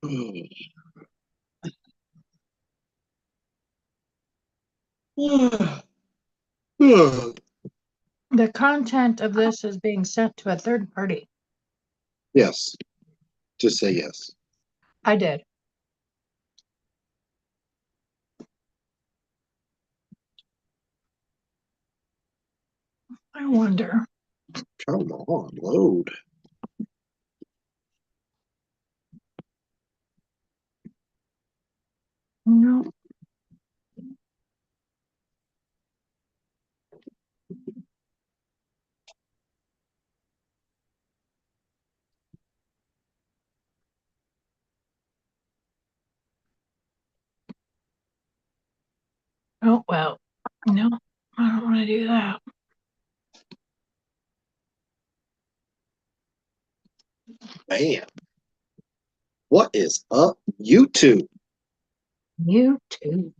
The content of this is being sent to a third party. Yes. Just say yes. I did. I wonder. Come on, load. No. Oh, well, no, I don't want to do that. Man. What is up, YouTube? YouTube.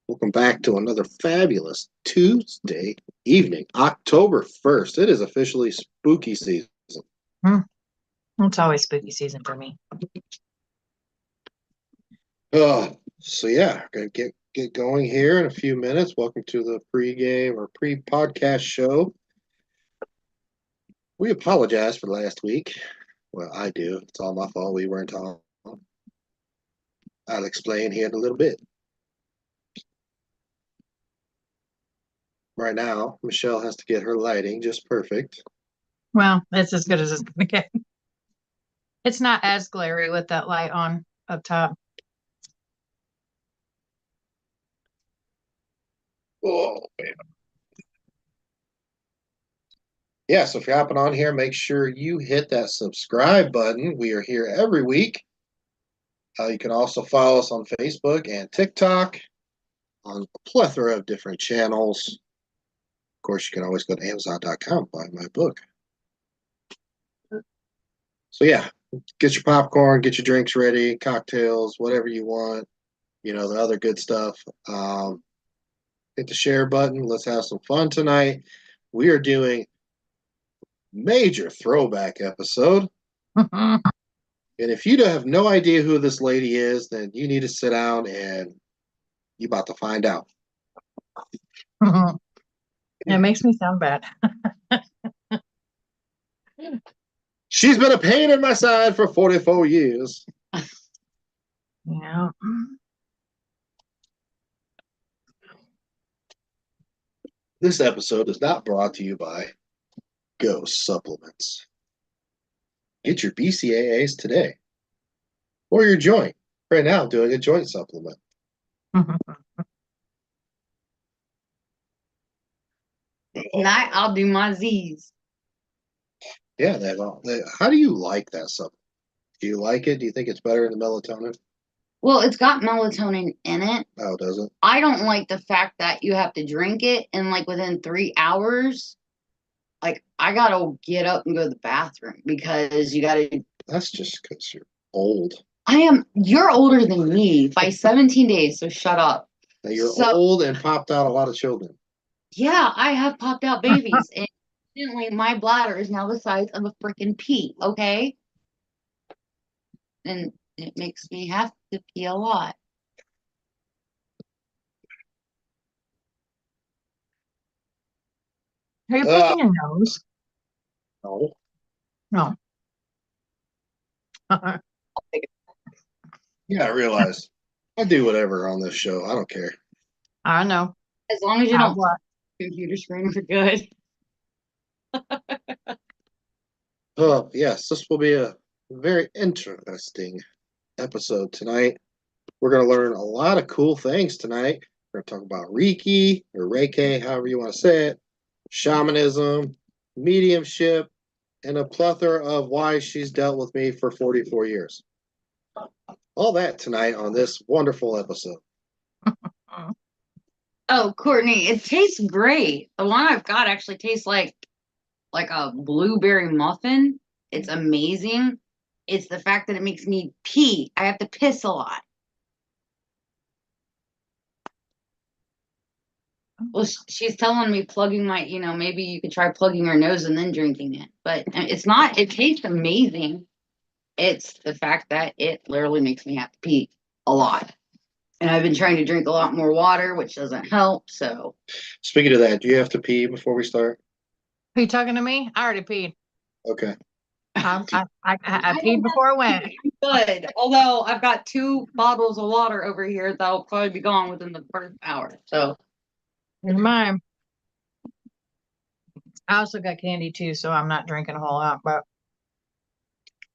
Welcome back to another fabulous Tuesday evening, October 1st. It is officially spooky season. It's always spooky season for me. So yeah, gonna get going here in a few minutes. Welcome to the pregame or pre-podcast show. We apologize for last week. Well, I do. It's all my fault. We weren't on. I'll explain here in a little bit. Right now, Michelle has to get her lighting just perfect. Well, it's as good as it's gonna get. It's not as glary with that light on up top. Oh, man. Yeah, so if you're hopping on here, make sure you hit that subscribe button. We are here every week. You can also follow us on Facebook and TikTok on a plethora of different channels. Of course, you can always go to Amazon.com and buy my book. So yeah, get your popcorn, get your drinks ready, cocktails, whatever you want. You know, the other good stuff. Hit the share button. Let's have some fun tonight. We are doing major throwback episode. And if you have no idea who this lady is, then you need to sit down and you're about to find out. It makes me sound bad. She's been a pain in my side for 44 years. Yeah. This episode is not brought to you by Ghost Supplements. Get your BCAAs today. Or your joint. Right now, I'm doing a joint supplement. Tonight, I'll do my Z's. Yeah, how do you like that supplement? Do you like it? Do you think it's better than the melatonin? Well, it's got melatonin in it. Oh, does it? I don't like the fact that you have to drink it and like within 3 hours, like I gotta get up and go to the bathroom because you gotta. That's just because you're old. You're older than me by 17 days, so shut up. Now you're old and popped out a lot of children. Yeah, I have popped out babies, and instantly my bladder is now the size of a freaking pea, okay? And it makes me have to pee a lot. Are you picking your nose? No. No. Yeah, I realize. I do whatever on this show. I don't care. I know. As long as you don't watch computer screen for good. Yes, this will be a very interesting episode tonight. We're going to learn a lot of cool things tonight. We're going to talk about Reiki or Reiki, however you want to say it, shamanism, mediumship, and a plethora of why she's dealt with me for 44 years. All that tonight on this wonderful episode. Oh, Courtney, it tastes great. The one I've got actually tastes like a blueberry muffin. It's amazing. It's the fact that it makes me pee. I have to piss a lot. Well, she's telling me plugging maybe you could try plugging her nose and then drinking it. But it's not, it tastes amazing. It's the fact that it literally makes me have to pee a lot. And I've been trying to drink a lot more water, which doesn't help. So, Speaking of that, do you have to pee before we start? Are you talking to me? I already peed. Okay. I peed before I went. good. Although I've got 2 bottles of water over here that'll probably be gone within the first hour. So, Here's mine. I also got candy too, so I'm not drinking a whole lot, but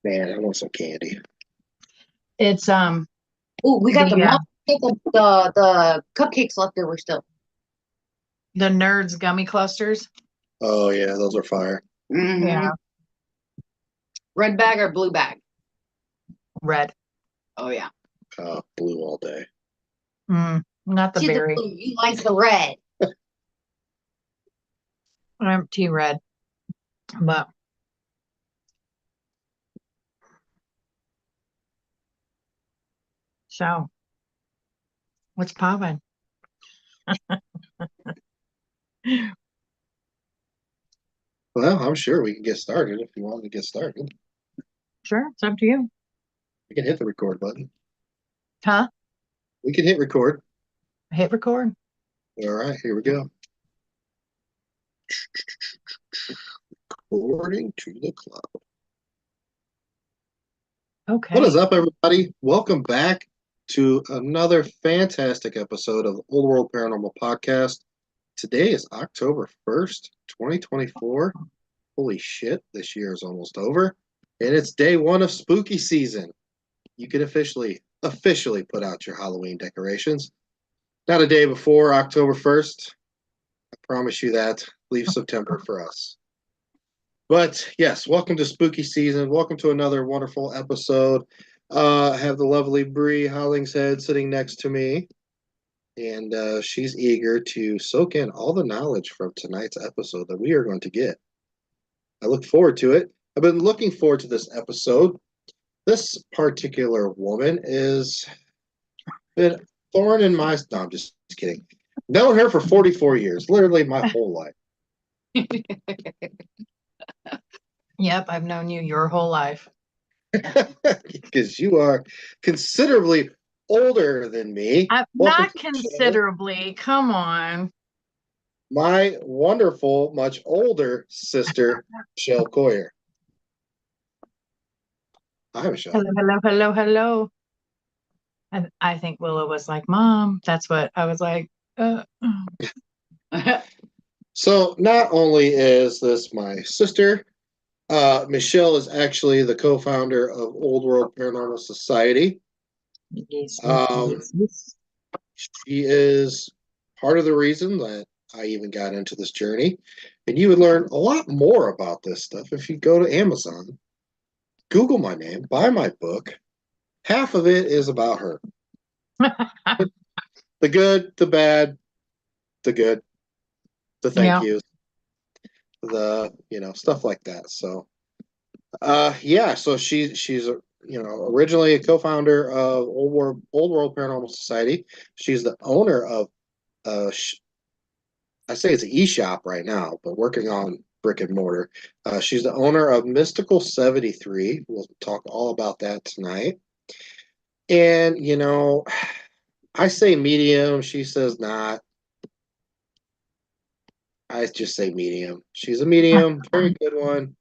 Man, I want some candy. it's oh, we got The, the cupcakes left over still. the Nerds gummy clusters. Oh yeah, those are fire. Mhm. Yeah, Red bag or blue bag? red. Oh yeah. Blue all day. Not the See the berry. blue, you like the red. I'm tea red, but so what's poppin'? Well, I'm sure we can get started if you want to get started. Sure, it's up to you. We can hit the record button. Huh? We can hit record. Hit record. All right, here we go. According to the cloud. Okay. What is up, everybody? Welcome back to another fantastic episode of Old World Paranormal Podcast. Today is October 1st, 2024. Holy shit, this year is almost over. And it's day 1 of spooky season. You can officially put out your Halloween decorations. Not a day before October 1st. I promise you that. Leave September for us. But yes, welcome to spooky season. Welcome to another wonderful episode. I have the lovely Bree Hollingshead sitting next to me. And she's eager to soak in all the knowledge from tonight's episode that we are going to get. I look forward to it. I've been looking forward to this episode. This particular woman is been thorn in my... No, I'm just kidding. Known her for 44 years, literally my whole life. Yep, I've known you your whole life. Because you are considerably older than me. Welcome Not to the show. considerably. Come on. My wonderful, much older sister, Michelle Coyer. Hi, Michelle. Hello. And I think Willow was like, Mom. That's what I was like. So not only is this my sister, Michelle is actually the co-founder of Old World Paranormal Society. Yes. She is part of the reason that I even got into this journey. And you would learn a lot more about this stuff if you go to Amazon, Google my name, buy my book. Half of it is about her. The good, the bad, the good, the thank yous, the stuff like that. So so she's originally a co-founder of Old World Paranormal Society. She's the owner of I say it's an e-shop right now, but working on brick and mortar. She's the owner of Mystical 73. We'll talk all about that tonight. And I say medium, she says not. I just say medium. She's a medium, very good one.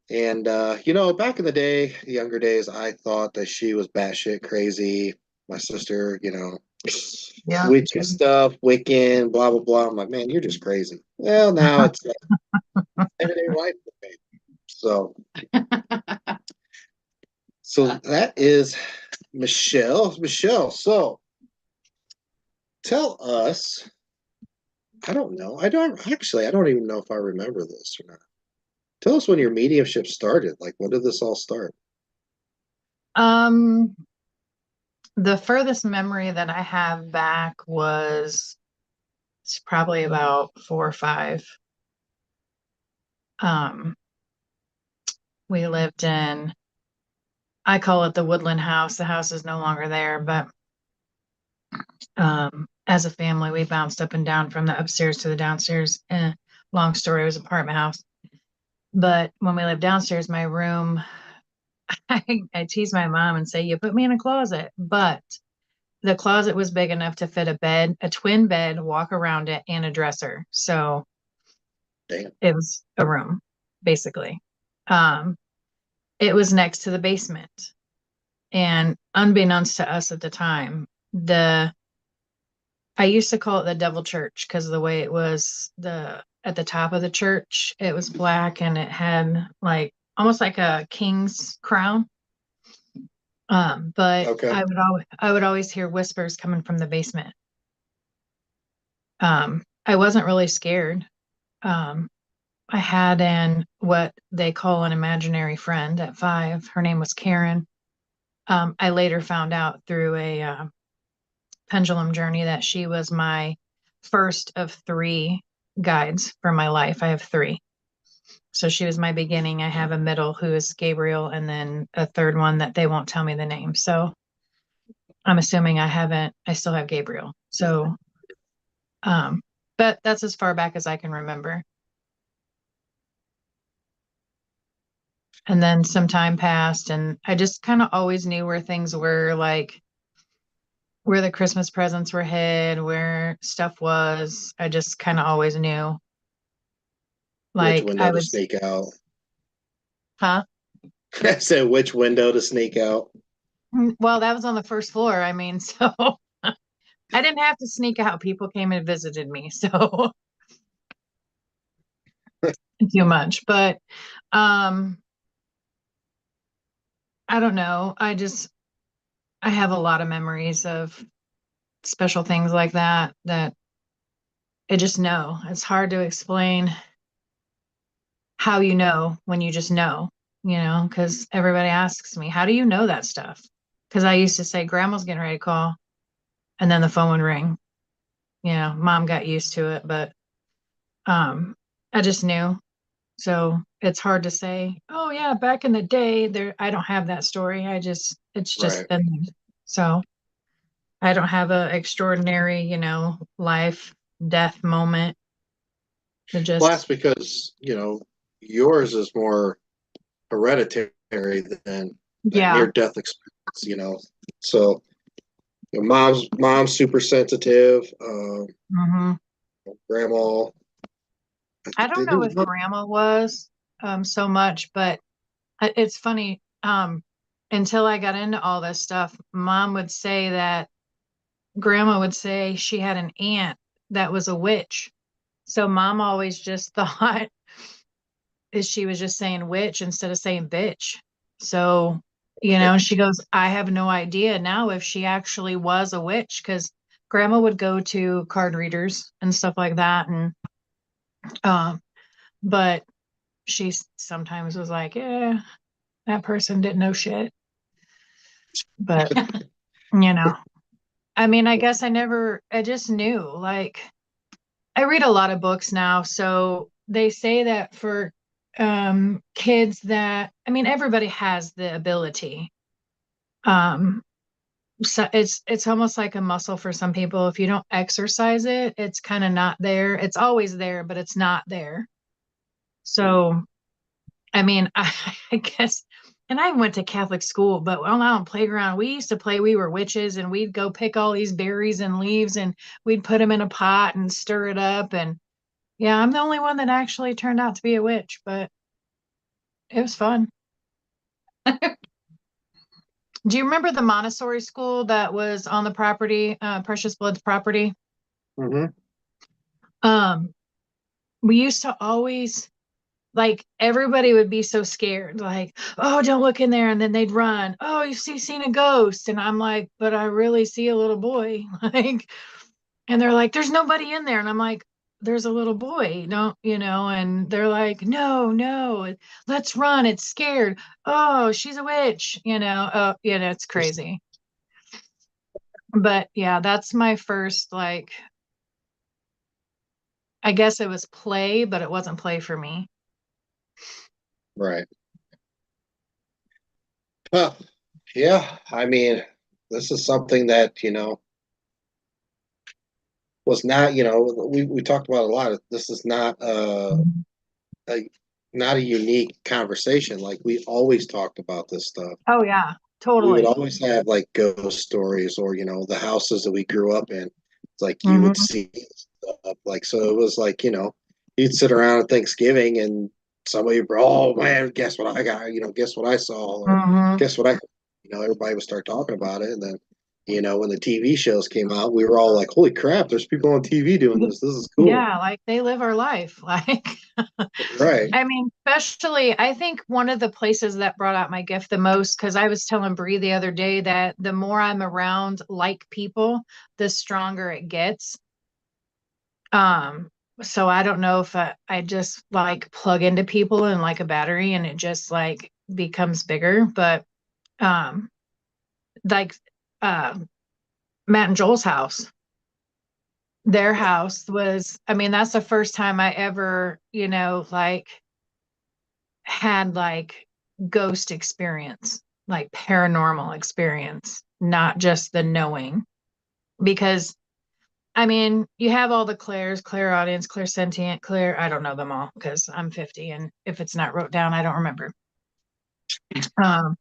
And back in the day, the younger days, I thought that she was batshit crazy. My sister, witchy stuff, Wiccan, blah blah blah. I'm like, man, you're just crazy. Well, now it's everyday life for me. So that is Michelle. Michelle, so tell us. I don't know. I don't even know if I remember this or not. Tell us when your mediumship started. Like, when did this all start? The furthest memory that I have back was it's probably about 4 or 5. We lived in, I call it the Woodland House. The house is no longer there, but as a family, we bounced up and down from the upstairs to the downstairs. Long story, it was an apartment house. But when we lived downstairs, my room, I tease my mom and say, you put me in a closet, but the closet was big enough to fit a bed, a twin bed, walk around it, and a dresser. So Damn. it was a room, basically. Um, it was next to the basement. And unbeknownst to us at the time, I used to call it the devil church because of the way it was at the top of the church, it was black and it had like almost like a king's crown. But Okay. I would always hear whispers coming from the basement. I wasn't really scared. Um, I had what they call an imaginary friend at 5. Her name was Karen. I later found out through a pendulum journey that she was my first of 3 guides for my life. I have 3. So she was my beginning. I have a middle who is Gabriel, and then a third one that they won't tell me the name. So I'm assuming I still have Gabriel. So, um, but that's as far back as I can remember. And then some time passed, and I just kind of always knew where things were, like where the Christmas presents were hid, where stuff was. I just kind of always knew. Which Like window I to was, sneak out? huh? I said which window to sneak out. Well, that was on the first floor. I mean, so I didn't have to sneak out. People came and visited me, so too much. But um, I don't know. I have a lot of memories of special things like that I just know. It's hard to explain how you know when you just know, because everybody asks me, how do you know that stuff? Because I used to say, Grandma's getting ready to call, and then the phone would ring. Mom got used to it, but um, I just knew. So it's hard to say, oh yeah, back in the day, I don't have that story. It's just Right. been there. So I don't have a extraordinary, life, death moment. It Well, just, that's because, yours is more hereditary than a yeah. near death experience. So mom's super sensitive. hmm Grandma, I don't there know was if one. grandma was so much, but it's funny. Until I got into all this stuff, mom would say that grandma would say she had an aunt that was a witch. So mom always just thought is she was just saying witch instead of saying bitch. So, she goes, I have no idea now if she actually was a witch because grandma would go to card readers and stuff like that. And, but she sometimes was like, yeah, that person didn't know shit. But, you know, I mean, I guess I just knew, like, I read a lot of books now, so they say that for kids that I mean everybody has the ability. Um so it's almost like a muscle for some people. If you don't exercise it, it's kind of not there. It's always there, but it's not there. So I mean, I guess and I went to Catholic school, but on the playground, we used to play we were witches and we'd go pick all these berries and leaves and we'd put them in a pot and stir it up and yeah, I'm the only one that actually turned out to be a witch, but it was fun. Do you remember the Montessori school that was on the property, Precious Blood's property? Mhm. Um, we used to always like everybody would be so scared, like, oh, don't look in there, and then they'd run. Oh, seen a ghost, and I'm like, but I really see a little boy, like, and they're like, there's nobody in there, and I'm like, there's a little boy, don't and they're like, no, no, let's run, it's scared. Oh, she's a witch, oh, it's crazy. But yeah, that's my first, like, I guess it was play, but it wasn't play for me. Right. Well, yeah. I mean, this is something that was not. We talked about a lot. This is not a not a unique conversation. Like we always talked about this stuff. Oh yeah, We would totally. always have like ghost stories or, the houses that we grew up in. It's like you would Hmm. see stuff. Like, so it was like, you'd sit around at Thanksgiving and somebody, oh man, guess what I got? Guess what I saw? Or Hmm. guess what everybody would start talking about it. And then, when the TV shows came out, we were all like, holy crap, there's people on TV doing this. This is cool. Yeah, like they live our life. Like, Right. I mean, especially, I think one of the places that brought out my gift the most, because I was telling Bree the other day that the more I'm around like people, the stronger it gets. Um, so I don't know if I just like plug into people and like a battery and it just like becomes bigger, but um, like uh, Matt and Joel's house. Their house was, I mean, that's the first time I ever, like had like ghost experience, like paranormal experience, not just the knowing. Because I mean, you have all the clairs, clairaudience, clairsentient, clair. I don't know them all because I'm 50, and if it's not wrote down, I don't remember. Um,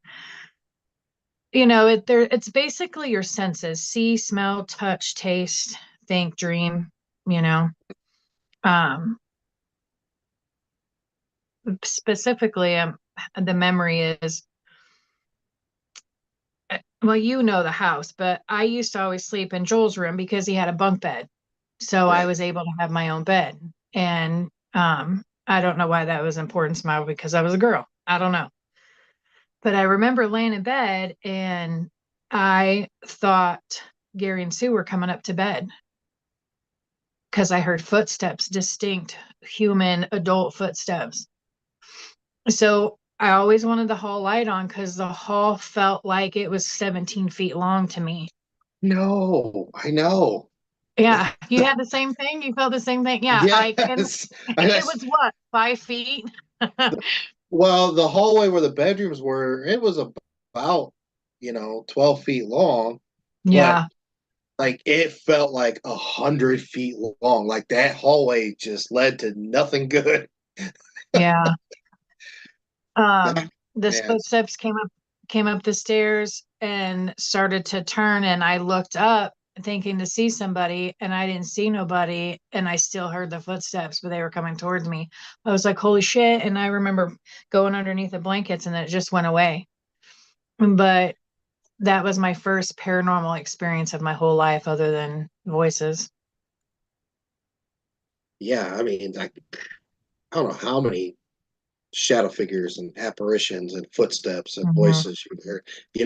it's basically your senses: see, smell, touch, taste, think, dream. You know, um, specifically, the memory is. Well, you know the house, but I used to always sleep in Joel's room because he had a bunk bed. So I Right. was able to have my own bed. And I don't know why that was important to me because I was a girl. I don't know. But I remember laying in bed and I thought Gary and Sue were coming up to bed because I heard footsteps, distinct human adult footsteps. So I always wanted the hall light on because the hall felt like it was 17 feet long to me. No, I know. Yeah, you had the same thing. You felt the same thing. Yeah, and Yes. it was what, 5 feet? Well, the hallway where the bedrooms were, it was about, 12 feet long, but Yeah, like it felt like 100 feet long. Like that hallway just led to nothing good. yeah. That, The man, footsteps came up the stairs and started to turn, and I looked up thinking to see somebody, and I didn't see nobody, and I still heard the footsteps, but they were coming towards me. I was like, "Holy shit!" And I remember going underneath the blankets, and then it just went away. But that was my first paranormal experience of my whole life, other than voices. yeah, I mean, I don't know how many shadow figures and apparitions and footsteps and Hmm. voices you hear.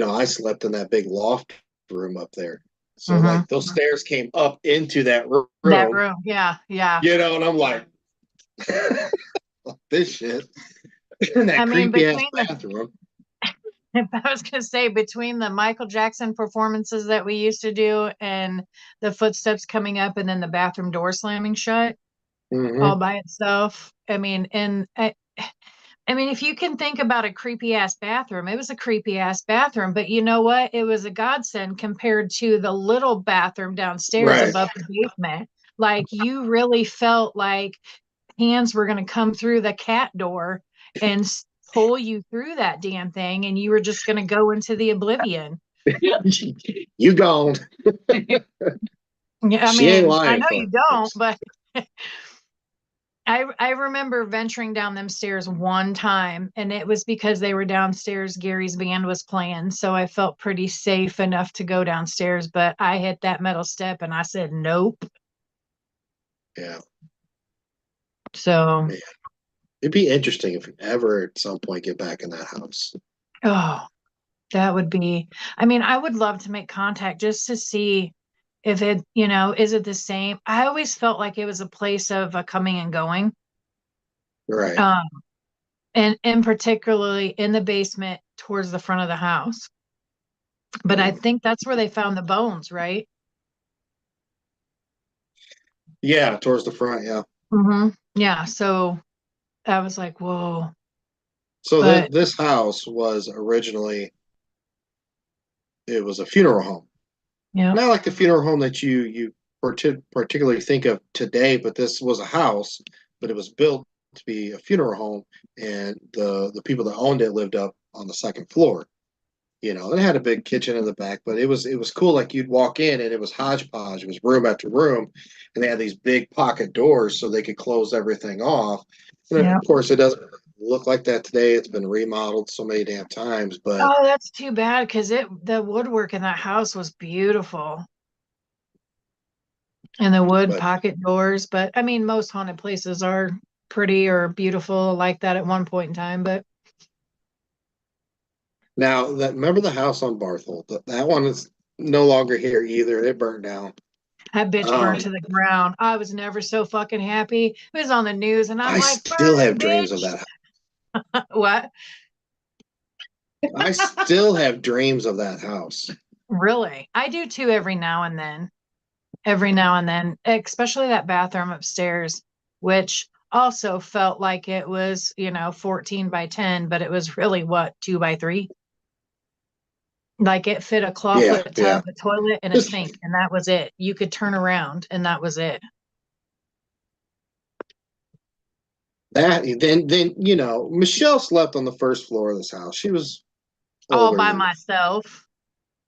I slept in that big loft room up there. So Hmm. like those stairs came up into that That room, room, yeah, yeah. and I'm like, this shit in I that mean, creepy ass between the bathroom. I was gonna say between the Michael Jackson performances that we used to do and the footsteps coming up and then the bathroom door slamming shut Hmm. all by itself. I mean, I mean, if you can think about a creepy ass bathroom, it was a creepy ass bathroom, but you know what? It was a godsend compared to the little bathroom downstairs Right. above the basement. Like you really felt like hands were going to come through the cat door and pull you through that damn thing, and you were just going to go into the oblivion. You gone. Yeah, I She ain't mean, I lying, know you don't, folks. but I remember venturing down them stairs one time, and it was because they were downstairs. Gary's band was playing, so I felt pretty safe enough to go downstairs. But I hit that metal step, and I said nope. Yeah. So, Man. It'd be interesting if we ever at some point get back in that house. oh, that would be. I mean, I would love to make contact just to see if is it the same. I always felt like it was a place of coming and going. Right. Um, and particularly in the basement towards the front of the house. But I think that's where they found the bones, right? Yeah, towards the front, yeah. Yeah. So I was like, whoa. So But this house was originally it was a funeral home. yeah. Not like the funeral home that you particularly think of today, but this was a house, but it was built to be a funeral home, and the people that owned it lived up on the second floor. It had a big kitchen in the back, but it was cool. Like you'd walk in and it was hodgepodge. It was room after room, and they had these big pocket doors so they could close everything off. And Yeah. of course, it doesn't look like that today. It's been remodeled so many damn times, but Oh, that's too bad because the woodwork in that house was beautiful. And the wood but pocket doors. But I mean, most haunted places are pretty or beautiful like that at one point in time. But now that remember the house on Barthold, that one is no longer here either. It burned down. that bitch Um, burned to the ground. I was never so fucking happy. It was on the news, and I'm I like, still burn, have dreams of bitch. that. What? I still have dreams of that house. Really? I do too every now and then. Every now and then, especially that bathroom upstairs, which also felt like it was, 14 by 10, but it was really what, 2 by 3? Like it fit a Yeah, clawfoot yeah. tub, a toilet, and a Just sink, and that was it. You could turn around, and that was it. that. Then Michelle slept on the first floor of this house. She was All older by than me. myself.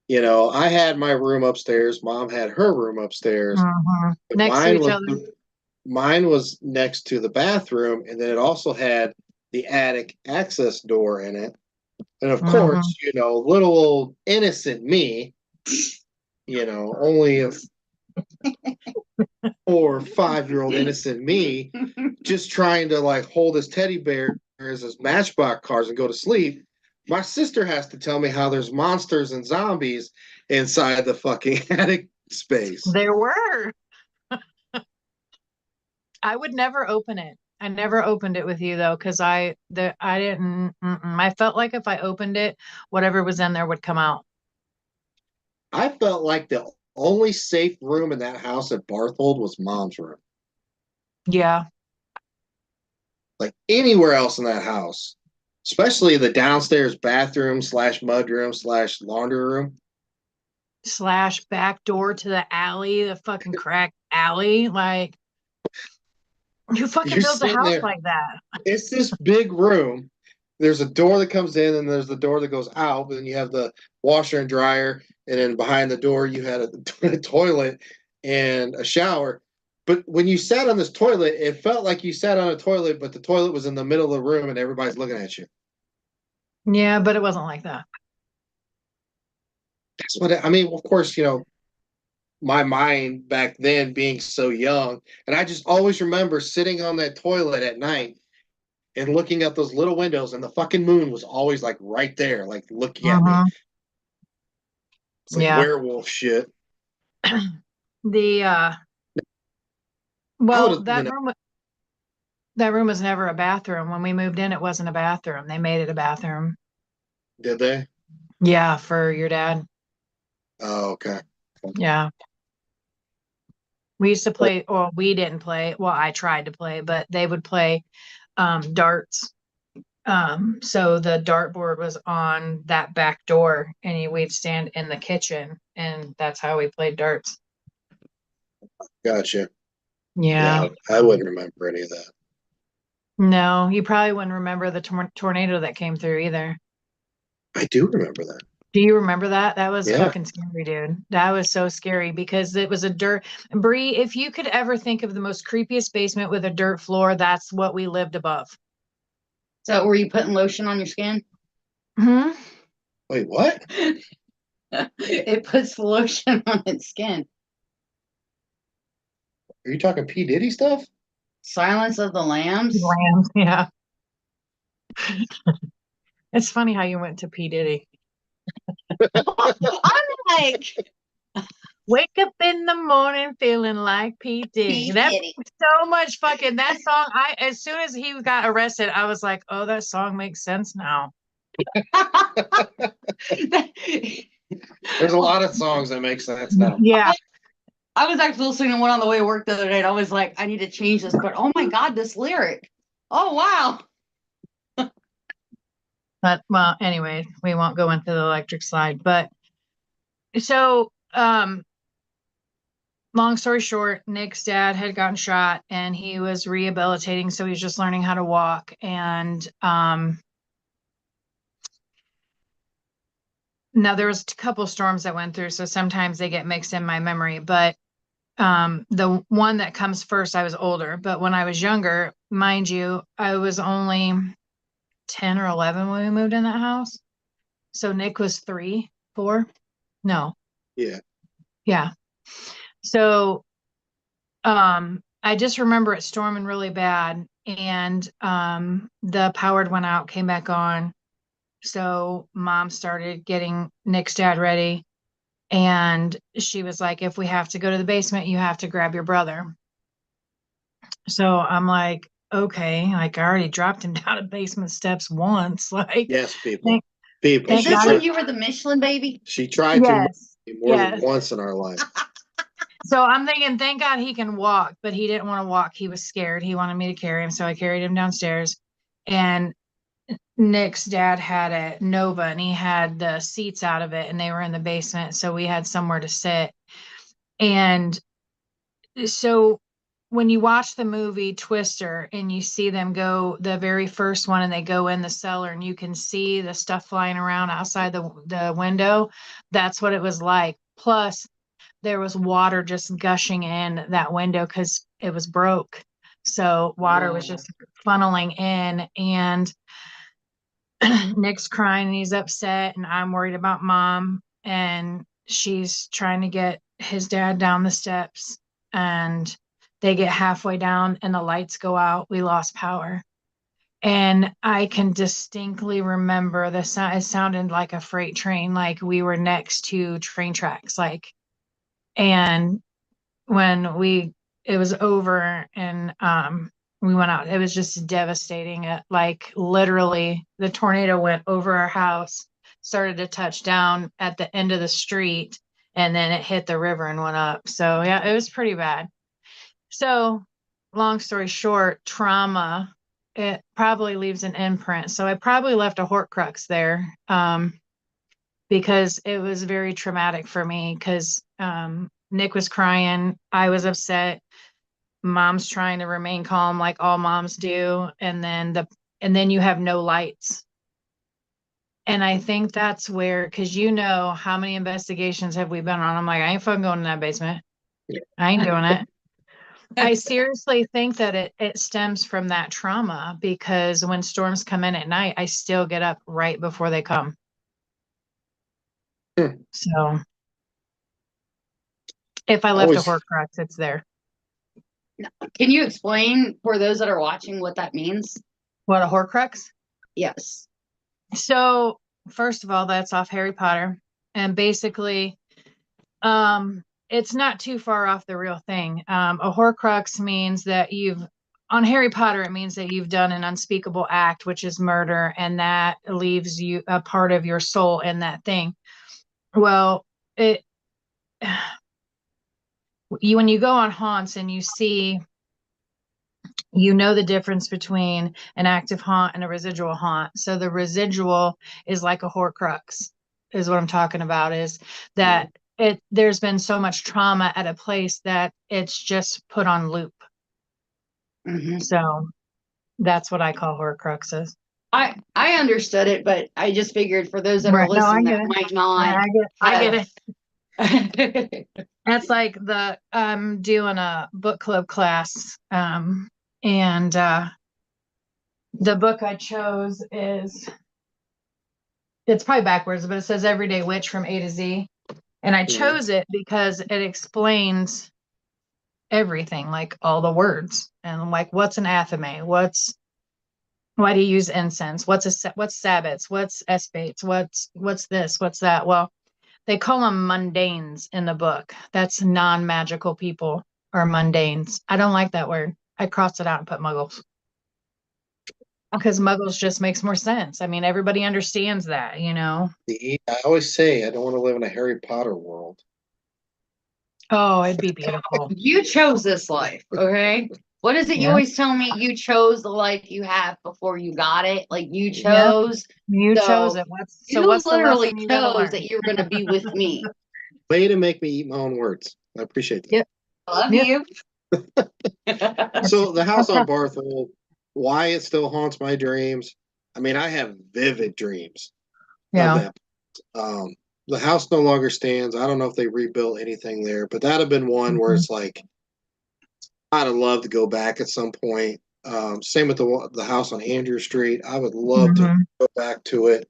I had my room upstairs. Mom had her room upstairs. But Next to each other. mine was next to the bathroom, and then it also had the attic access door in it. And of Hmm. course, little old innocent me, only a 4 or 5 year old innocent me, just trying to like hold his teddy bears as matchbox cars and go to sleep. My sister has to tell me how there's monsters and zombies inside the fucking attic space. There were. I would never open it. I never opened it with you though, because I didn't. I felt like if I opened it, whatever was in there would come out. I felt like the only safe room in that house at Barthold was Mom's room. Yeah. Like anywhere else in that house, especially the downstairs bathroom slash mudroom slash laundry room. Slash back door to the alley, the fucking crack alley. Like, who fucking You're builds a sitting house there. like that? It's this big room. There's a door that comes in and there's the door that goes out. But then you have the washer and dryer. And then behind the door, you had a toilet and a shower. But when you sat on this toilet, it felt like you sat on a toilet, but the toilet was in the middle of the room and everybody's looking at you. Yeah, but it wasn't like that. That's what I mean. Of course, my mind back then being so young. And I just always remember sitting on that toilet at night and looking at those little windows, and the fucking moon was always like right there, like looking at me. Hmm. It's like Yeah. werewolf shit. The I would well, have, that room was never a bathroom. When we moved in, it wasn't a bathroom. They made it a bathroom. did they? Yeah, for your dad. Oh, okay. Yeah. We used to play, or we didn't play. Well, I tried to play, but they would play darts. So the dartboard was on that back door, and we'd stand in the kitchen, and that's how we played darts. Gotcha. Yeah. Yeah, I wouldn't remember any of that. No, you probably wouldn't remember the tornado that came through either. I do remember that. Do you remember that? That was Yeah, fucking scary, dude. That was so scary because it was a dirt. Bree, if you could ever think of the most creepiest basement with a dirt floor, that's what we lived above. So were you putting lotion on your skin? Hmm. wait, what? It puts lotion on its skin. Are you talking P. Diddy stuff? Silence of the Lambs. Rams, yeah. It's funny how you went to P. Diddy. I'm like Wake up in the morning feeling like P. Diddy. P. That Diddy. makes so much fucking that song. As soon as he got arrested, I was like, oh, that song makes sense now. There's a lot of songs that make sense now. Yeah. I was actually listening to one on the way to work the other day, and I was like, I need to change this, but oh my God, this lyric. Oh wow. But well, anyway, we won't go into the electric slide. But so long story short, Nick's dad had gotten shot and he was rehabilitating, so he was just learning how to walk. And now there was a couple storms that went through, so sometimes they get mixed in my memory. But the one that comes first, I was older, but when I was younger, mind you, I was only 10 or 11 when we moved in that house. So Nick was 3, 4. No. Yeah. Yeah. So I just remember it storming really bad, and the power went out, came back on. So mom started getting Nick's dad ready, and she was like, if we have to go to the basement, you have to grab your brother. So I'm like, okay, like I already dropped him down the basement steps once. Like, Yes, people. thank, People. thank Is this God. when you were the Michelin baby? She tried to Yes. more than Yes. once in our life. So I'm thinking, thank God he can walk, but he didn't want to walk. He was scared. He wanted me to carry him. So I carried him downstairs. And Nick's dad had a Nova and he had the seats out of it and they were in the basement. So we had somewhere to sit. And so when you watch the movie Twister and you see them go, the very first one, and they go in the cellar and you can see the stuff flying around outside the window, that's what it was like. Plus, there was water just gushing in that window because it was broke. So water was just funneling in, and Nick's crying and he's upset, and I'm worried about mom, and she's trying to get his dad down the steps, and they get halfway down and the lights go out. We lost power. And I can distinctly remember the sound. It sounded like a freight train, like we were next to train tracks, like, and when it was over and we went out, it was just devastating. It, like, literally the tornado went over our house, started to touch down at the end of the street, and then it hit the river and went up. So yeah, it was pretty bad. So long story short, trauma, it probably leaves an imprint. So I probably left a Horcrux there, because it was very traumatic for me, because Nick was crying, I was upset, mom's trying to remain calm like all moms do, and then you have no lights. And I think that's where, because you know how many investigations have we been on? I'm like, I ain't fucking going in that basement. I ain't doing it. I seriously think that it stems from that trauma, because when storms come in at night, I still get up right before they come. So if I left a Horcrux, it's there. Can you explain for those that are watching what that means? What, a Horcrux? Yes. So first of all, that's off Harry Potter. And basically, it's not too far off the real thing. A Horcrux means that on Harry Potter, it means that you've done an unspeakable act, which is murder, and that leaves you a part of your soul in that thing. Well, when you go on haunts and you see, you know the difference between an active haunt and a residual haunt. So the residual is like a Horcrux, is what I'm talking about, is that there's been so much trauma at a place that it's just put on loop. Mm-hmm. So that's what I call Horcruxes. I understood it, but I just figured for those that are listening that might not. I get it. That's like I'm doing a book club class, and the book I chose it's probably backwards, but it says Everyday Witch from A to Z. And I chose it because it explains everything, like all the words, and like, what's an athame? Why do you use incense? What's sabbats? What's espates? What's this? What's that? Well, they call them mundanes in the book. That's non-magical people are mundanes. I don't like that word. I crossed it out and put muggles. Because muggles just makes more sense. I mean, everybody understands that, you know. I always say I don't want to live in a Harry Potter world. Oh, it'd be beautiful. You chose this life, okay? What is it you always tell me? You chose the life you have before you got it. Like, you chose. You chose it. What's the lesson you gotta learn? That you're going to be with me. Way to make me eat my own words. I appreciate that. Yep. Love Yeah. you. So the house on Barthel, why it still haunts my dreams. I mean, I have vivid dreams of Yeah. that. The house no longer stands. I don't know if they rebuilt anything there, but that'd have been one where it's like I'd have loved to go back at some point. Same with the house on Andrew Street. I would love to Mhm. go back to it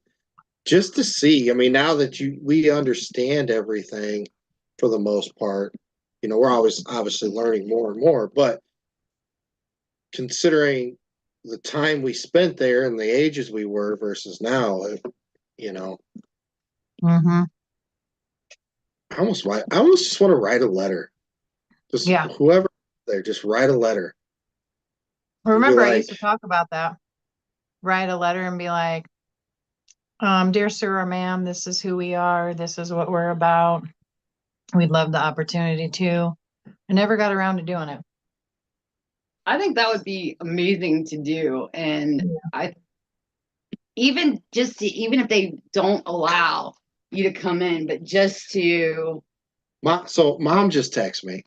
just to see. I mean, now that we understand everything for the most part, we're always obviously learning more and more, but considering the time we spent there and the ages we were versus now, you know, Mhm. I almost just want to write a letter. Just Yeah. whoever there, just write a letter and be Remember, I used like, to talk about that. Write a letter and be like, dear sir or ma'am, this is who we are. This is what we're about. We'd love the opportunity to. I never got around to doing it. I think that would be amazing to do. And Yeah. I even even if they don't allow you to come in, but just to Mom just texted me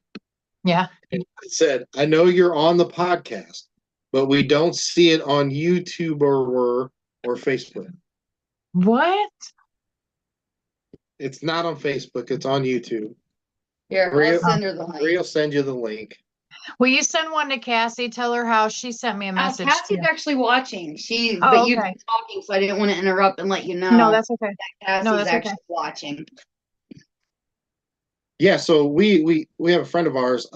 Yeah. and said, I know you're on the podcast, but we don't see it on YouTube or Facebook. What? It's not on Facebook, it's on YouTube. here, Maria, I'll send her the Maria link. will send you the link. Will you send one to Cassie? Tell her how she sent me a message. Cassie's too. actually watching. Oh, But you've okay. been talking, so I didn't want to interrupt and let you know No, that's okay. Cassie's No, that's okay. actually watching. Yeah, so we have a friend of ours,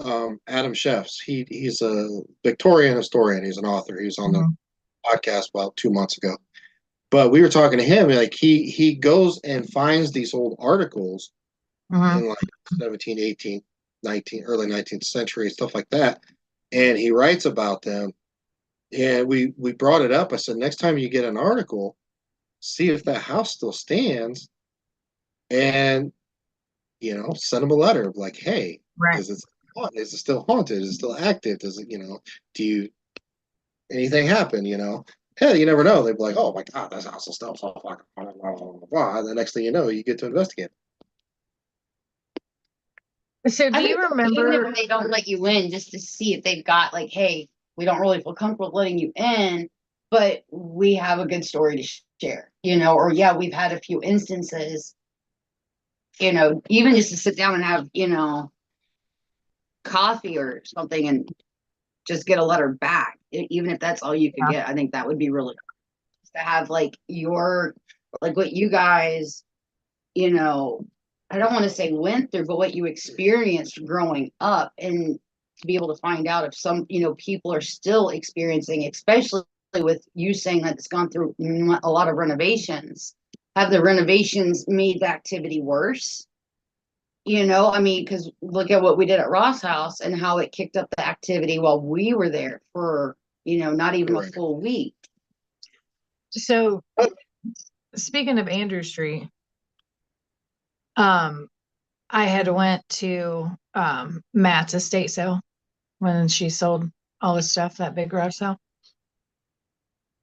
Adam Chefs. He's a Victorian historian. He's an author. He was on the Mhm. podcast about 2 months ago. But we were talking to him, like he goes and finds these old articles Mhm. in like 17, 18, 19, early 19th century, stuff like that. And he writes about them. And we brought it up. I said, next time you get an article, see if that house still stands and send them a letter of like, hey, Right. is it still haunted? Is it still active? Does it, do you anything happen? Hell, you never know. They'd be like, oh my god, this house is still so fucking blah, blah, blah, blah, blah. And the next thing you know, you get to investigate. So do I you think even remember? if they don't let you in, just to see if they've got like, hey, we don't really feel comfortable letting you in, but we have a good story to share, or yeah, we've had a few instances, even just to sit down and have, coffee or something and just get a letter back, even if that's all you could Yeah. get. I think that would be really nice to have like what you guys, I don't want to say went through, but what you experienced growing up, and to be able to find out if some, people are still experiencing, especially with you saying that it's gone through a lot of renovations. Have the renovations made the activity worse? I mean, because look at what we did at Ross House and how it kicked up the activity while we were there for, not even a Right. full week. So speaking of Andrew Street, I had went to Matt's estate sale when she sold all the stuff, that big garage sale.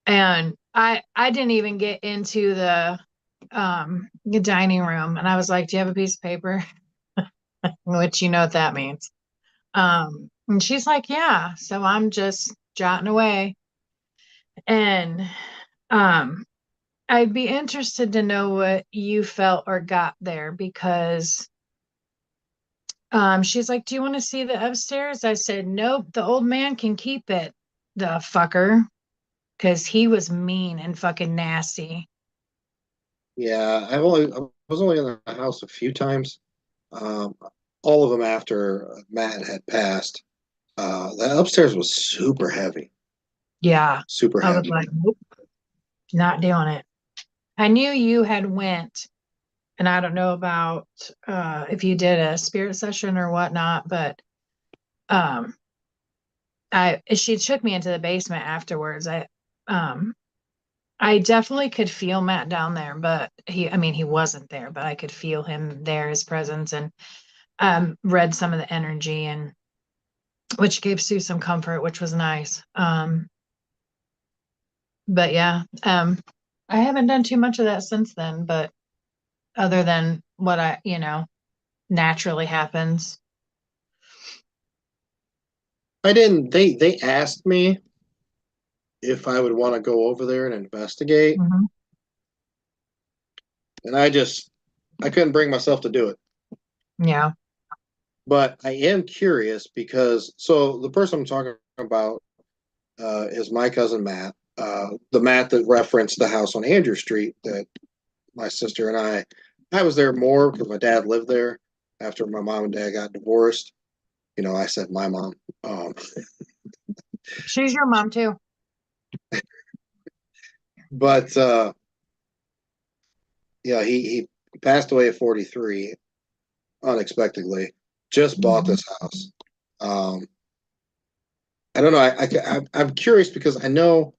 And I didn't even get into the dining room, and I was like, do you have a piece of paper? Which you know what that means. And she's like, yeah. So I'm just jotting away. And I'd be interested to know what you felt or got there, because she's like, do you want to see the upstairs? I said, nope, the old man can keep it, the fucker, because he was mean and fucking nasty. Yeah, I was only in the house a few times. Um, all of them after Matt had passed. The upstairs was super heavy, Yeah. super I was heavy. like, nope, not doing it. I knew you had went, and I don't know about if you did a spirit session or whatnot, but um she took me into the basement afterwards. I definitely could feel Matt down there, but he wasn't there, but I could feel him there, his presence, and read some of the energy, and which gave Sue some comfort, which was nice. But yeah, I haven't done too much of that since then, but other than what naturally happens. I didn't. They asked me if I would want to go over there and investigate, Mhm. and I couldn't bring myself to do it. Yeah. But I am curious because the person I'm talking about is my cousin Matt, the Matt that referenced the house on Andrew Street that my sister and I was there more because my dad lived there after my mom and dad got divorced. I said my mom. Um, She's your mom too. but yeah, he passed away at 43 unexpectedly. Just bought Mhm. this house. Um, I don't know. I'm curious because I know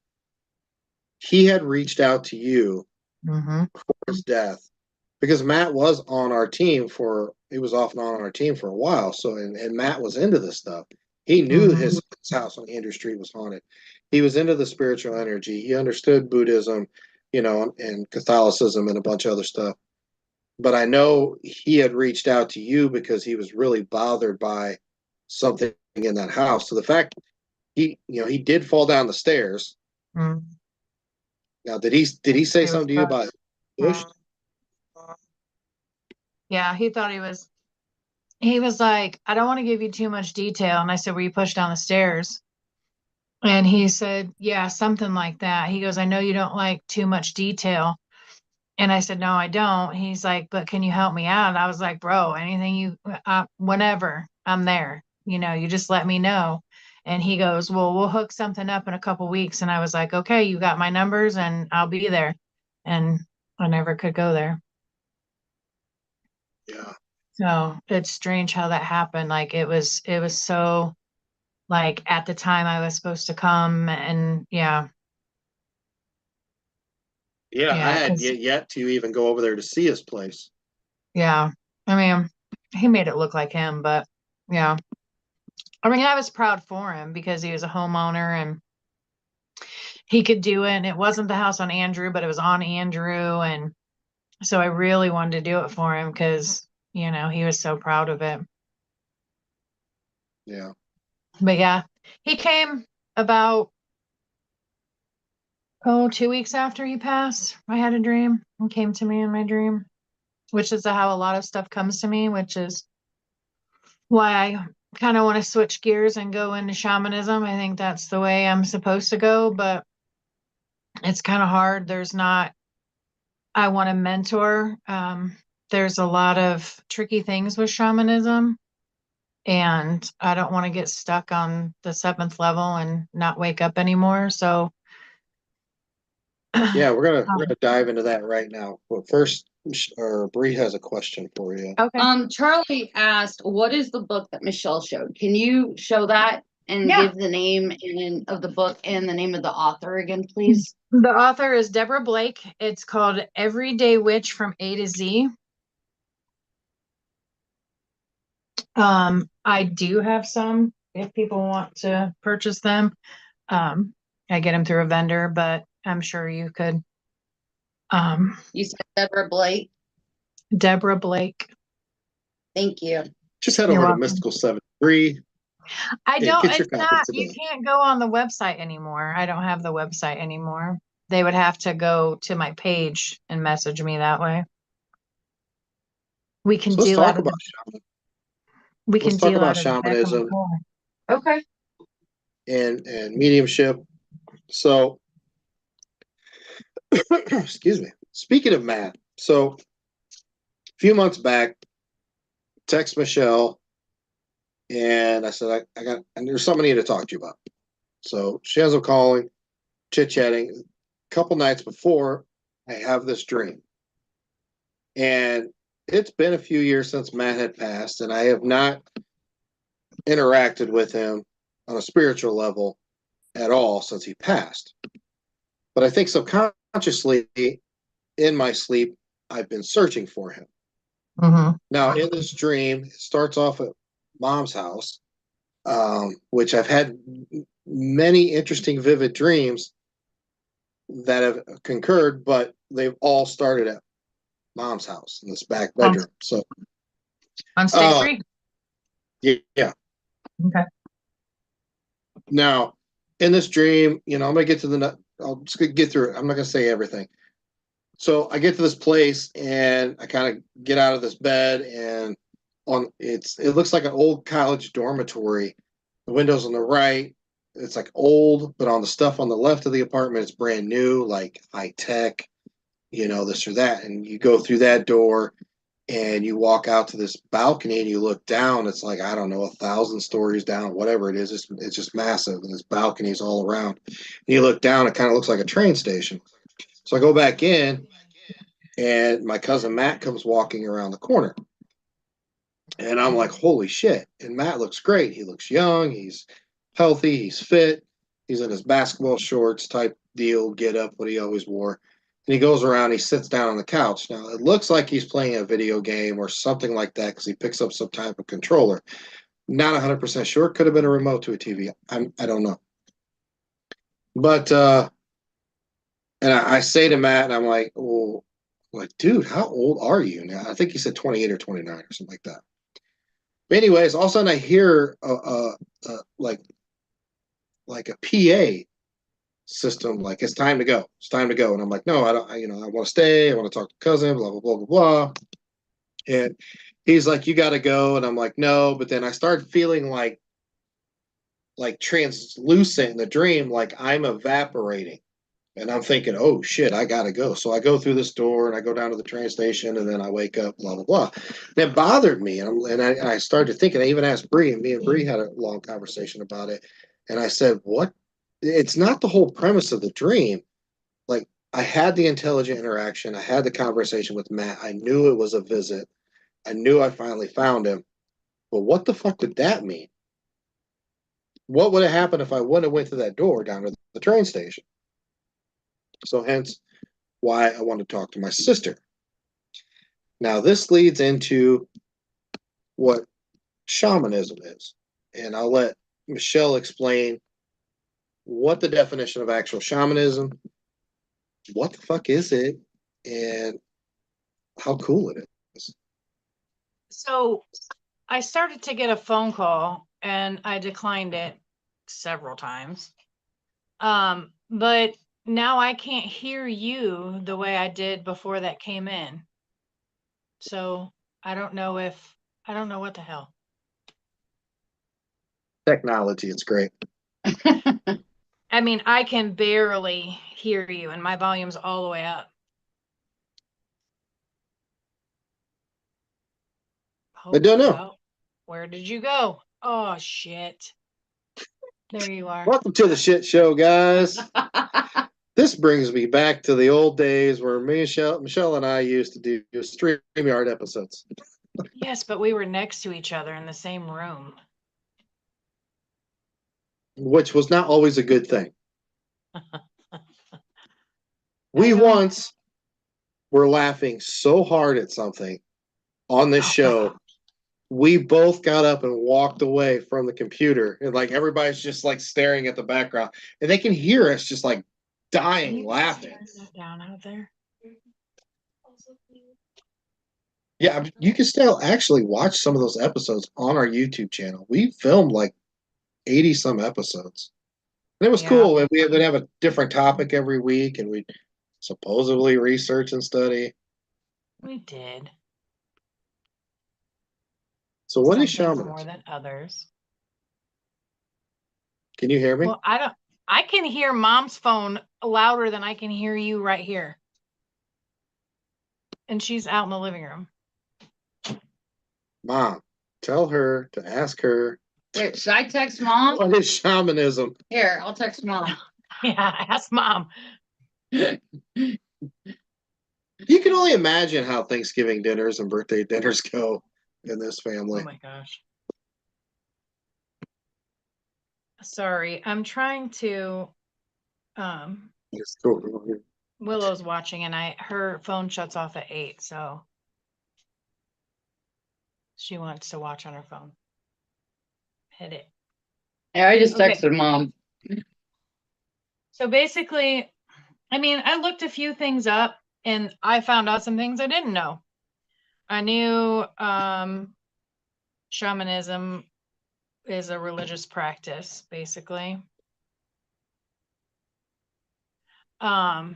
he had reached out to you Mhm. for his death because Matt was on our team he was off and on our team for a while. So and Matt was into this stuff. He knew Mhm. his house on Andrew Street was haunted. He was into the spiritual energy. He understood Buddhism, and Catholicism and a bunch of other stuff. But I know he had reached out to you because he was really bothered by something in that house. So the fact he did fall down the stairs. Mhm. Now, did he say He was something to you tough. about Bush? Yeah, he was like, I don't want to give you too much detail. And I said, were you pushed down the stairs? And he said, yeah, something like that. He goes, I know you don't like too much detail. And I said, no, I don't. He's like, but can you help me out? I was like, bro, anything whenever I'm there, you just let me know. And he goes, well, we'll hook something up in a couple weeks. And I was like, okay, you got my numbers and I'll be there. And I never could go there. Yeah. So it's strange how that happened. Like it was so like at the time I was supposed to come and Yeah, I yeah, had because yet to even go over there to see his place. yeah, I mean, he made it look like him, but yeah. I mean, I was proud for him because he was a homeowner and he could do it. And it wasn't the house on Andrew, but it was on Andrew. And so I really wanted to do it for him because, he was so proud of it. Yeah. But yeah, he came about, 2 weeks after he passed. I had a dream and came to me in my dream, which is how a lot of stuff comes to me, which is why I kind of want to switch gears and go into shamanism. I think that's the way I'm supposed to go, but it's kind of hard. I want to mentor. There's a lot of tricky things with shamanism, and I don't want to get stuck on the seventh level and not wake up anymore. So, Yeah, we're gonna we're um, gonna dive into that right now. But first, Bree has a question for you. okay. Charlie asked, "What is the book that Michelle showed? Can you show that and Yeah. give the name of the book and the name of the author again, please?" The author is Deborah Blake. It's called Everyday Witch from A to Z. I do have some if people want to purchase them. I get them through a vendor, but I'm sure you could. You said Deborah Blake. Deborah Blake. Thank you. Just head You're over to welcome. Mystical 73 I and don't, get your it's copy not, you today. can't go on the website anymore. I don't have the website anymore. They would have to go to my page and message me that way. We can So let's deal talk out of about the we can let's talk deal about out of the back of my shamanism car. Okay. and mediumship. So, excuse me. Speaking of Matt, so a few months back, text Michelle and I said I got and there's something I need to talk to you about. So she ends up calling, chit chatting. A couple nights before, I have this dream, and it's been a few years since Matt had passed, and I have not interacted with him on a spiritual level at all since he passed. But I think subconsciously in my sleep, I've been searching for him. Mm-hmm. Now, in this dream, it starts off at mom's house, which I've had many interesting, vivid dreams that have concurred, but they've all started at mom's house in this back On, bedroom. So, on state uh, street. yeah, Okay. Now, in this dream, I'm gonna get to I'll just get through it. I'm not gonna say everything. So I get to this place and I kind of get out of this bed, and it looks like an old college dormitory. The windows on the right, it's like old, but on the stuff on the left of the apartment, it's brand new, like high tech, this or that. And you go through that door and you walk out to this balcony and you look down. It's like, I don't know, 1,000 stories down, whatever it is. It's just massive. And there's balconies all around. And you look down, it kind of looks like a train station. So I go back in, and my cousin Matt comes walking around the corner. And I'm like, holy shit. And Matt looks great. He looks young. He's healthy. He's fit. He's in his basketball shorts type deal, get up, what he always wore. And he goes around, he sits down on the couch. Now, it looks like he's playing a video game or something like that because he picks up some type of controller. Not 100% sure. Could have been a remote to a TV. I don't know. But, and I say to Matt, and I'm like, well, dude, how old are you now? I think he said 28 or 29 or something like that. But anyways, all of a sudden I hear like a PA system, like it's time to go. It's time to go. And I'm like, no, I don't. I want to stay. I want to talk to cousin. Blah blah blah blah blah. And he's like, you got to go. And I'm like, no. But then I start feeling like translucent in the dream, like I'm evaporating. And I'm thinking, oh shit, I gotta go. So I go through this door and I go down to the train station, and then I wake up, blah blah blah. And it bothered me, and I started thinking. I even asked Bree, and me and Bree had a long conversation about it. And I said, what? It's not the whole premise of the dream. Like, I had the intelligent interaction, I had the conversation with Matt. I knew it was a visit. I knew I finally found him. But what the fuck did that mean? What would have happened if I wouldn't have went to that door down to the train station? So hence why I want to talk to my sister. Now, this leads into what shamanism is. And I'll let Michelle explain what the definition of actual shamanism, what the fuck is it, and how cool it is. So I started to get a phone call and I declined it several times. But now I can't hear you the way I did before that came in. So I don't know what the hell. Technology, it's great. I mean, I can barely hear you and my volume's all the way up. I don't know. Where did you go? Oh, shit. There you are. Welcome to the shit show, guys. This brings me back to the old days where Michelle and I used to do StreamYard episodes. Yes, but we were next to each other in the same room. Which was not always a good thing. We once were laughing so hard at something on this show, we both got up and walked away from the computer, and like everybody's just like staring at the background, and they can hear us just like dying laughing. Down out there. Yeah, you can still actually watch some of those episodes on our YouTube channel. We filmed like 80 some episodes. And it was cool. And we would have a different topic every week, and we'd supposedly research and study. We did. So what is shamanism? More than others. Can you hear me? Well, I can hear Mom's phone louder than I can hear you right here. And she's out in the living room. Mom, tell her to ask her. Wait, should I text Mom? What is shamanism? Here, I'll text Mom. Yeah, ask Mom. You can only imagine how Thanksgiving dinners and birthday dinners go in this family. Oh my gosh. Sorry, I'm trying to Willow's watching and her phone shuts off at 8, so she wants to watch on her phone. Hit it. Yeah, I just texted Mom. So basically, I mean, I looked a few things up and I found out some things I didn't know. I knew shamanism is a religious practice, basically. What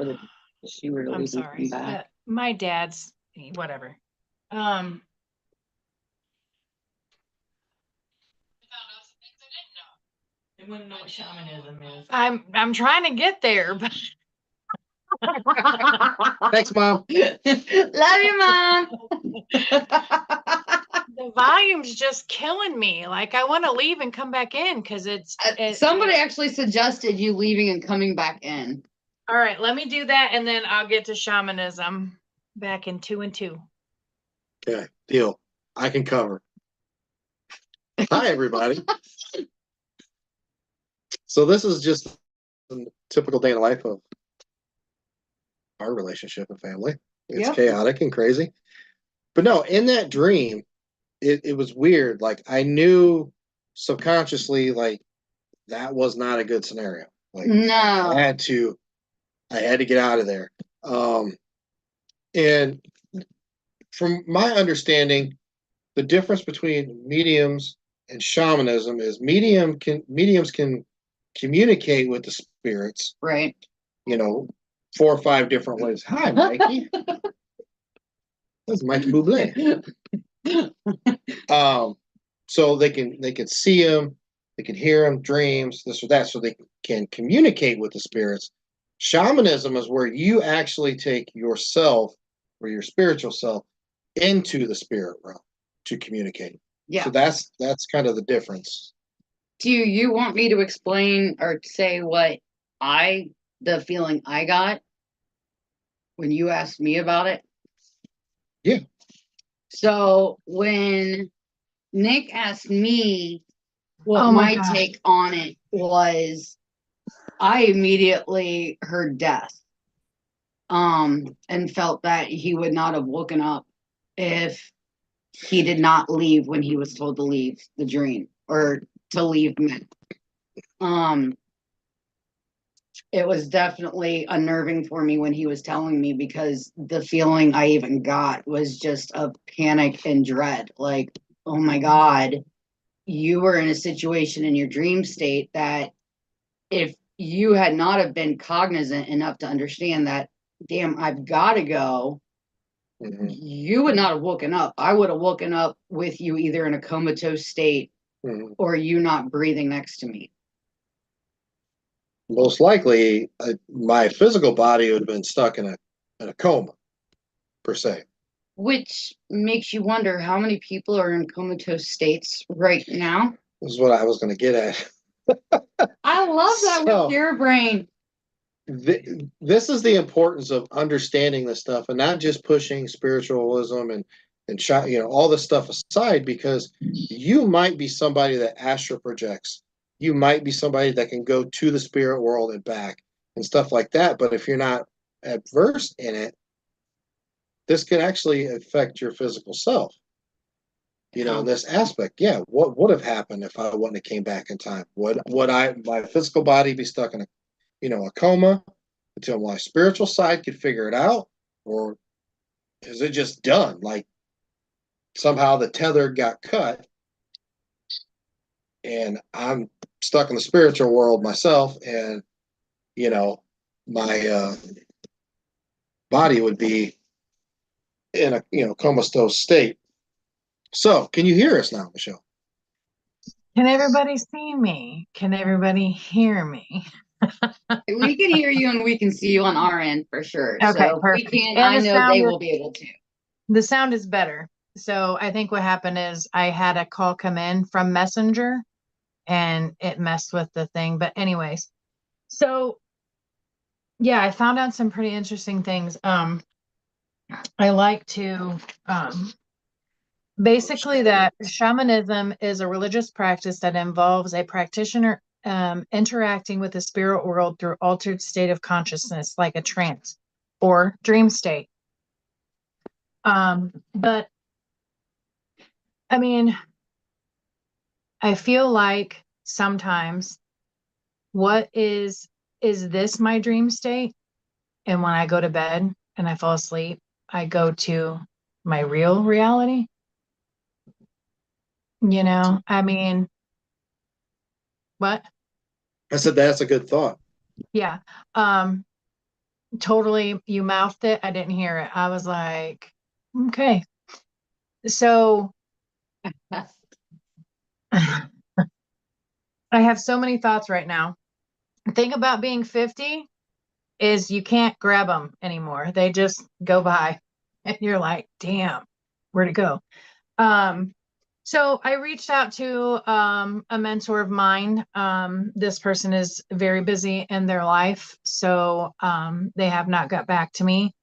if she were to I'm leave and sorry. come back? My dad's whatever. I wouldn't know what shamanism is. I'm trying to get there, but Thanks, Mom. Love you, Mom. the volume's just killing me. Like I want to leave and come back in because Somebody actually suggested you leaving and coming back in. All right, let me do that and then I'll get to shamanism back in 2 and 2. Okay, deal. I can cover. Hi, everybody. So this is just a typical day in the life of our relationship and family. It's Yep. chaotic and crazy. But no, in that dream, it was weird. Like I knew subconsciously, like that was not a good scenario. Like No. I had to get out of there. And from my understanding, the difference between mediums and shamanism is mediums can communicate with the spirits, Right. 4 or 5 different ways. Hi, Mikey. That's Mikey Bublé. So they can see them, they can hear them, dreams, this or that, so they can communicate with the spirits. Shamanism is where you actually take yourself or your spiritual self into the spirit realm to communicate. Yeah. So that's kind of the difference. Do you want me to explain or say the feeling I got when you asked me about it? Yeah. So when Nick asked me what Oh my my gosh. take on it was, I immediately heard death. And felt that he would not have woken up if he did not leave when he was told to leave the dream or to leave me. It was definitely unnerving for me when he was telling me, because the feeling I even got was just of panic and dread. Like, oh my God, you were in a situation in your dream state that if you had not have been cognizant enough to understand that, damn, I've got to go, Mm-hmm. you would not have woken up. I would have woken up with you either in a comatose state Mm-hmm. or you not breathing next to me. Most likely, my physical body would have been stuck in a coma, per se. Which makes you wonder how many people are in comatose states right now. This is what I was going to get at. I love that So- with your brain. This is the importance of understanding this stuff and not just pushing spiritualism and all this stuff aside, because you might be somebody that astral projects. You might be somebody that can go to the spirit world and back and stuff like that. But if you're not adverse in it, this can actually affect your physical self. In this aspect, yeah. What would have happened if I wouldn't have came back in time? Would my physical body be stuck in a coma until my spiritual side could figure it out? Or is it just done? Like somehow the tether got cut and I'm stuck in the spiritual world myself, and my body would be in a comatose state. So can you hear us now, Michelle? Can everybody see me? Can everybody hear me? We can hear you and we can see you on our end for sure. Okay, So if we perfect. can, And I the know sound they is- will be able to. The sound is better. So I think what happened is I had a call come in from Messenger and it messed with the thing. But anyways, so yeah, I found out some pretty interesting things. I like to basically that shamanism is a religious practice that involves a practitioner interacting with the spirit world through altered state of consciousness, like a trance or dream state. But I mean, I feel like sometimes is this my dream state? And when I go to bed and I fall asleep, I go to my real reality. You know, I mean, what? I said that's a good thought. Yeah. Um, totally, you mouthed it. I didn't hear it. I was like, okay. So I have so many thoughts right now. The thing about being 50 is you can't grab them anymore. They just go by. And you're like, damn, where'd it go? Um, so I reached out to a mentor of mine. This person is very busy in their life, so they have not got back to me.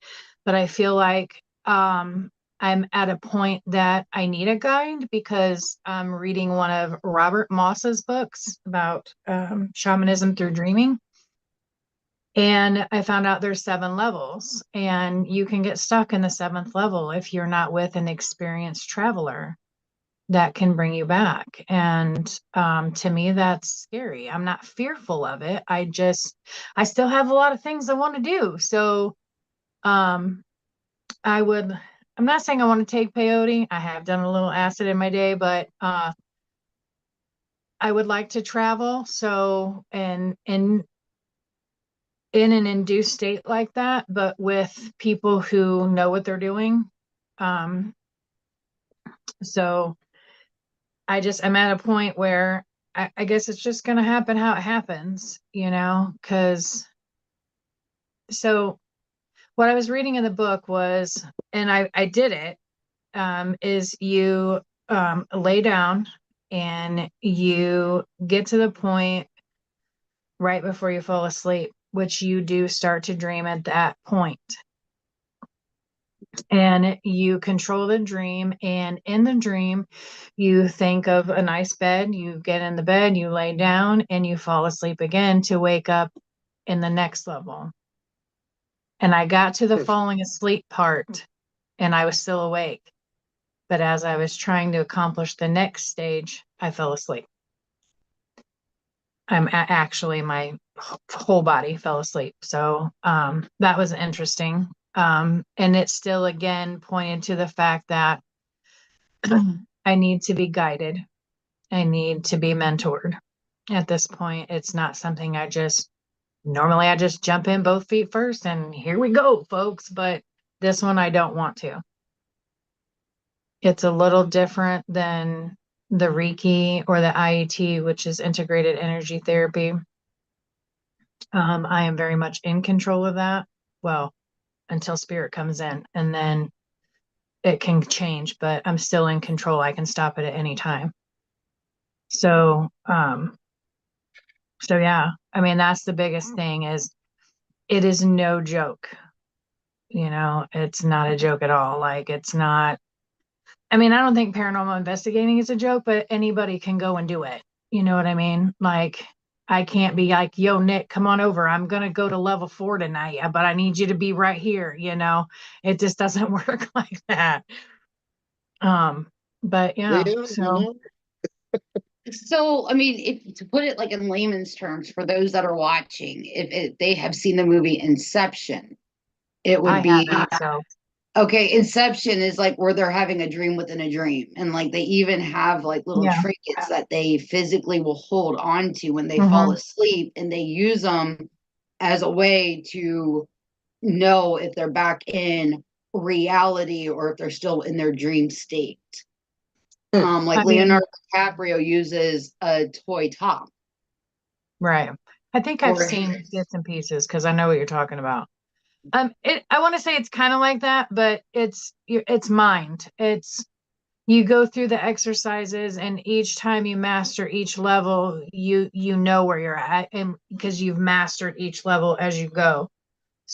But I feel like I'm at a point that I need a guide because I'm reading one of Robert Moss's books about shamanism through dreaming. And I found out there's 7 levels, and you can get stuck in the 7th level if you're not with an experienced traveler that can bring you back. And to me, that's scary. I'm not fearful of it. I still have a lot of things I want to do. So um, I'm not saying I want to take peyote. I have done a little acid in my day, but I would like to travel. So, and in an induced state like that, but with people who know what they're doing. Um, so I'm at a point where I guess it's just going to happen how it happens, you know, because so what I was reading in the book was, and I did it, is you lay down and you get to the point right before you fall asleep, which you do start to dream at that point. And you control the dream. And in the dream, you think of a nice bed, you get in the bed, you lay down, and you fall asleep again to wake up in the next level. And I got to the falling asleep part and I was still awake. But as I was trying to accomplish the next stage, I fell asleep. Actually, my whole body fell asleep. So that was interesting. And it still again pointed to the fact that I need to be guided. I need to be mentored. At this point, it's not something I just jump in both feet first and here we go, folks. But this one, I don't want to. It's a little different than the Reiki or the IET, which is integrated energy therapy. I am very much in control of that. Well, until spirit comes in, and then it can change, but I'm still in control. I can stop it at any time. So, so yeah, I mean, that's the biggest thing is it is no joke. You know, it's not a joke at all. Like it's not, I mean, I don't think paranormal investigating is a joke, but anybody can go and do it. You know what I mean? Like I can't be like, yo, Nick, come on over. I'm going to go to level 4 tonight, but I need you to be right here. You know, it just doesn't work like that. But yeah, Leah, so So, I mean, if to put it like in layman's terms, for those that are watching, if they have seen the movie Inception, it I would be haven't. So okay. Inception is like where they're having a dream within a dream, and like they even have like little yeah. trinkets that they physically will hold on to when they fall Mhm. asleep, and they use them as a way to know if they're back in reality or if they're still in their dream state. Like I mean, Leonardo DiCaprio uses a toy top. right. I think I've For seen bits and pieces because I know what you're talking about. I want to say it's kind of like that, but it's mind. It's you go through the exercises, and each time you master each level, you know where you're at, and because you've mastered each level as you go.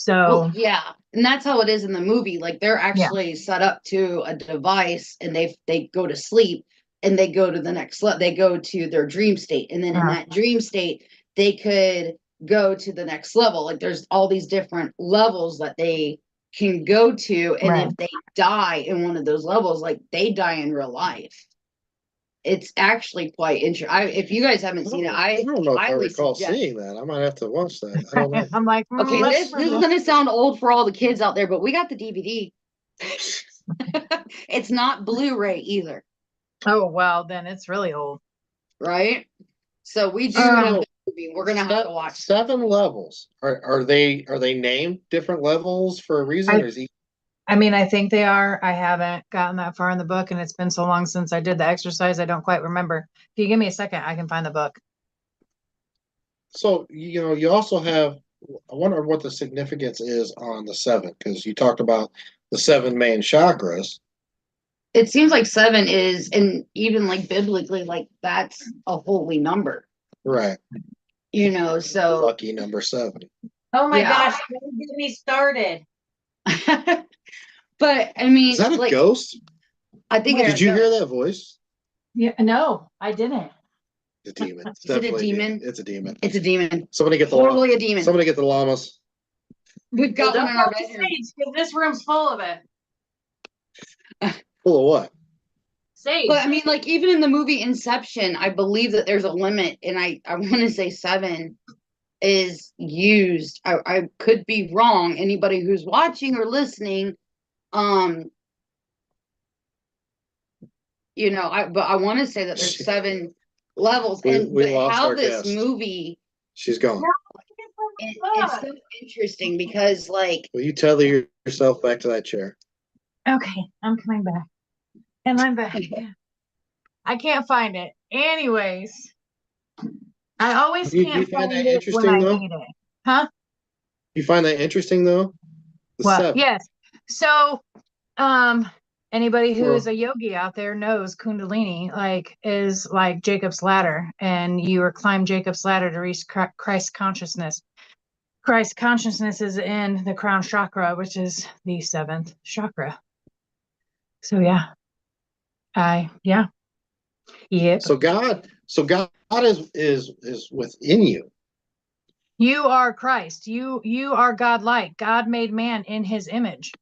well, So yeah, and that's how it is in the movie. Like they're yeah, actually set up to a device, and they go to sleep, and they go to the next level. They go to their dream state, and then in uh, that dream state, they could go to the next level. Like there's all these different levels that they can go to, and right. if they die in one of those levels, like they die in real life. It's actually quite interesting. If you guys haven't seen it, I don't know if I highly recall suggest. seeing that. I might have to watch that. I don't know. I'm like, Okay, let's this is gonna sound old for all the kids out there, but we got the DVD. It's not Blu-ray either. Oh, well, then it's really old. right? So we do So, have the movie. We're gonna have to watch. 7 levels. Are they named different levels for a reason, or is he? I mean, I think they are. I haven't gotten that far in the book, and it's been so long since I did the exercise, I don't quite remember. If you give me a second, I can find the book. So you also have. I wonder what the significance is on the 7, because you talked about the 7 main chakras. It seems like 7 is, and even like biblically, like that's a holy number. Right. So Lucky number 7. Oh my Yeah. gosh, don't get me started. but I mean, Is that a like ghost? I think Where? it's Did you hear that voice? Yeah, no, I didn't. The demon. It's Is it a definitely demon? It's a demon. It's a demon. Somebody get the Totally a demon. Somebody get the llamas. We've Well, got one don't in our go to bedroom. sage because this room's full of it. Full of what? Sage. But I mean, like even in the movie Inception, I believe that there's a limit, and I want to say 7 is used. I could be wrong. Anybody who's watching or listening, but I want to say that there's 7 levels, We but lost how our this guest. movie She's gone. it's so interesting because like Will you tether yourself back to that chair? Okay, I'm coming back. And I'm back. I can't find it. Anyways, I always Do you can't find find that it when interesting, I though? need it. Huh? You find that interesting, though? The What? 7. Yes. So, anybody who is Well- a yogi out there knows Kundalini is like Jacob's ladder, and you climb Jacob's ladder to reach Christ consciousness. Christ consciousness is in the crown chakra, which is the 7th chakra. So yeah. Yeah. Yep. So God is within you. You are Christ. You are God-like. God made man in his image.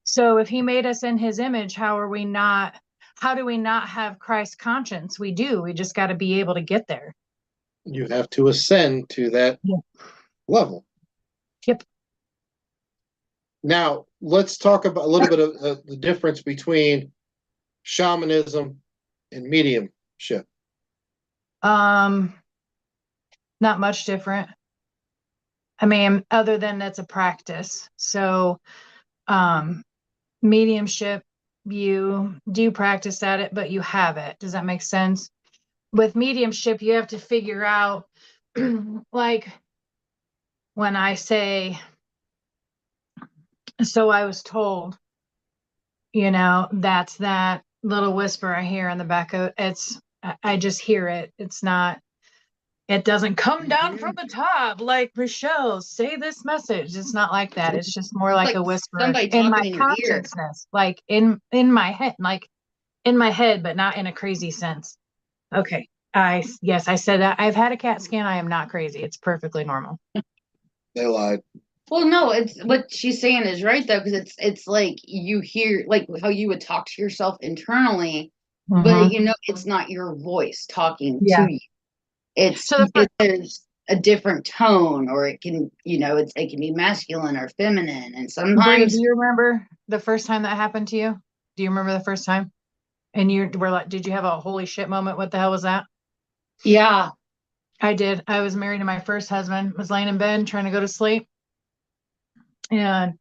So if he made us in his image, how do we not have Christ conscience? We do. We just got to be able to get there. You have to ascend to that level. Yep. Now, let's talk about a little bit of the difference between shamanism and mediumship. Not much different. I mean, other than that's a practice. So, mediumship, you do practice at it, but you have it. Does that make sense? With mediumship, you have to figure out, like when I say, so I was told, that's that little whisper I hear in the back of I just hear it. It doesn't come down from the top like Rochelle, say this message. It's not like that. It's just more like a whisper somebody in my talking in your ear. consciousness, like in my head, but not in a crazy sense. Okay. Yes, I said that. I've had a CAT scan. I am not crazy. It's perfectly normal. They lied. Well, no, it's what she's saying is right though, because it's like you hear like how you would talk to yourself internally, Mhm. but it's not your voice talking Yeah. to you. It's So there's a different tone, or it can it can be masculine or feminine, and Bree, sometimes do you remember the first time that happened to you? Do you remember the first time? And you were like, did you have a holy shit moment? What the hell was that? yeah, I did. I was married to my first husband, was laying in bed trying to go to sleep. And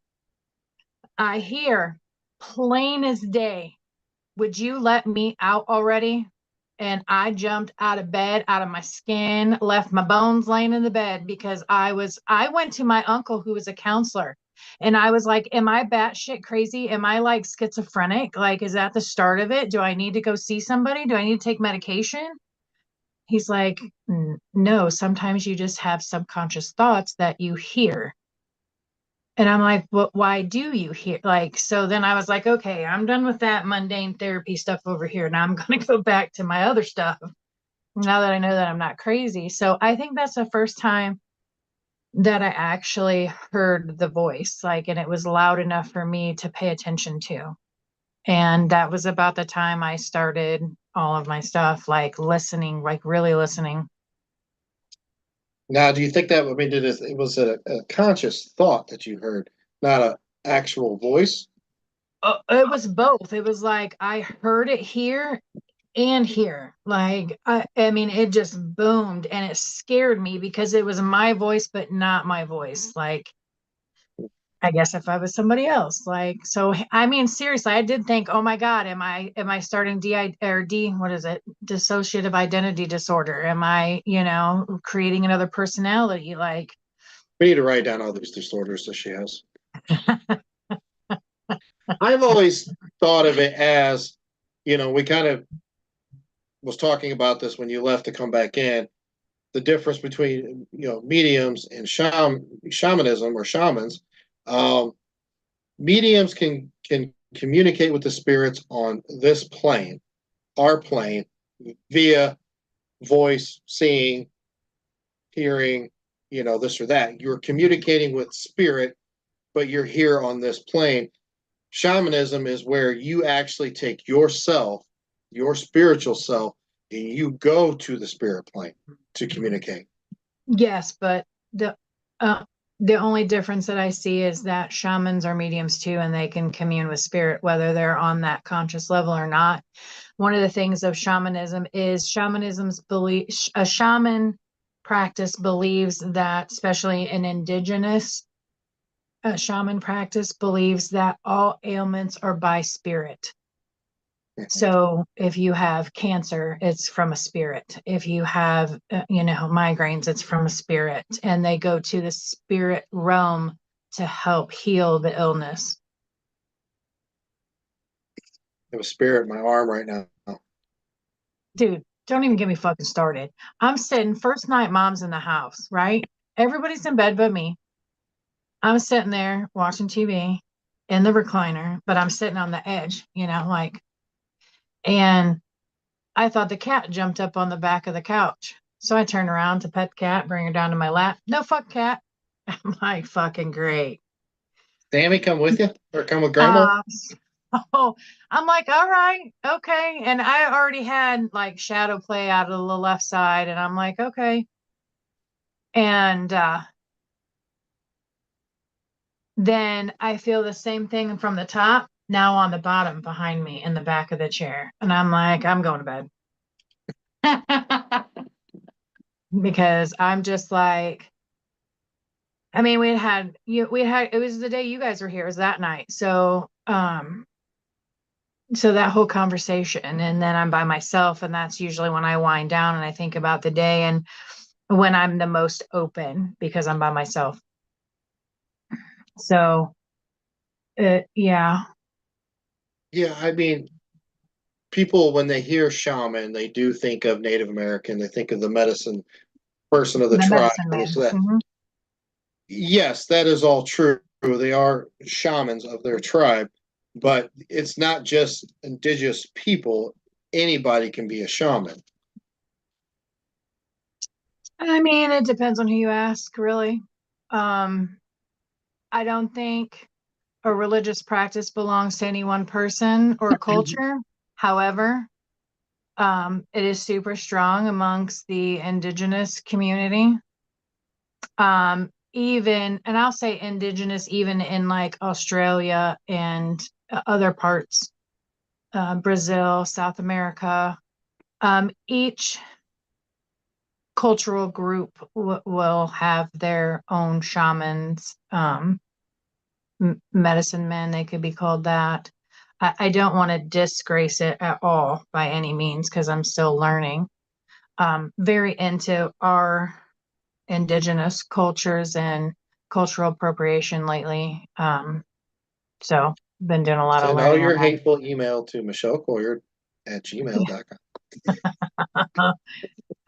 I hear plain as day, would you let me out already? And I jumped out of bed, out of my skin, left my bones laying in the bed because I went to my uncle who was a counselor. And I was like, am I batshit crazy? Am I like schizophrenic? Like, is that the start of it? Do I need to go see somebody? Do I need to take medication? He's like, no, sometimes you just have subconscious thoughts that you hear. And I'm like, well, why do you hear? Like, so then I was like, okay, I'm done with that mundane therapy stuff over here. Now I'm going to go back to my other stuff now that I know that I'm not crazy. So I think that's the first time that I actually heard the voice, and it was loud enough for me to pay attention to. And that was about the time I started all of my stuff, listening, really listening. Now, do you think that, it was a conscious thought that you heard, not an actual voice? It was both. It was like I heard it here and here. Like, I mean, it just boomed and it scared me because it was my voice, but not my voice. Like, I guess if I was somebody else, like, so I mean, seriously, I did think, oh my God, am I starting what is it? Dissociative identity disorder? Am I, creating another personality? Like, We need to write down all these disorders that she has. I've always thought of it as, we kind of was talking about this when you left to come back in. The difference between mediums and shamanism or shamans. Um, Mediums can communicate with the spirits on this plane, our plane, via voice, seeing, hearing, this or that. You're communicating with spirit, but you're here on this plane. Shamanism is where you actually take yourself, your spiritual self, and you go to the spirit plane to communicate. yes, but uh, the only difference that I see is that shamans are mediums too, and they can commune with spirit, whether they're on that conscious level or not. One of the things of shamanism is shamanism's belief, a shaman practice believes that, especially an indigenous shaman practice, believes that all ailments are by spirit. So if you have cancer, it's from a spirit. If you have, migraines, it's from a spirit. And they go to the spirit realm to help heal the illness. I have a spirit in my arm right now. Dude, don't even get me fucking started. I'm sitting, first night mom's in the house, right? Everybody's in bed but me. I'm sitting there watching TV in the recliner, but I'm sitting on the edge, and I thought the cat jumped up on the back of the couch. So I turned around to pet the cat, bring her down to my lap. No, fuck cat. I'm like, fucking great. Sammy, come with you or come with grandma? So I'm like, all right, okay. And I already had like shadow play out of the left side. And I'm like, okay. And then I feel the same thing from the top, now on the bottom behind me in the back of the chair. And I'm like, I'm going to bed. Because I'm just like, I mean, it was the day you guys were here, it was that night. So that whole conversation, and then I'm by myself, and that's usually when I wind down and I think about the day and when I'm the most open because I'm by myself. So, yeah. Yeah, I mean, people when they hear shaman, they do think of Native American. They think of the medicine person of the The tribe. medicine And man. this, that. Mhm. Yes, that is all true. They are shamans of their tribe, but it's not just indigenous people. Anybody can be a shaman. I mean, it depends on who you ask, really. Um, I don't think a religious practice belongs to any one person or culture. However, it is super strong amongst the indigenous community. And I'll say indigenous even in like Australia and other parts, Brazil, South America. Each cultural group will have their own shamans, medicine men, they could be called that. I don't want to disgrace it at all by any means because I'm still learning. Very into our indigenous cultures and cultural appropriation lately. So been doing a lot of Send all learning your on hateful email to michellecoyer@gmail.com.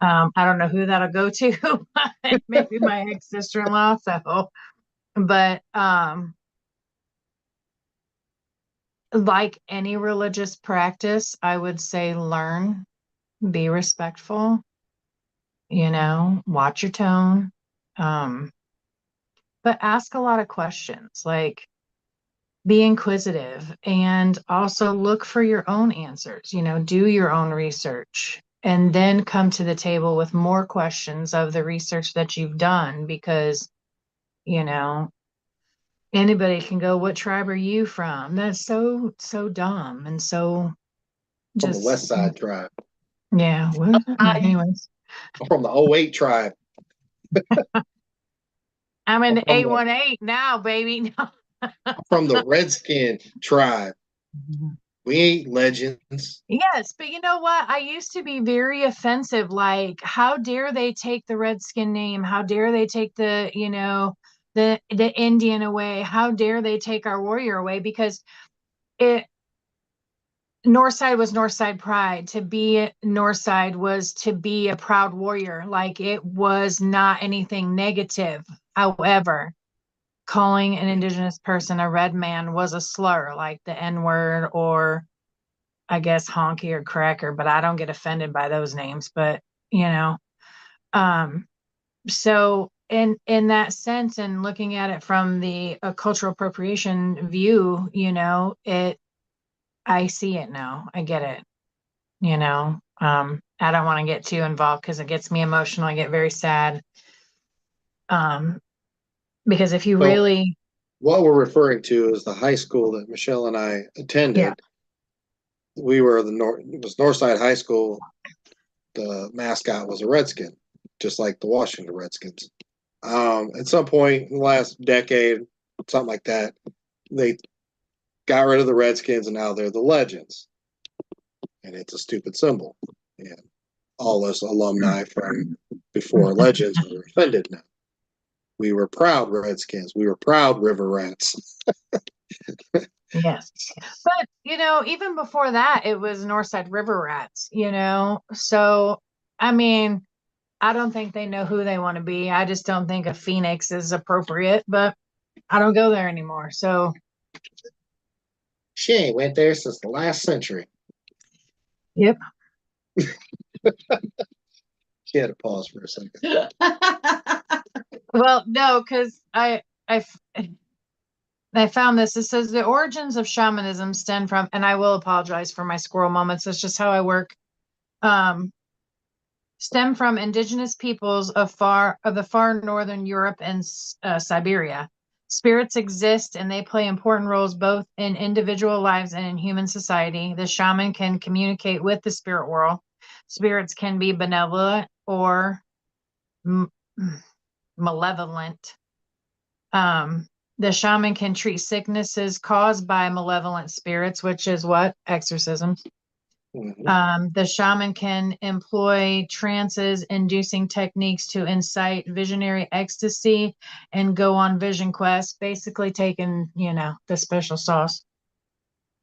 that. I don't know who that'll go to, but maybe my ex-sister-in-law. So, but like any religious practice, I would say learn, be respectful, watch your tone. Um, but ask a lot of questions, like be inquisitive and also look for your own answers, do your own research and then come to the table with more questions of the research that you've done because, you know, anybody can go, what tribe are you from? That's so, so dumb and so from the Just West Side tribe, yeah. What? Anyways, from the '08 tribe, I'm in or the from the 818 now, baby. from the Redskin tribe. We ain't legends. Yes, but you know what? I used to be very offensive. Like, how dare they take the Redskin name? How dare they take the, the Indian away? How dare they take our warrior away? Because it Northside was Northside pride. To be Northside was to be a proud warrior. Like, it was not anything negative. However, calling an indigenous person a red man was a slur, like the N-word, or I guess honky or cracker, but I don't get offended by those names. But um, so in that sense, and looking at it from the cultural appropriation view, I see it now. I get it. I don't want to get too involved because it gets me emotional. I get very sad. Um, because if you So really, what we're referring to is the high school that Michelle and I yeah, attended. We were it was Northside High School. The mascot was a Redskin, just like the Washington Redskins. At some point in the last decade, something like that, they got rid of the Redskins and now they're the Legends. And it's a stupid symbol. And all us alumni from before Legends were offended now. We were proud Redskins. We were proud River Rats. yes. But, even before that, it was Northside River Rats, So, I mean, I don't think they know who they want to be. I just don't think a Phoenix is appropriate, but I don't go there anymore. So, She ain't went there since the last century. yep. She had to pause for a second. Well, no, because I found this. It says the origins of shamanism stem from, and I will apologize for my squirrel moments. It's just how I work. Stem from indigenous peoples of the far northern Europe and Siberia. Spirits exist and they play important roles both in individual lives and in human society. The shaman can communicate with the spirit world. Spirits can be benevolent or malevolent. The shaman can treat sicknesses caused by malevolent spirits, which is what? Exorcisms. The shaman can employ trances inducing techniques to incite visionary ecstasy and go on vision quests, basically taking, the special sauce.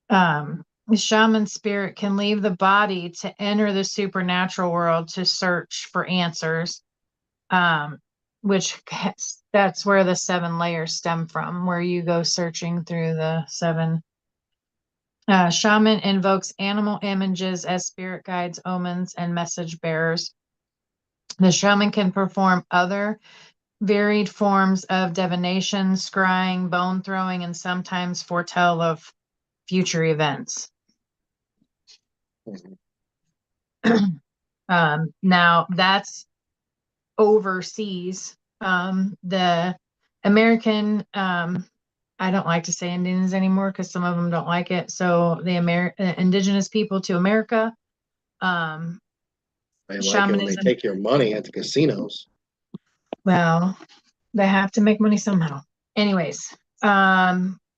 The shaman spirit can leave the body to enter the supernatural world to search for answers, that's where the 7 layers stem from, where you go searching through the 7. Shaman invokes animal images as spirit guides, omens, and message bearers. The shaman can perform other varied forms of divination, scrying, bone throwing, and sometimes foretell of future events. Now that's overseas. The American, I don't like to say Indians anymore because some of them don't like it. So the indigenous people to America, They like it when they shamanism. take your money at the casinos. Well, they have to make money somehow. Anyways,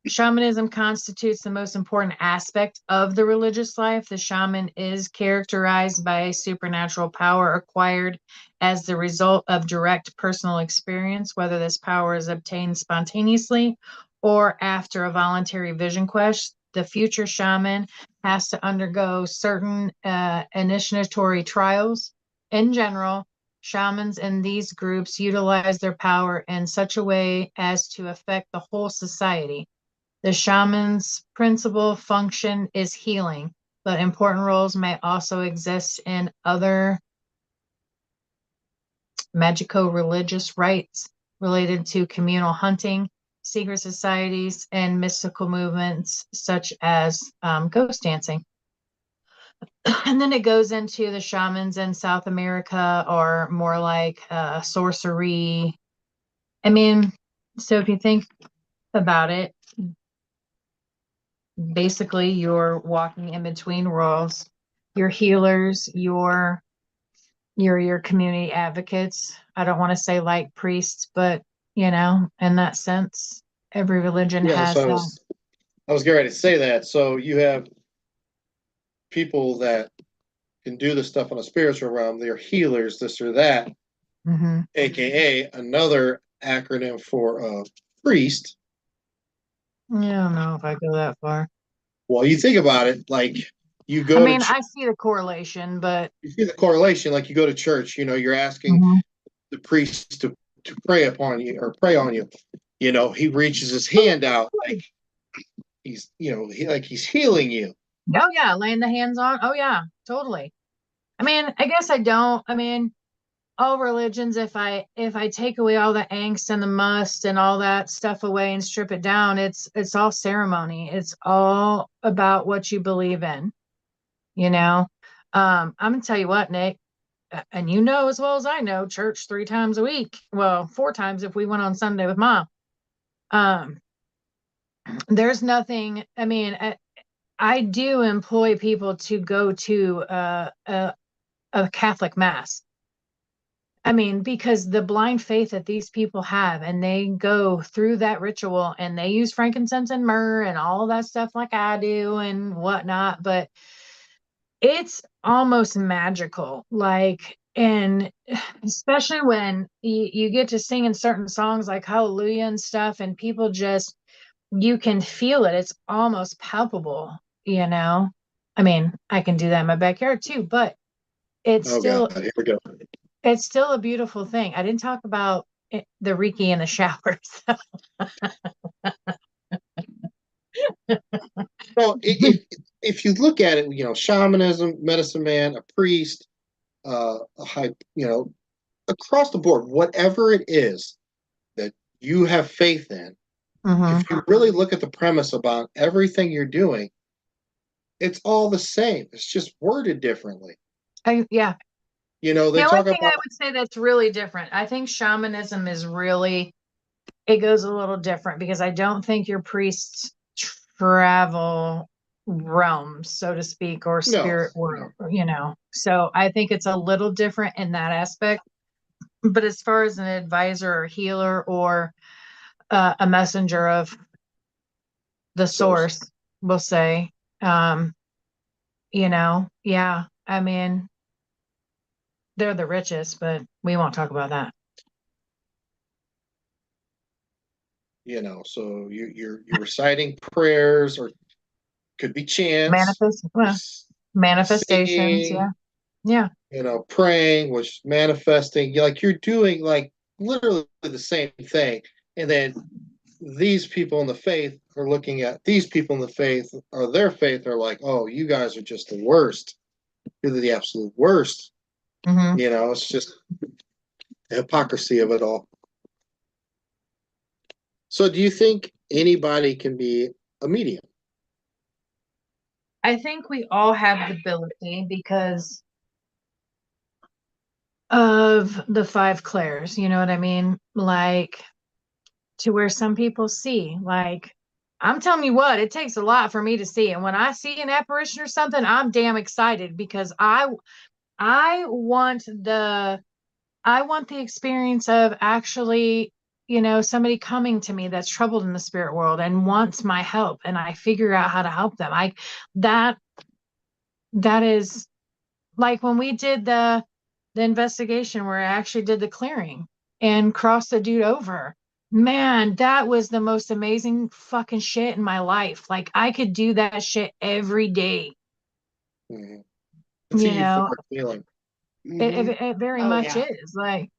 shamanism constitutes the most important aspect of the religious life. The shaman is characterized by a supernatural power acquired as the result of direct personal experience, whether this power is obtained spontaneously or after a voluntary vision quest. The future shaman has to undergo certain initiatory trials. In general, shamans in these groups utilize their power in such a way as to affect the whole society. The shaman's principal function is healing, but important roles may also exist in other magico-religious rites related to communal hunting, secret societies, and mystical movements such as ghost dancing. And then it goes into the shamans in South America or more like sorcery. I mean, so if you think about it, basically you're walking in between worlds your healers, your community advocates. I don't want to say like priests, but in that sense, every religion Yeah, has so that. I was getting ready to say that. So you have people that can do this stuff on a spiritual realm. They're healers, this or that, Mm-hmm. aka another acronym for priest. I don't know if I go that far. Well, you think about it, like you I go to mean, I see the correlation, but you see the correlation, like you go to church, you're asking Mhm. the priest to pray upon you or pray on you. He reaches his hand out like he's healing you. Oh yeah, laying the hands on. Oh yeah, totally. I mean, I guess I don't. I mean, all religions, if I take away all the angst and the must and all that stuff away and strip it down, it's all ceremony. It's all about what you believe in, you know. I'm gonna tell you what, Nick, and as well as I know, church 3 times a week. Well, 4 times if we went on Sunday with mom. Um, there's nothing. I mean, I do employ people to go to a Catholic mass. I mean, because the blind faith that these people have, and they go through that ritual and they use frankincense and myrrh and all that stuff like I do and whatnot, but it's almost magical. Like, and especially when you get to sing in certain songs like Hallelujah and stuff, and people just, you can feel it. It's almost palpable, you know? I mean, I can do that in my backyard too, but it's Oh God, still here we go. it's still a beautiful thing. I didn't talk about the Reiki in the showers. Well, if you look at it, shamanism, medicine man, a priest, a high, across the board, whatever it is that you have faith in, Mm-hmm. if you really look at the premise about everything you're doing, it's all the same. It's just worded differently. Yeah. They The only talk thing I about, would say that's really different, I think shamanism is really, it goes a little different because I don't think your priests travel realms, so to speak, or no, spirit no. world. So I think it's a little different in that aspect. But as far as an advisor or healer or a messenger of the source, we'll say, um, yeah, I mean, they're the richest, but we won't talk about that. So you're reciting prayers or could be chants, Manifestations, yeah. singing, Yeah. praying, which manifesting, like you're doing like literally the same thing. And then these people in the faith are looking at these people in the faith or their faith are like, oh, you guys are just the worst. You're the absolute worst. Mm-hmm. It's just the hypocrisy of it all. So do you think anybody can be a medium? I think we all have the ability because of the 5 clairs, you know what I mean? Like, to where some people see, like, I'm telling you what, it takes a lot for me to see. And when I see an apparition or something, I'm damn excited because I want the experience of actually, somebody coming to me that's troubled in the spirit world and wants my help, and I figure out how to help them. That that is like when we did the investigation where I actually did the clearing and crossed the dude over. Man, that was the most amazing fucking shit in my life. Like, I could do that shit every day. Mm-hmm. It's a You know, euphoric feeling. it very Oh, much yeah. is. Like,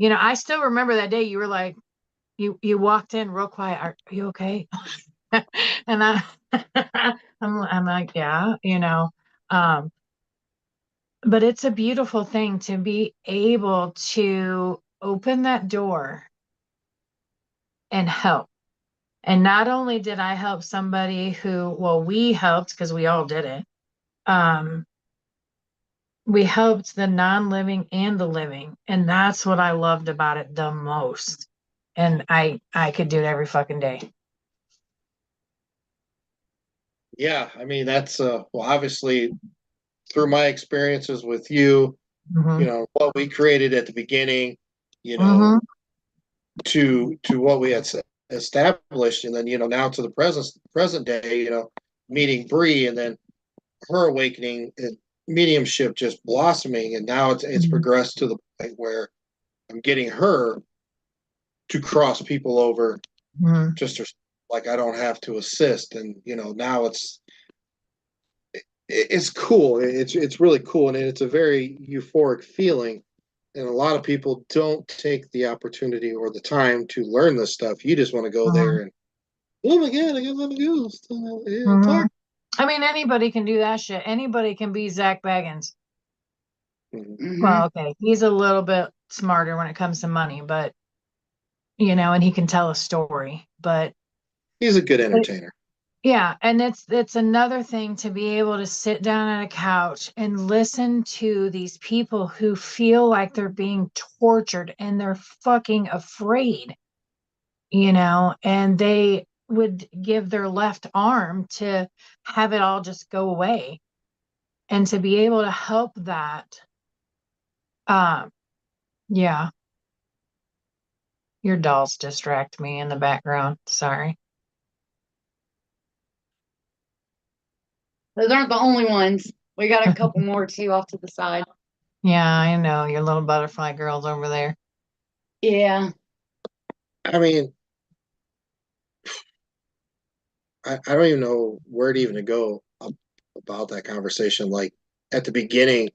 I still remember that day you were like, you walked in real quiet. Are you okay? And I'm like, yeah, um, but it's a beautiful thing to be able to open that door and help. And not only did I help somebody well, we helped because we all did it. Um, we helped the non-living and the living. And that's what I loved about it the most. And I could do it every fucking day. Yeah, I mean that's well obviously through my experiences with you, Mhm. you know, what we created at the beginning, you know, Mhm. to what we had established, and then, you know, now to the present day, you know, meeting Bree, and then her awakening and mediumship just blossoming, and now it's Mhm. progressed to the point where I'm getting her to cross people over, Mhm. just like I don't have to assist, and you know, now it's cool. It's really cool, and it's a very euphoric feeling. And a lot of people don't take the opportunity or the time to learn this stuff. You just want to go Mhm. there and, oh my god, I got a lot of ghosts. Yeah, Mhm. talk. I mean, anybody can do that shit. Anybody can be Zach Baggins. Mhm. Hmm. Well, okay, he's a little bit smarter when it comes to money, but and he can tell a story. But He's a good it, entertainer. yeah, and it's another thing to be able to sit down on a couch and listen to these people who feel like they're being tortured and they're fucking afraid, and they would give their left arm to have it all just go away, and to be able to help that. Um, yeah, your dolls distract me in the background. Sorry. Those aren't the only ones. We got a couple more too off to the side. Yeah, I know your little butterfly girls over there. Yeah. I mean, I don't even know where to even go about that conversation. Like at the beginning,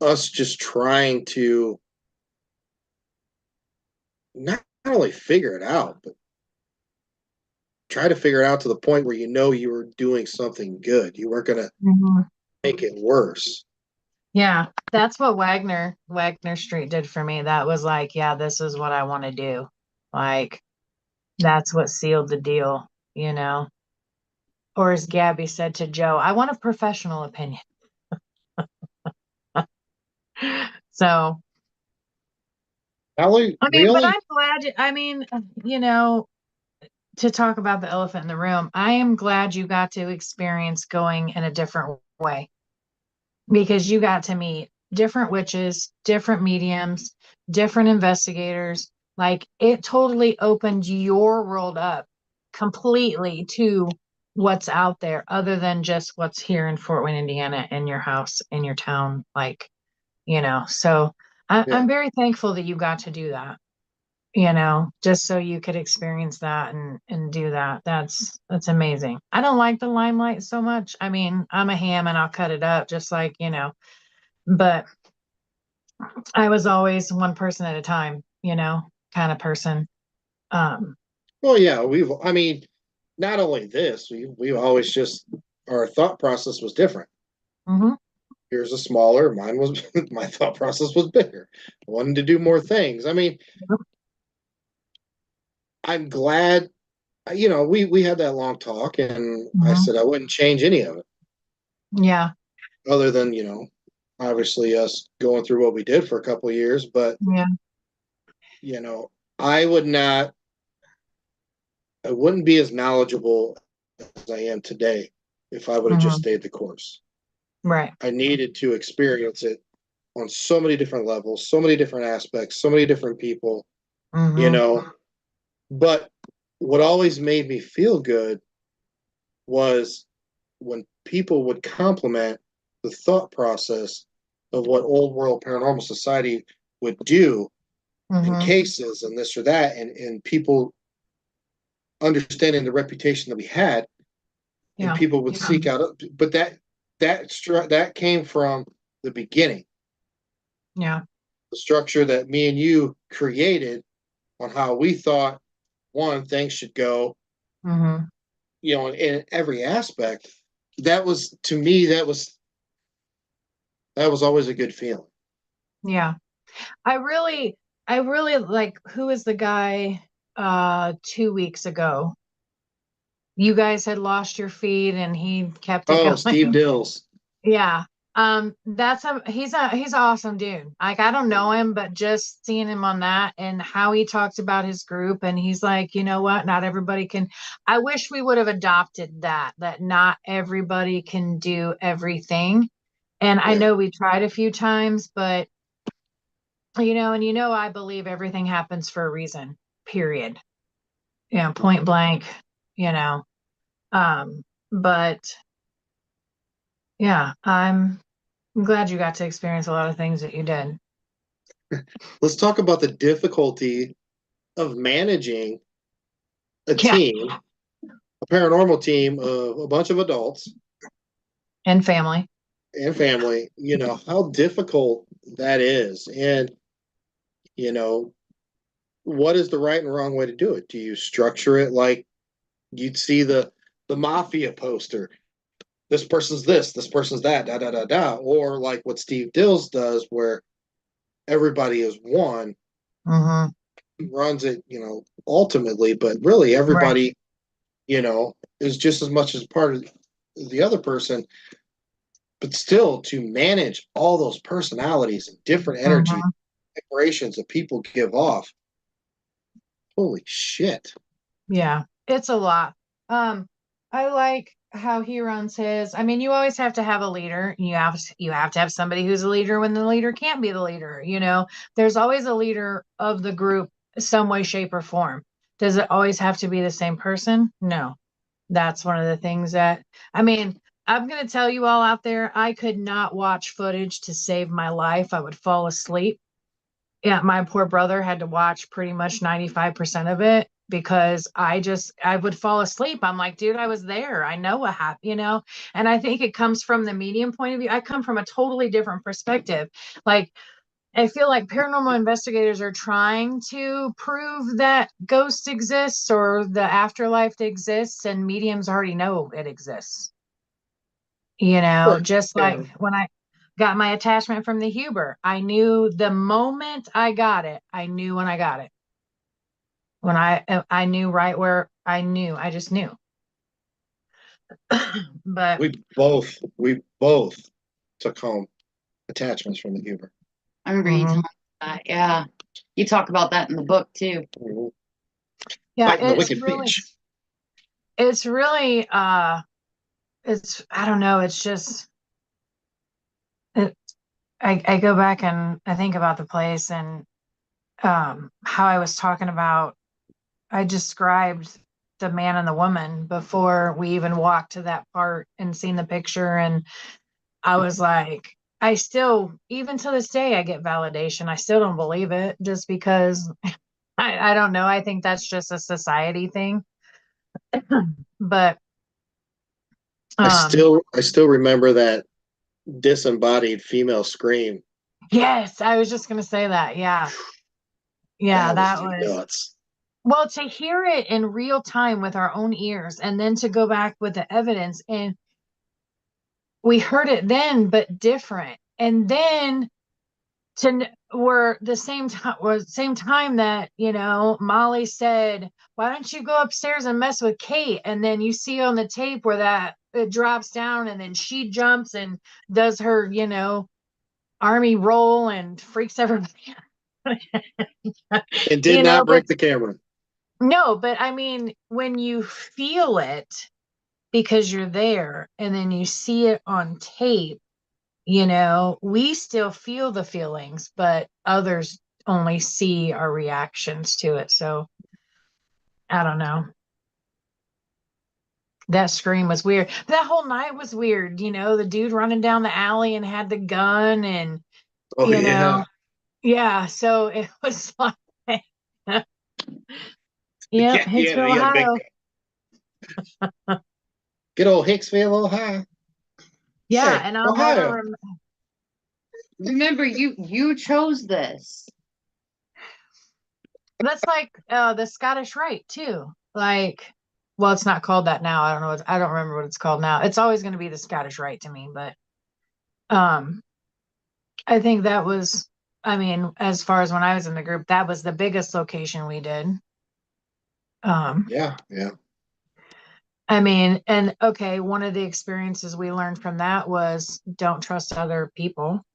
us just trying to not only figure it out, but try to figure it out to the point where you know you were doing something good. You weren't going to Mhm. make it worse. Yeah, that's what Wagner Street did for me. That was like, yeah, this is what I want to do. Like, that's what sealed the deal, you know? Or as Gabby said to Joe, I want a professional opinion. So, Not only I mean, but really, I'm glad, I mean, to talk about the elephant in the room, I am glad you got to experience going in a different way, because you got to meet different witches, different mediums, different investigators. Like, it totally opened your world up completely to what's out there other than just what's here in Fort Wayne, Indiana, in your house, in your town. Like, so yeah. I'm very thankful that you got to do that, just so you could experience that and do that. That's amazing. I don't like the limelight so much. I mean, I'm a ham and I'll cut it up just like, but I was always one person at a time, kind of person. Um, Well, yeah, I mean, not only this, we always just, our thought process was different. mhm, Yours was smaller, mine was, my thought process was bigger. I wanted to do more things. I mean, I'm glad, you know, we had that long talk, and I mhm. said I wouldn't change any of it Yeah, other than, you know, obviously us going through what we did for a couple of years. But, yeah, you know, I would not, I wouldn't be as knowledgeable as I am today if I would have just mhm, stayed the course. right. I needed to experience it on so many different levels, so many different aspects, so many different people, you Mhm, know. But what always made me feel good was when people would compliment the thought process of what Old World Paranormal Society would do in mhm. cases and this or that, and people understanding the reputation that we had, and Yeah, people would seek out. But that came from the beginning, yeah. the structure that me and you created on how we thought one things should go, Mhm, you know, in every aspect. That was, to me, that was always a good feeling. yeah. I really like, who is the guy 2 weeks ago? You guys had lost your feed and he kept it Oh, Steve going. Dills. Yeah. He's an awesome dude. Like, I don't know him, but just seeing him on that and how he talks about his group, and he's like, you know what, not everybody can. I wish we would have adopted that not everybody can do everything. And I Yeah. know we tried a few times, but I believe everything happens for a reason, period. Point blank, you know. But yeah, I'm glad you got to experience a lot of things that you did. Let's talk about the difficulty of managing a Yeah. team, a paranormal team of a bunch of adults And family. and family, how difficult that is. And, you know, what is the right and wrong way to do it? Do you structure it like you'd see the mafia poster? This person's this person's that, da da da da, or like what Steve Dills does, where everybody is one, Mm-hmm. runs it, ultimately, but really Right. everybody, is just as much as part of the other person, but still to manage all those personalities and different energy Mm-hmm. vibrations that people give off. Holy shit. Yeah, it's a lot. I like how he runs his. I mean, you always have to have a leader. You have to have somebody who's a leader when the leader can't be the leader. There's always a leader of the group, some way, shape, or form. Does it always have to be the same person? No. That's one of the things that, I mean, I'm going to tell you all out there, I could not watch footage to save my life. I would fall asleep. Yeah, my poor brother had to watch pretty much 95% of it because I would fall asleep. I'm like, dude, I was there. I know what happened. And I think it comes from the medium point of view. I come from a totally different perspective. Like, I feel like paranormal investigators are trying to prove that ghosts exist or the afterlife exists, and mediums already know it exists. Just like Yeah. when I got my attachment from the Huber, I knew the moment I got it. I knew when I got it. When I knew right where I just knew. But We both took home attachments from the Huber. I remember you mhm. telling me that. Yeah. You talk about that in the book too. Yeah, Fighting the wicked bitch. it's really I don't know, it's just it, I go back and I think about the place and how I was talking about. I described the man and the woman before we even walked to that part and seen the picture. And I was like, I still, even to this day, I get validation. I still don't believe it just because I don't know. I think that's just a society thing. But I um, still I still remember that disembodied female scream. yes, I was just gonna say that. Yeah. Yeah, That was that was nuts. well, to hear it in real time with our own ears and then to go back with the evidence, and we heard it then, but different. And then were the same time was same time that Molly said, why don't you go upstairs and mess with Kate? And then you see on the tape where that it drops down and then she jumps and does her army roll and freaks everybody out. And did not But break the camera. no, but I mean, when you feel it because you're there and then you see it on tape, we still feel the feelings, but others only see our reactions to it. So I don't know. That scream was weird. That whole night was weird. The dude running down the alley and had the gun and, Oh you yeah. know, yeah. So it was like, yeah, Yeah, yeah, Hicksville, yeah, big Ohio. good old Hicksville, Ohio. Yeah. Say, And I'll never Ohio. Remember, you chose this. That's like the Scottish Rite too. Like, well, it's not called that now. I don't know. I don't remember what it's called now. It's always going to be the Scottish Rite to me, but um, I think that was. I mean, as far as when I was in the group, that was the biggest location we did. Um, Yeah, yeah. I mean, and okay, one of the experiences we learned from that was don't trust other people,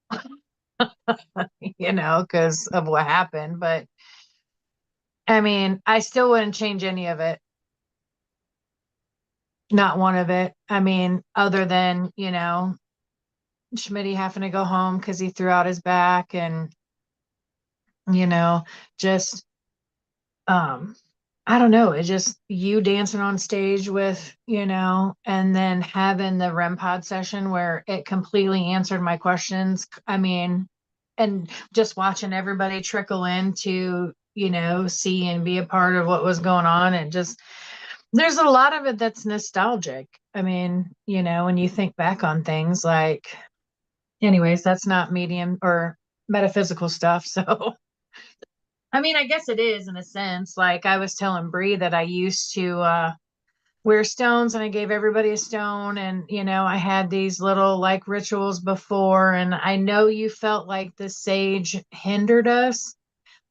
because of what happened. But I mean, I still wouldn't change any of it. Not one of it. I mean, other than, Schmitty having to go home because he threw out his back and, just, um, I don't know. It's just you dancing on stage with, and then having the REM pod session where it completely answered my questions. I mean, and just watching everybody trickle in to, see and be a part of what was going on. And just, there's a lot of it that's nostalgic. I mean, when you think back on things like, anyways, that's not medium or metaphysical stuff. So, I mean, I guess it is in a sense. Like I was telling Bree that I used to wear stones and I gave everybody a stone. And, I had these little like rituals before. And I know you felt like the sage hindered us.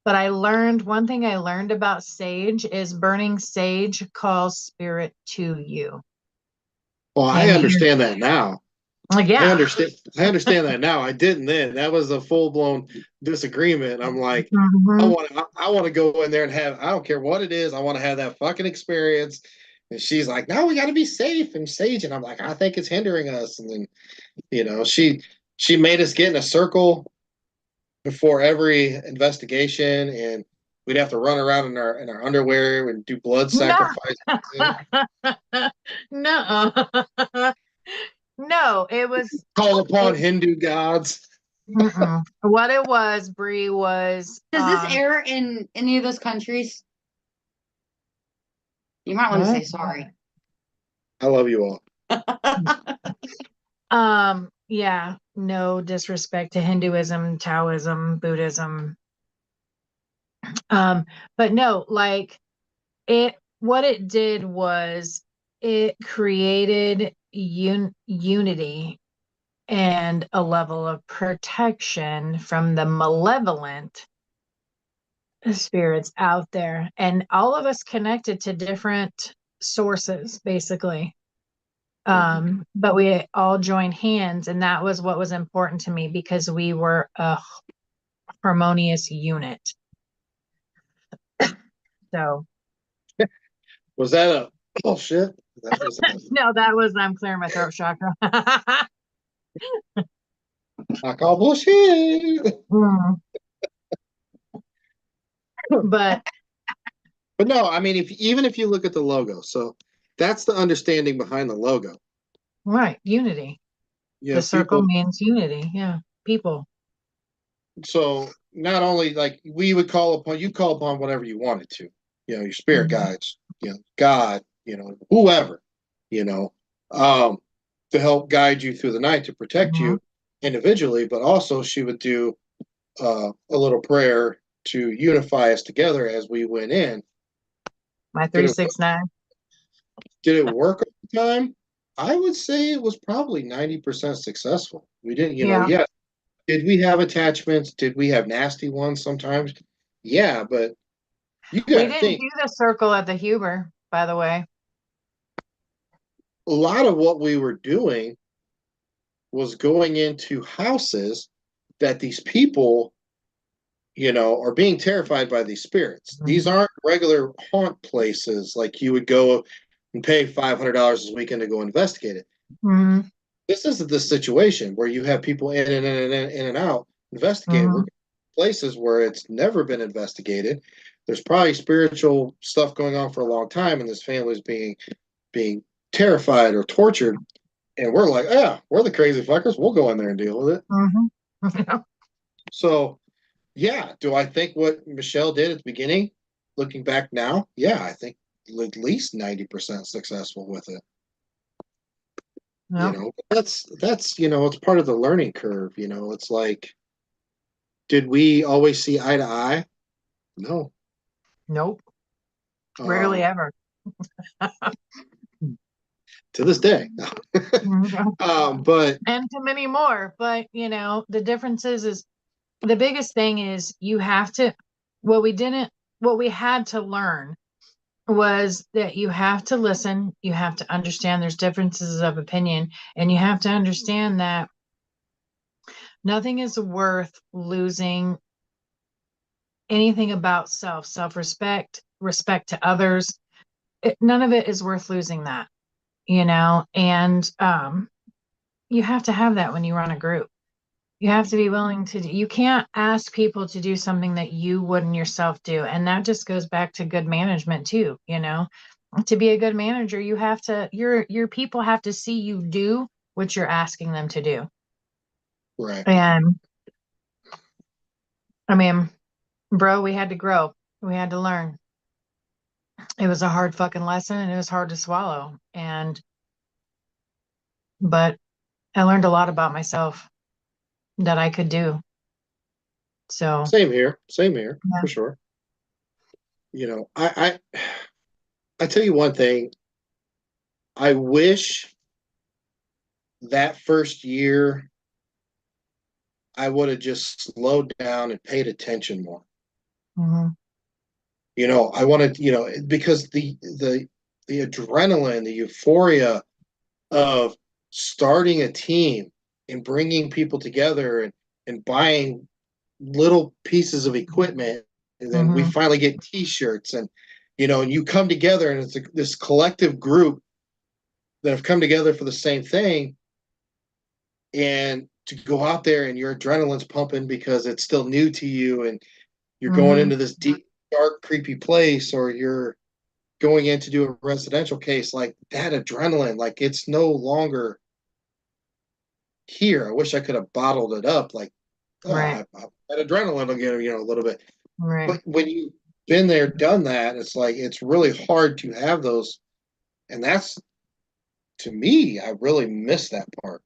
But one thing I learned about sage is burning sage calls spirit to you. Well, I And understand that now. I yeah. understand that now. I didn't then. That was a full blown disagreement. I'm like, Mhm. I want to go in there and have. I don't care what it is. I want to have that fucking experience. And she's like, no, we got to be safe and sage. And I'm like, I think it's hindering us. And then, she made us get in a circle before every investigation, and we'd have to run around in our underwear and do blood No. sacrifice. No. No, it was Call upon Hindu gods. what it was, Bree, was Does this air in any of those countries? You might want to say sorry. I love you all. Yeah, no disrespect to Hinduism, Taoism, Buddhism. But no, like what it did was it created unity and a level of protection from the malevolent spirits out there. And all of us connected to different sources, basically. But we all joined hands, and that was what was important to me because we were a harmonious unit. So Was that a oh shit? That was no, that was I'm clearing my throat chakra. I call bullshit. But no, I mean, even if you look at the logo, so that's the understanding behind the logo. right, unity. The circle means unity. Yeah, people. So not only like we would you call upon whatever you wanted to, your spirit guides, God, whoever, to help guide you through the night to protect you individually, but also she would do a little prayer to unify us together as we went in. My 369. Did it work all the time? I would say it was probably 90% successful. We didn't, Yeah. Did we have attachments? Did we have nasty ones sometimes? Yeah, but you got We to didn't think do the circle at the Huber, by the way. a lot of what we were doing was going into houses that these people, are being terrified by these spirits. These aren't regular haunt places like you would go and pay $500 a weekend to go investigate it. This isn't the situation where you have people in and out investigating. We're places where it's never been investigated. There's probably spiritual stuff going on for a long time, and this family's being terrified or tortured. And we're like, yeah, we're the crazy fuckers. We'll go in there and deal with it. So, yeah, do I think what Michelle did at the beginning, looking back now, yeah, I think at least 90% successful with it. That's it's part of the learning curve. It's like, did we always see eye to eye? No. Nope. Rarely ever. To this day. But and to many more. But the difference is the biggest thing is you have to what we had to learn was that you have to listen, you have to understand there's differences of opinion, and you have to understand that nothing is worth losing anything about self-respect, respect to others. None of it is worth losing that, and you have to have that when you run a group. You have to be willing to you can't ask people to do something that you wouldn't yourself do. And that just goes back to good management too, To be a good manager, you have to your people have to see you do what you're asking them to do. Right. And I mean, bro, we had to grow. We had to learn. It was a hard fucking lesson and it was hard to swallow. But I learned a lot about myself that I could do. So Same here. yeah. For sure. I tell you one thing. I wish that first year I would have just slowed down and paid attention more. Mhm. I wanted, because the adrenaline, the euphoria of starting a team and bringing people together and buying little pieces of equipment, and then we Mhm. finally get T-shirts, and and you come together, and it's this collective group that have come together for the same thing, and to go out there and your adrenaline's pumping because it's still new to you, and you're going Mhm. into this deep, dark, creepy place, or you're going in to do a residential case, like that adrenaline, like it's no longer here. I wish I could have bottled it up, like, Right. that adrenaline will get a little bit. Right. But when you've been there, done that, it's like it's really hard to have those, and that's, to me, I really miss that part.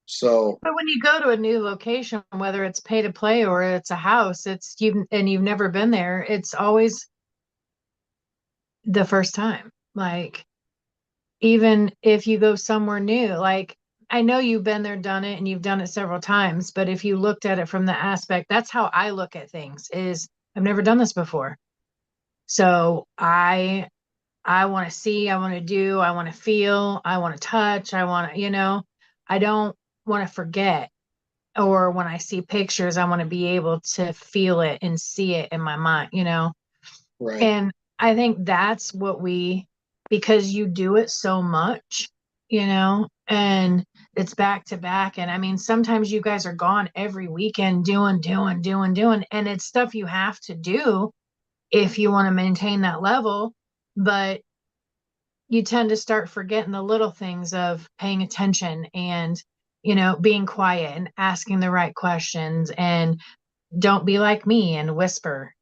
So But when you go to a new location, whether it's pay to play or it's a house, you've never been there, it's always the first time. Like, even if you go somewhere new, like, I know you've been there, done it, and you've done it several times, but if you looked at it from the aspect, that's how I look at things, is I've never done this before. So I want to see, I want to do, I want to feel, I want to touch, I want to, I don't want to forget. Or when I see pictures, I want to be able to feel it and see it in my mind. right. And I think that's because you do it so much, and it's back to back. And I mean, sometimes you guys are gone every weekend doing, and it's stuff you have to do if you want to maintain that level. But you tend to start forgetting the little things of paying attention and, being quiet and asking the right questions, and don't be like me and whisper,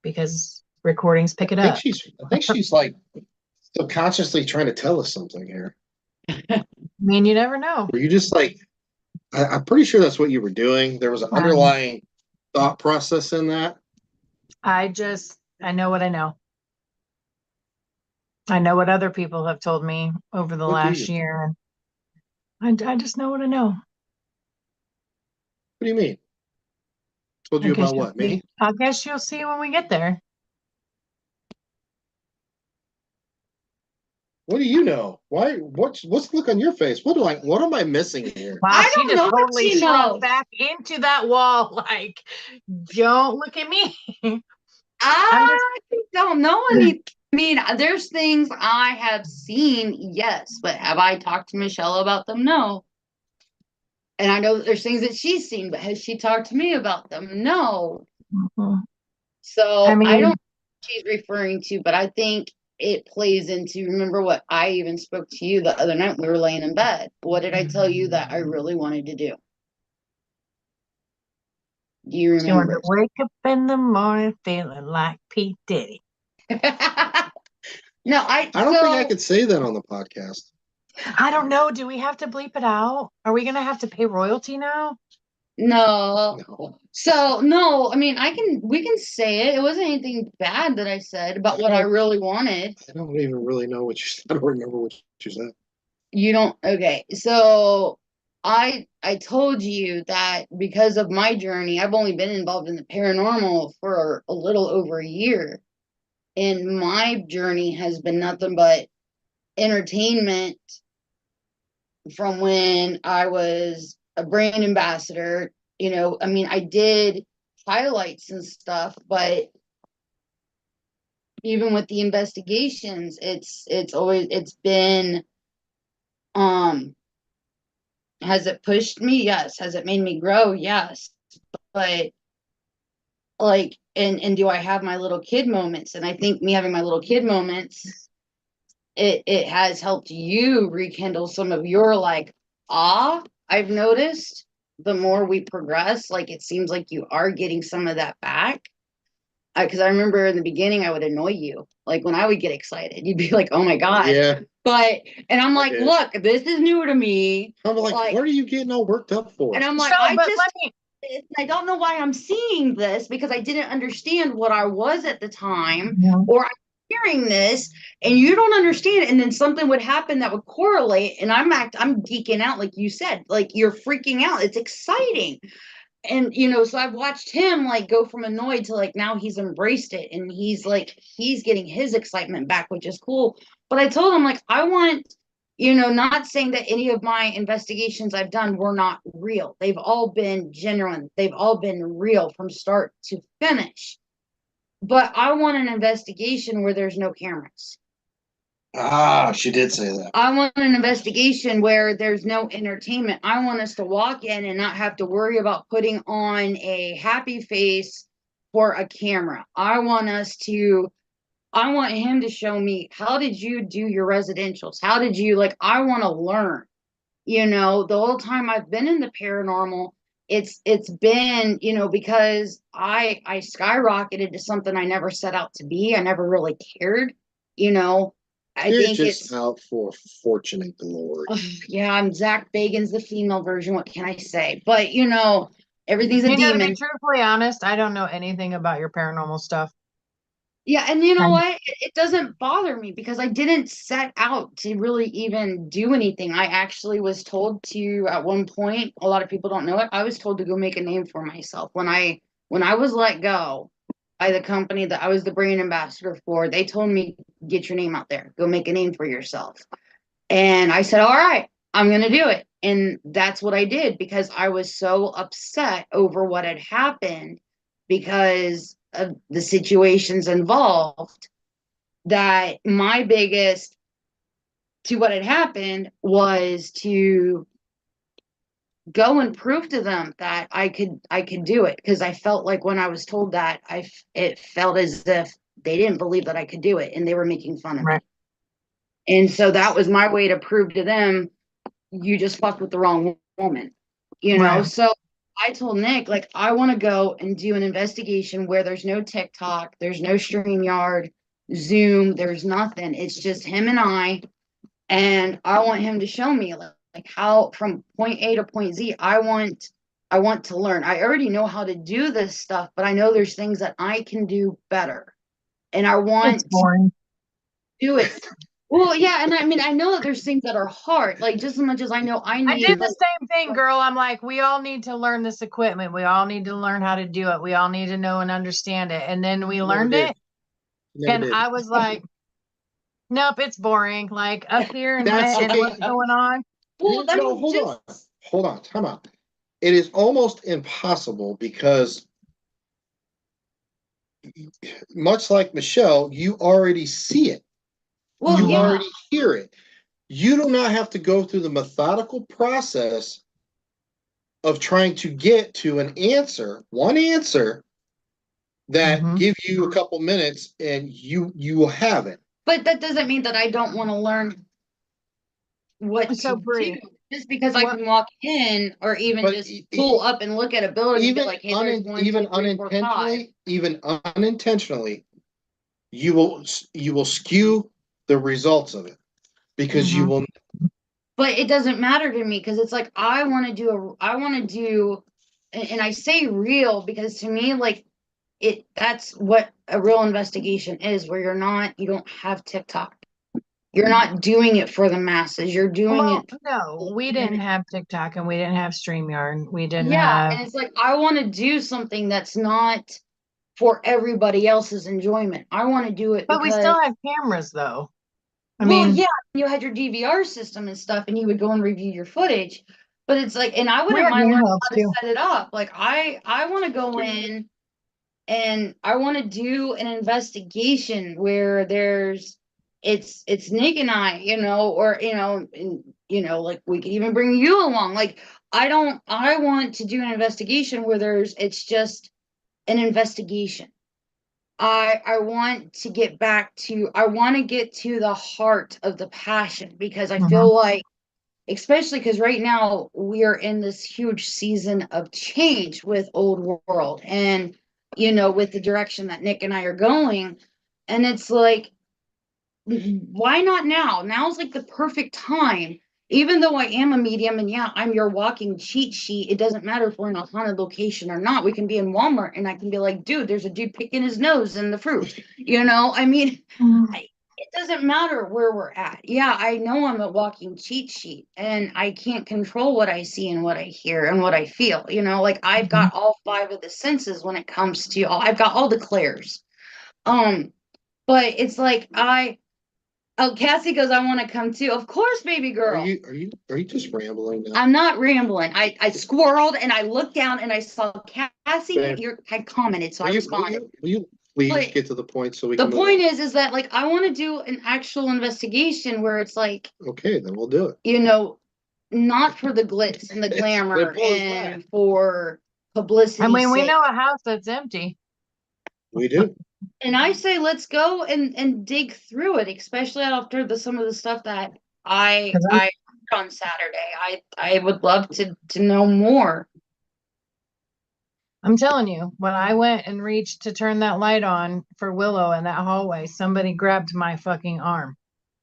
because recordings pick it up. I think she's like subconsciously trying to tell us something here. I mean, you never know. Were you just like, I'm pretty sure that's what you were doing. There was an underlying thought process in that. I know what I know. I know what other people have told me over the What do last you? year. I just know what I know. What do you mean? Told you about what? Me? I guess you'll see when we get there. What do you know? Why? What's the look on your face? What am I missing here? Wow, I she don't just know what totally she shrunk knows. back into that wall. Like, don't look at me. I don't know any. I mean, there's things I have seen, yes, but have I talked to Michelle about them? No. And I know that there's things that she's seen, but has she talked to me about them? No. Mhm. I So I don't know mean, what she's referring to, but I think it plays into, remember what I even spoke to you the other night, we were laying in bed. What did I tell you that I really wanted to do? Do you she wanted to remember? wake up in the morning feeling like P. Diddy. No, I don't think I could say that on the podcast. I don't know. Do we have to bleep it out? Are we gonna have to pay royalty now? No. No. So no, I mean we can say it. It wasn't anything bad that I said about what I really wanted. I don't even really know what you said. I don't remember what you said. You don't, okay. So I told you that because of my journey, I've only been involved in the paranormal for a little over a year. And my journey has been nothing but entertainment from when I was a brand ambassador. You know, I mean, I did highlights and stuff, but even with the investigations, it's been, has it pushed me? Yes. Has it made me grow? Yes. But like, and do I have my little kid moments? And I think me having my little kid moments, it has helped you rekindle some of your like I've noticed the more we progress, like it seems like you are getting some of that back. Because I remember in the beginning I would annoy you. Like when I would get excited, you'd be like, "Oh my god!" Yeah. But and I'm like, did. "Look, this is new to me." I'm like, Like, what are you getting all worked up for? and I'm like, So, but let me, I don't know why I'm seeing this because I didn't understand what I was at the time, Mhm. or I'm hearing this and you don't understand. And then something would happen that would correlate, and I'm geeking out, like you said, like you're freaking out. It's exciting. And you know, so I've watched him like go from annoyed to like now he's embraced it and he's like he's getting his excitement back, which is cool. But I told him like I want, you know, not saying that any of my investigations I've done were not real. They've all been genuine. They've all been real from start to finish. But I want an investigation where there's no cameras. She did say that. I want an investigation where there's no entertainment. I want us to walk in and not have to worry about putting on a happy face for a camera. I want him to show me, how did you do your residentials? How did you, like, I want to learn. You know, the whole time I've been in the paranormal, it's been, you know, because I skyrocketed to something I never set out to be. I never really cared, you know. I You're think just it's out for fortune and glory. yeah, I'm Zach Bagan's the female version. What can I say? But you know, everything's a you gotta be demon. truthfully honest. I don't know anything about your paranormal stuff. Yeah, and you know And what? It doesn't bother me because I didn't set out to really even do anything. I actually was told to at one point, a lot of people don't know it, I was told to go make a name for myself. When I was let go by the company that I was the brand ambassador for, they told me, get your name out there, go make a name for yourself. And I said, all right, I'm going to do it. And that's what I did because I was so upset over what had happened because of the situations involved, that my biggest to what had happened was to go and prove to them that I could do it, because I felt like when I was told that, it felt as if they didn't believe that I could do it and they were making fun of me. right. And so that was my way to prove to them, you just fucked with the wrong woman, you know? Right. So I told Nick, like, I want to go and do an investigation where there's no TikTok, there's no StreamYard, Zoom, there's nothing. It's just him and I want him to show me like how from point A to point Z. I want to learn. I already know how to do this stuff, but I know there's things that I can do better. And I It's want to boring. do it. Well, yeah, and I mean, I know that there's things that are hard, like just as much as I know I I need, did like, the same thing, girl. I'm like, we all need to learn this equipment. We all need to learn how to do it. We all need to know and understand it. And then we Never learned did. it. Never And did. I was like, nope, it's boring. Like up here in my That's head, okay. what's going on? well, I No, mean, hold just on. Hold on. Time out. It is almost impossible because, much like Michelle, you already see it. well, You yeah, already hear it. You do not have to go through the methodical process of trying to get to an answer, one answer that Mhm. give you a couple minutes and you will have it. but that doesn't mean that I don't want to learn what So, to do. Bree, Just because I what? can walk in or even But just pull up and look at a building and be even like, hey, there's one, even two, three, four, five. unintentionally, you will skew the results of it because you Mhm. will. But it doesn't matter to me because it's like I want to do, and I say real because to me, like, that's what a real investigation is, where you don't have TikTok. You're not doing it for the masses. You're doing Well, it. no, we didn't have TikTok and we didn't have StreamYard. We didn't Yeah, have. and it's like I want to do something that's not for everybody else's enjoyment. I want to do it But we because, still have cameras though. I well, mean, yeah, you had your DVR system and stuff, and you would go and review your footage. But it's like, and I we wouldn't have mind learning handhelds how to too. set it up. Like I want to go in and I want to do an investigation where it's Nick and I, or and like we could even bring you along. Like I want to do an investigation where it's just an investigation. I want to get I want to get to the heart of the passion, because I Mhm. feel like, especially because right now we are in this huge season of change with Old World, and with the direction that Nick and I are going. And it's like, why not now? Now's like the perfect time. Even though I am a medium, and yeah, I'm your walking cheat sheet, it doesn't matter if we're in a haunted location or not. We can be in Walmart and I can be like, dude, there's a dude picking his nose in the fruit. I mean, Mhm. it doesn't matter where we're at. Yeah, I know I'm a walking cheat sheet and I can't control what I see and what I hear and what I feel. Like I've Mhm. got all five of the senses when it comes to I've got all the clairs. But it's like oh, Cassie goes, I want to come too. Of course, baby Are girl. you just rambling now? I'm not rambling. I squirreled and I looked down and I saw Cassie Babe. had commented, so I Will responded. you please But get to the point so we the can move point on? is that like I want to do an actual investigation where it's like, Okay, then we'll do it. not for the glitz and the It's glamour simple as and that. for I publicity mean, we sake. know a house that's empty. We do. And I say let's go and dig through it, especially after some of the stuff that I 'Cause I heard on Saturday. I would love to know more. I'm telling you, when I went and reached to turn that light on for Willow in that hallway, somebody grabbed my fucking arm.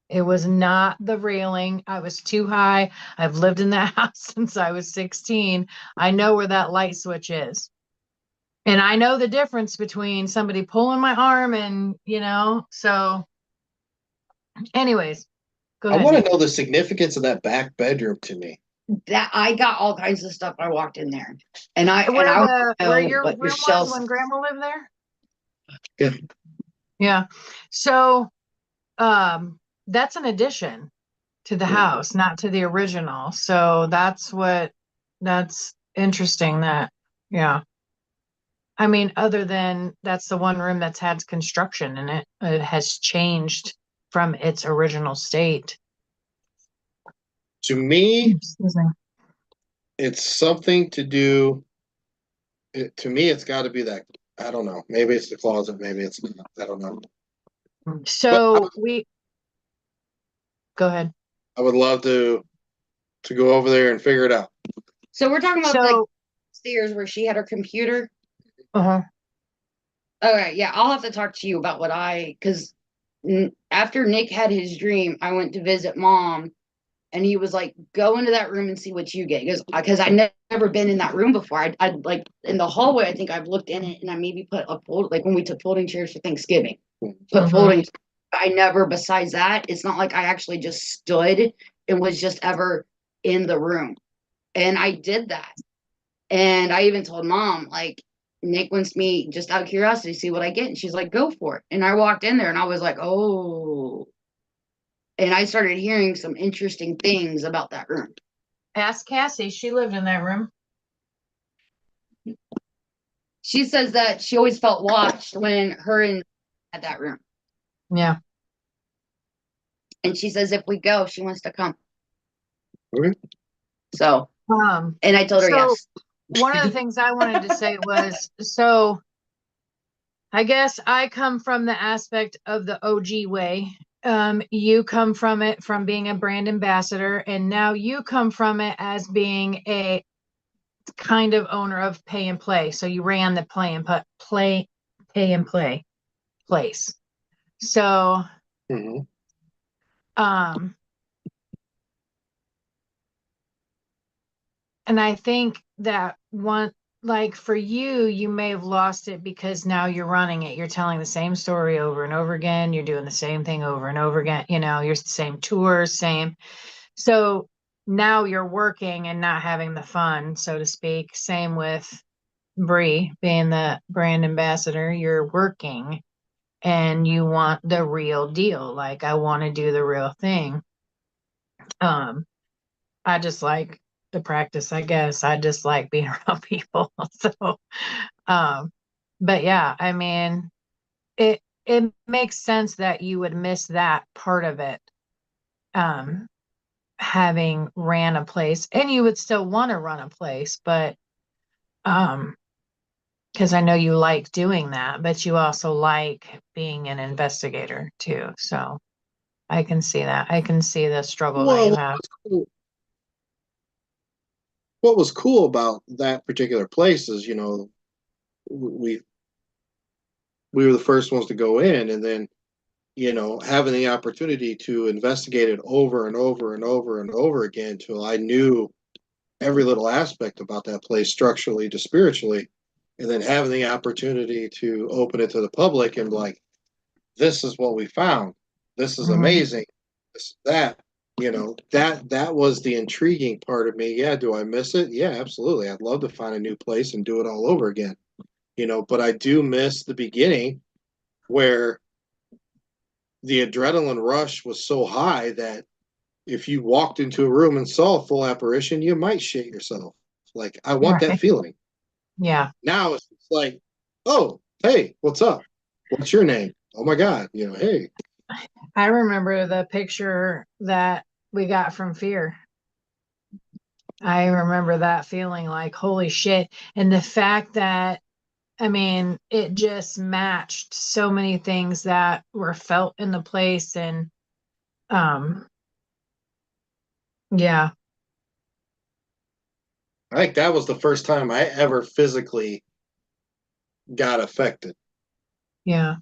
It was not the railing. I was too high. I've lived in that house since I was 16. I know where that light switch is. And I know the difference between somebody pulling my arm and, so anyways, go I ahead, want Nick. to know the significance of that back bedroom to me. That I got all kinds of stuff. I walked in there, and I Where know your what room was Michelle's. when grandma lived there? Yeah. Yeah. So, that's an addition to the house, not to the original. So that's interesting yeah. I mean, other than that's the one room that's had construction in it. It has changed from its original state. To me, Excuse me. it's something to do. To me, it's got to be that. I don't know. Maybe it's the closet. Maybe it's not. I don't know. But So go ahead. I would love to go over there and figure it out. So we're talking about like So, stairs where she had her computer. uh-huh. Okay, yeah, I'll have to talk to you about because after Nick had his dream, I went to visit mom, and he was like, "Go into that room and see what you get." Because I never been in that room before. I like in the hallway. I think I've looked in it, and I maybe put a fold like when we took folding chairs for Thanksgiving. Put Mhm. folding. I never. Besides that, it's not like I actually just stood and was just ever in the room, and I did that. And I even told mom, like, Nick wants me just out of curiosity to see what I get. And she's like, go for it. And I walked in there and I was like, oh. And I started hearing some interesting things about that room. Ask Cassie. She lived in that room. She says that she always felt watched when her and at that room. Yeah. And she says if we go, she wants to come. Okay. So, Um, and I told her so yes. one of the things I wanted to say was, so I guess I come from the aspect of the OG way. You come from it from being a brand ambassador, and now you come from it as being a kind of owner of pay and play. So you ran the pay and play place. So, Mhm. um, and I think that like for you, you may have lost it because now you're running it. You're telling the same story over and over again. You're doing the same thing over and over again. You're the same tours, same. So now you're working and not having the fun, so to speak. Same with Bree being the brand ambassador, you're working and you want the real deal. Like, I want to do the real thing. I just like the practice, I guess. I just like being around people. So, um, but yeah, I mean, it makes sense that you would miss that part of it. Um, having ran a place, and you would still want to run a place, but um, because I know you like doing that, but you also like being an investigator too. So I can see that. I can see the struggle that Well, you have. what was cool about that particular place is, we we were the first ones to go in, and then having the opportunity to investigate it over and over and over and over again till I knew every little aspect about that place structurally to spiritually, and then having the opportunity to open it to the public and be like, this is what we found. This is Mhm. amazing. That that was the intriguing part of me. Yeah, do I miss it? Yeah, absolutely. I'd love to find a new place and do it all over again. But I do miss the beginning where the adrenaline rush was so high that if you walked into a room and saw a full apparition, you might shit yourself. Like, I want that Right. feeling. Yeah. Now it's like, oh, hey, what's up? What's your name? Oh my God, hey. I remember the picture that we got from Fear. I remember that feeling like, holy shit. And the fact that, I mean, it just matched so many things that were felt in the place. And um, yeah, I think that was the first time I ever physically got affected yeah.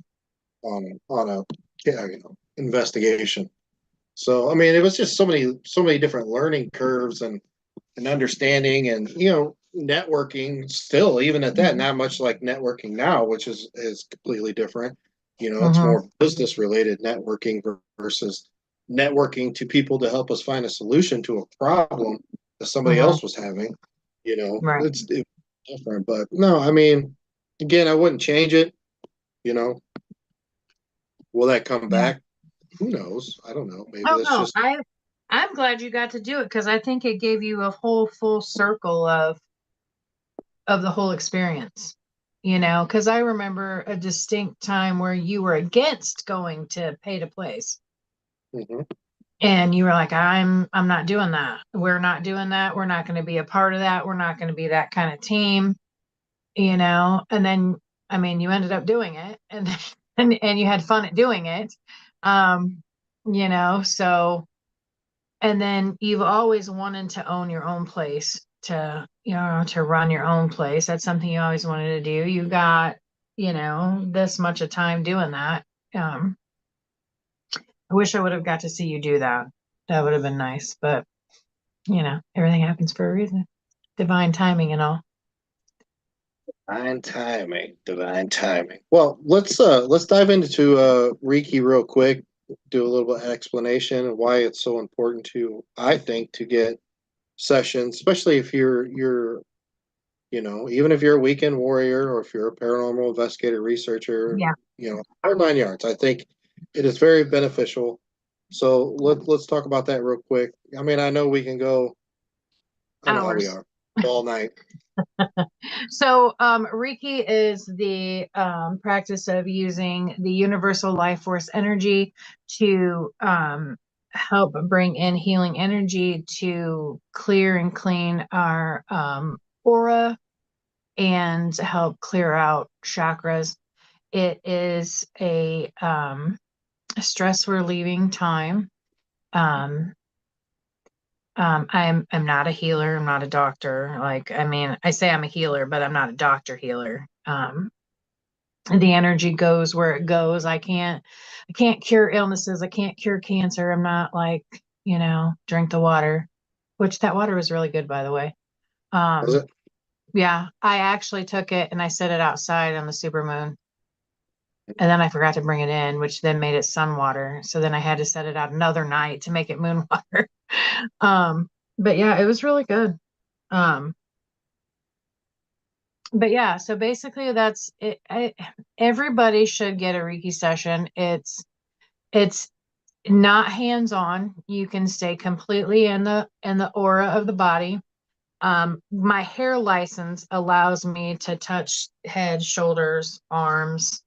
on a investigation. So I mean, it was just so many different learning curves and understanding and networking. Still, even at that, Mhm. not much like networking now, which is completely different. It's Mhm. more business related networking versus networking to people to help us find a solution to a problem that somebody Mhm. else was having. Right. It's different, but no, I mean, again, I wouldn't change it. You know, will that come Yeah. back? Who knows? I don't know. Maybe Oh that's no, just I'm glad you got to do it because I think it gave you a whole full circle of the whole experience. Because I remember a distinct time where you were against going to pay to place. mhm. And you were like, I'm not doing that. We're not doing that. We're not going to be a part of that. We're not going to be that kind of team, And then, I mean, you ended up doing it, and and you had fun at doing it. Um, so, and then you've always wanted to own your own place, to run your own place. That's something you always wanted to do. You got, this much of time doing that. Um, I wish I would have got to see you do that. That would have been nice, but everything happens for a reason. Divine timing and all. Divine timing, divine timing. Well, let's dive into Reiki real quick. Do a little bit of explanation of why it's so important to, I think, to get sessions, especially if you're even if you're a weekend warrior or if you're a paranormal investigator, researcher, Yeah. all 9 yards. I think it is very beneficial. So let's talk about that real quick. I mean, I know we can go. I know how we Hours. are all night. So, Reiki is the practice of using the universal life force energy to help bring in healing energy to clear and clean our aura and help clear out chakras. It is a stress relieving time. Um, I'm not a healer. I'm not a doctor. Like, I mean, I say I'm a healer, but I'm not a doctor healer. The energy goes where it goes. I can't cure illnesses. I can't cure cancer. I'm not like, drink the water, which that water was really good, by the way. Was Um, it? yeah, I actually took it and I set it outside on the supermoon. And then I forgot to bring it in, which then made it sun water. So then I had to set it out another night to make it moon water. Um, but yeah, it was really good. Um, but yeah, so basically that's it. Everybody should get a Reiki session. It's not hands-on. You can stay completely in the aura of the body. My hair license allows me to touch head, shoulders, arms,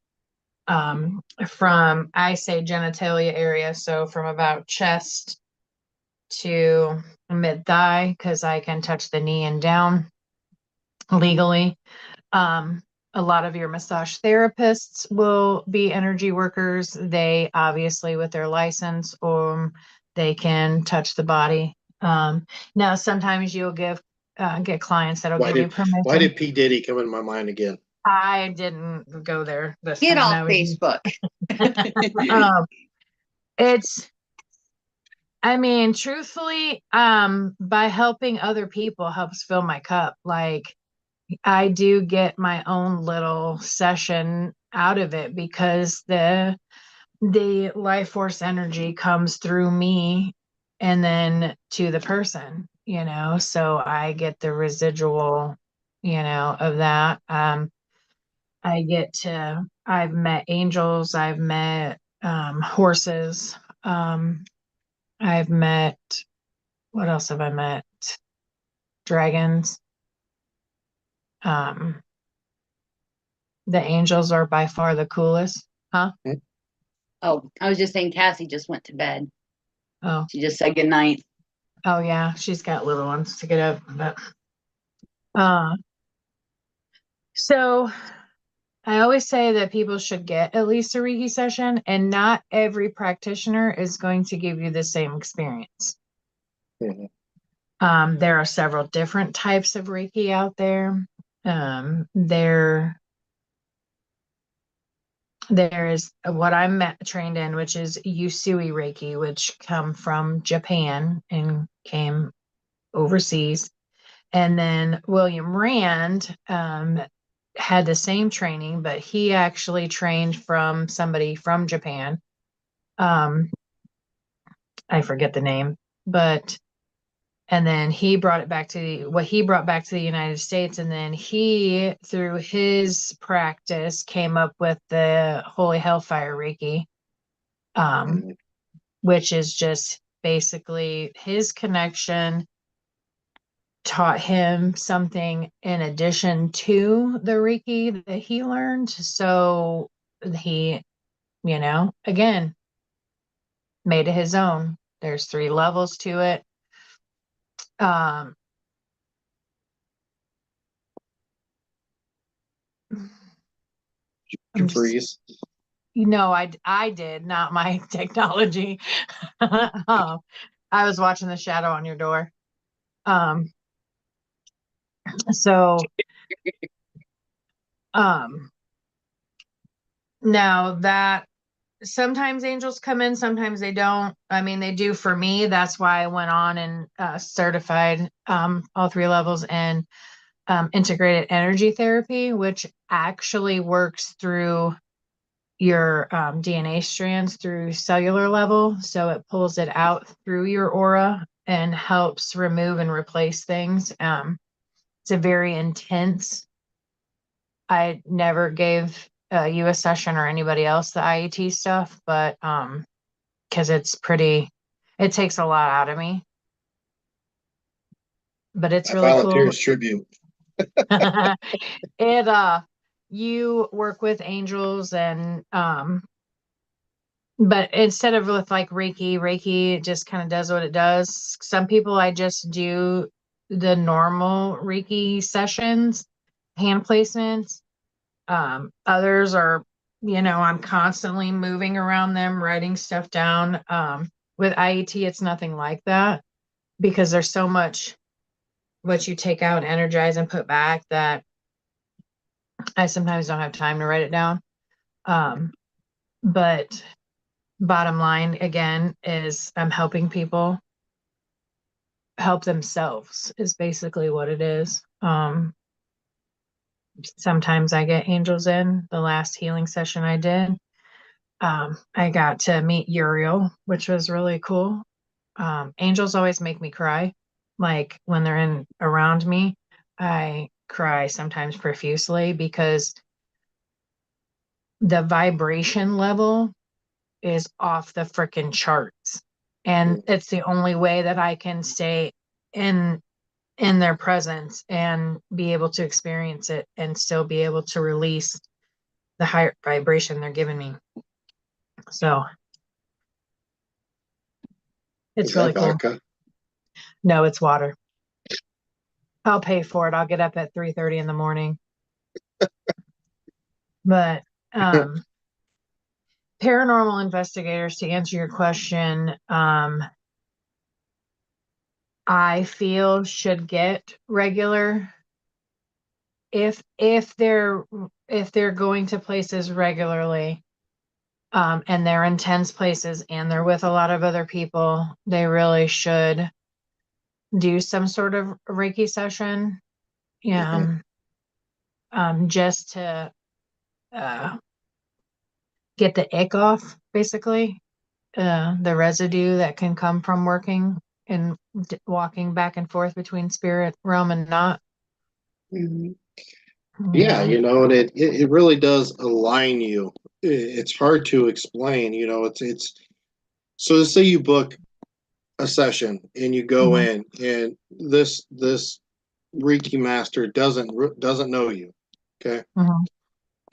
from, I say, genitalia area, so from about chest to mid thigh, because I can touch the knee and down legally. A lot of your massage therapists will be energy workers. They obviously, with their license, they can touch the body. Now, sometimes you'll get clients that'll Why give you did why permission. did P Diddy come in my mind again? I didn't go there this Get time. off That was Facebook. it's, I mean, truthfully, by helping other people helps fill my cup. Like, I do get my own little session out of it because the life force energy comes through me and then to the person, so I get the residual, of that. I've met angels, I've met horses, I've met, what else have I met? Dragons. Um, the angels are by far the coolest. Huh? Oh, I was just saying Cassie just went to bed. Oh, She just said good night. oh yeah, she's got little ones to get up, but uh so I always say that people should get at least a Reiki session, and not every practitioner is going to give you the same experience. Mhm. There are several different types of Reiki out there. There is what I'm trained in, which is Usui Reiki, which come from Japan and came overseas. And then William Rand had the same training, but he actually trained from somebody from Japan. I forget the name, but and then he brought it back to what he brought back to the United States, and then he, through his practice, came up with the Holy Hellfire Reiki, Mhm. which is just basically his connection taught him something in addition to the Reiki that he learned. So he, again, made it his own. There's 3 levels to it. Um, You I'm just, freeze. I did, not my technology. I was watching the shadow on your door. Um, so, um, now that sometimes angels come in, sometimes they don't. I mean, they do for me. That's why I went on and certified all 3 levels in integrated energy therapy, which actually works through your DNA strands through cellular level. So it pulls it out through your aura and helps remove and replace things. It's a very intense. I never gave you a session or anybody else the IET stuff, but because it takes a lot out of me, but it's I really volunteer cool. as tribute. It you work with angels and but instead of with like Reiki just kind of does what it does. Some people, I just do the normal Reiki sessions, hand placements. Others are, I'm constantly moving around them, writing stuff down. With IET, it's nothing like that because there's so much what you take out, energize, and put back that I sometimes don't have time to write it down. But bottom line, again, is I'm helping people help themselves, is basically what it is. Sometimes I get angels in. The last healing session I did, I got to meet Uriel, which was really cool. Angels always make me cry. Like when they're in around me, cry sometimes profusely because the vibration level is off the freaking charts. And it's the only way that I can stay in their presence and be able to experience it and still be able to release the higher vibration they're giving me. So it's Is really that cool. vodka? No, it's water. I'll pay for it. I'll get up at 3:30 in the morning. But paranormal investigators, to answer your question, I feel should get regular if they're going to places regularly, and they're intense places and they're with a lot of other people, they really should do some sort of Reiki session. Yeah. Just to get the ick off, basically, the residue that can come from working and walking back and forth between spirit realm and not. Mhm. Yeah, and it really does align you. It's hard to explain, it's so let's say you book a session and you go Mhm. in and this Reiki master doesn't know you. Okay. Mhm.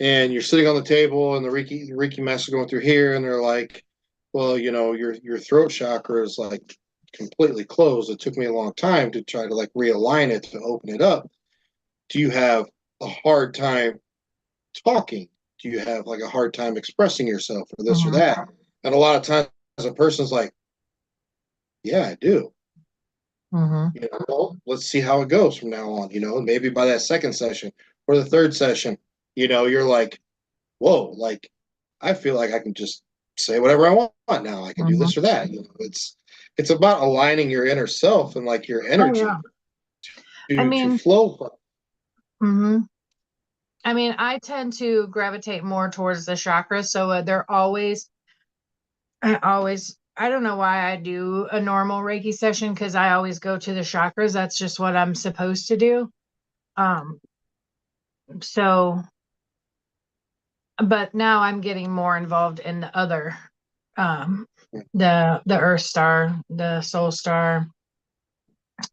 And you're sitting on the table and the Reiki master going through here and they're like, well, your throat chakra is like completely closed. It took me a long time to try to like realign it to open it up. Do you have a hard time talking? Do you have like a hard time expressing yourself or this or Mhm. that? And a lot of times a person's like, yeah, I do. Mhm. Well, let's see how it goes from now on. Maybe by that second session or the third session, you're like, whoa, like I feel like I can just say whatever I want now. I can do Mhm. this or that. It's about aligning your inner self and like your Oh yeah. energy I to mean, flow from. mhm. I mean, I tend to gravitate more towards the chakras, so they're always, I don't know why I do a normal Reiki session because I always go to the chakras. That's just what I'm supposed to do. Um, so, but now I'm getting more involved in the other, um, the Earth Star, the Soul Star,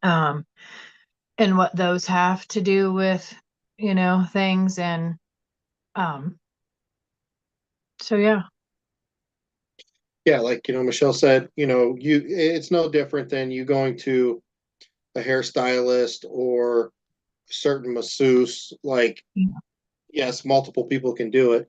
um, and what those have to do with, things. And um, so yeah. Yeah, like Michelle said, it's no different than you going to a hairstylist or a certain masseuse. Like, yes, multiple people can do it,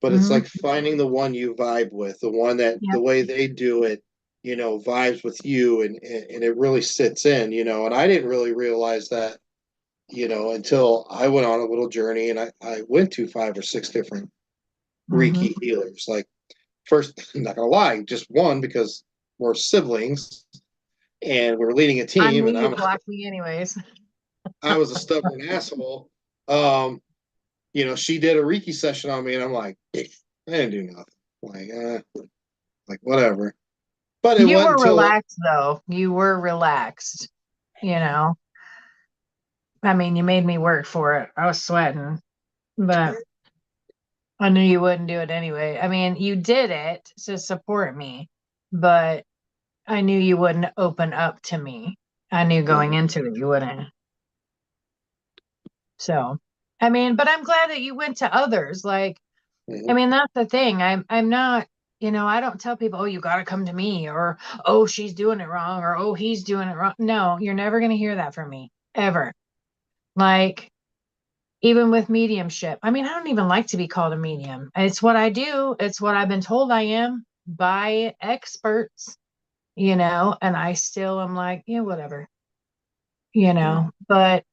but it's Mm-hmm. like finding the one you vibe with, the one that Yep. the way they do it, vibes with you and it really sits in, and I didn't really realize that, until I went on a little journey and I went to 5 or 6 different Mm-hmm. Reiki healers. Like first, I'm not gonna lie, just one because we're siblings and we're leading a I team knew and you'd block me anyways. I was a stubborn asshole. Um, she did a Reiki session on me, and I'm like, I didn't do nothing. Like whatever. But it You wasn't were until relaxed though. You were relaxed, you know. I mean, you made me work for it. I was sweating, but I knew you wouldn't do it anyway. I mean, you did it to support me, but I knew you wouldn't open up to me. I knew going into it you wouldn't. So, I mean, but I'm glad that you went to others. Like, I mean, that's the thing. I'm not, I don't tell people, oh, you got to come to me, or oh, she's doing it wrong, or oh, he's doing it wrong. No, you're never going to hear that from me ever. Like, even with mediumship. I mean, I don't even like to be called a medium. It's what I do. It's what I've been told I am by experts, and I still am like, yeah, whatever, but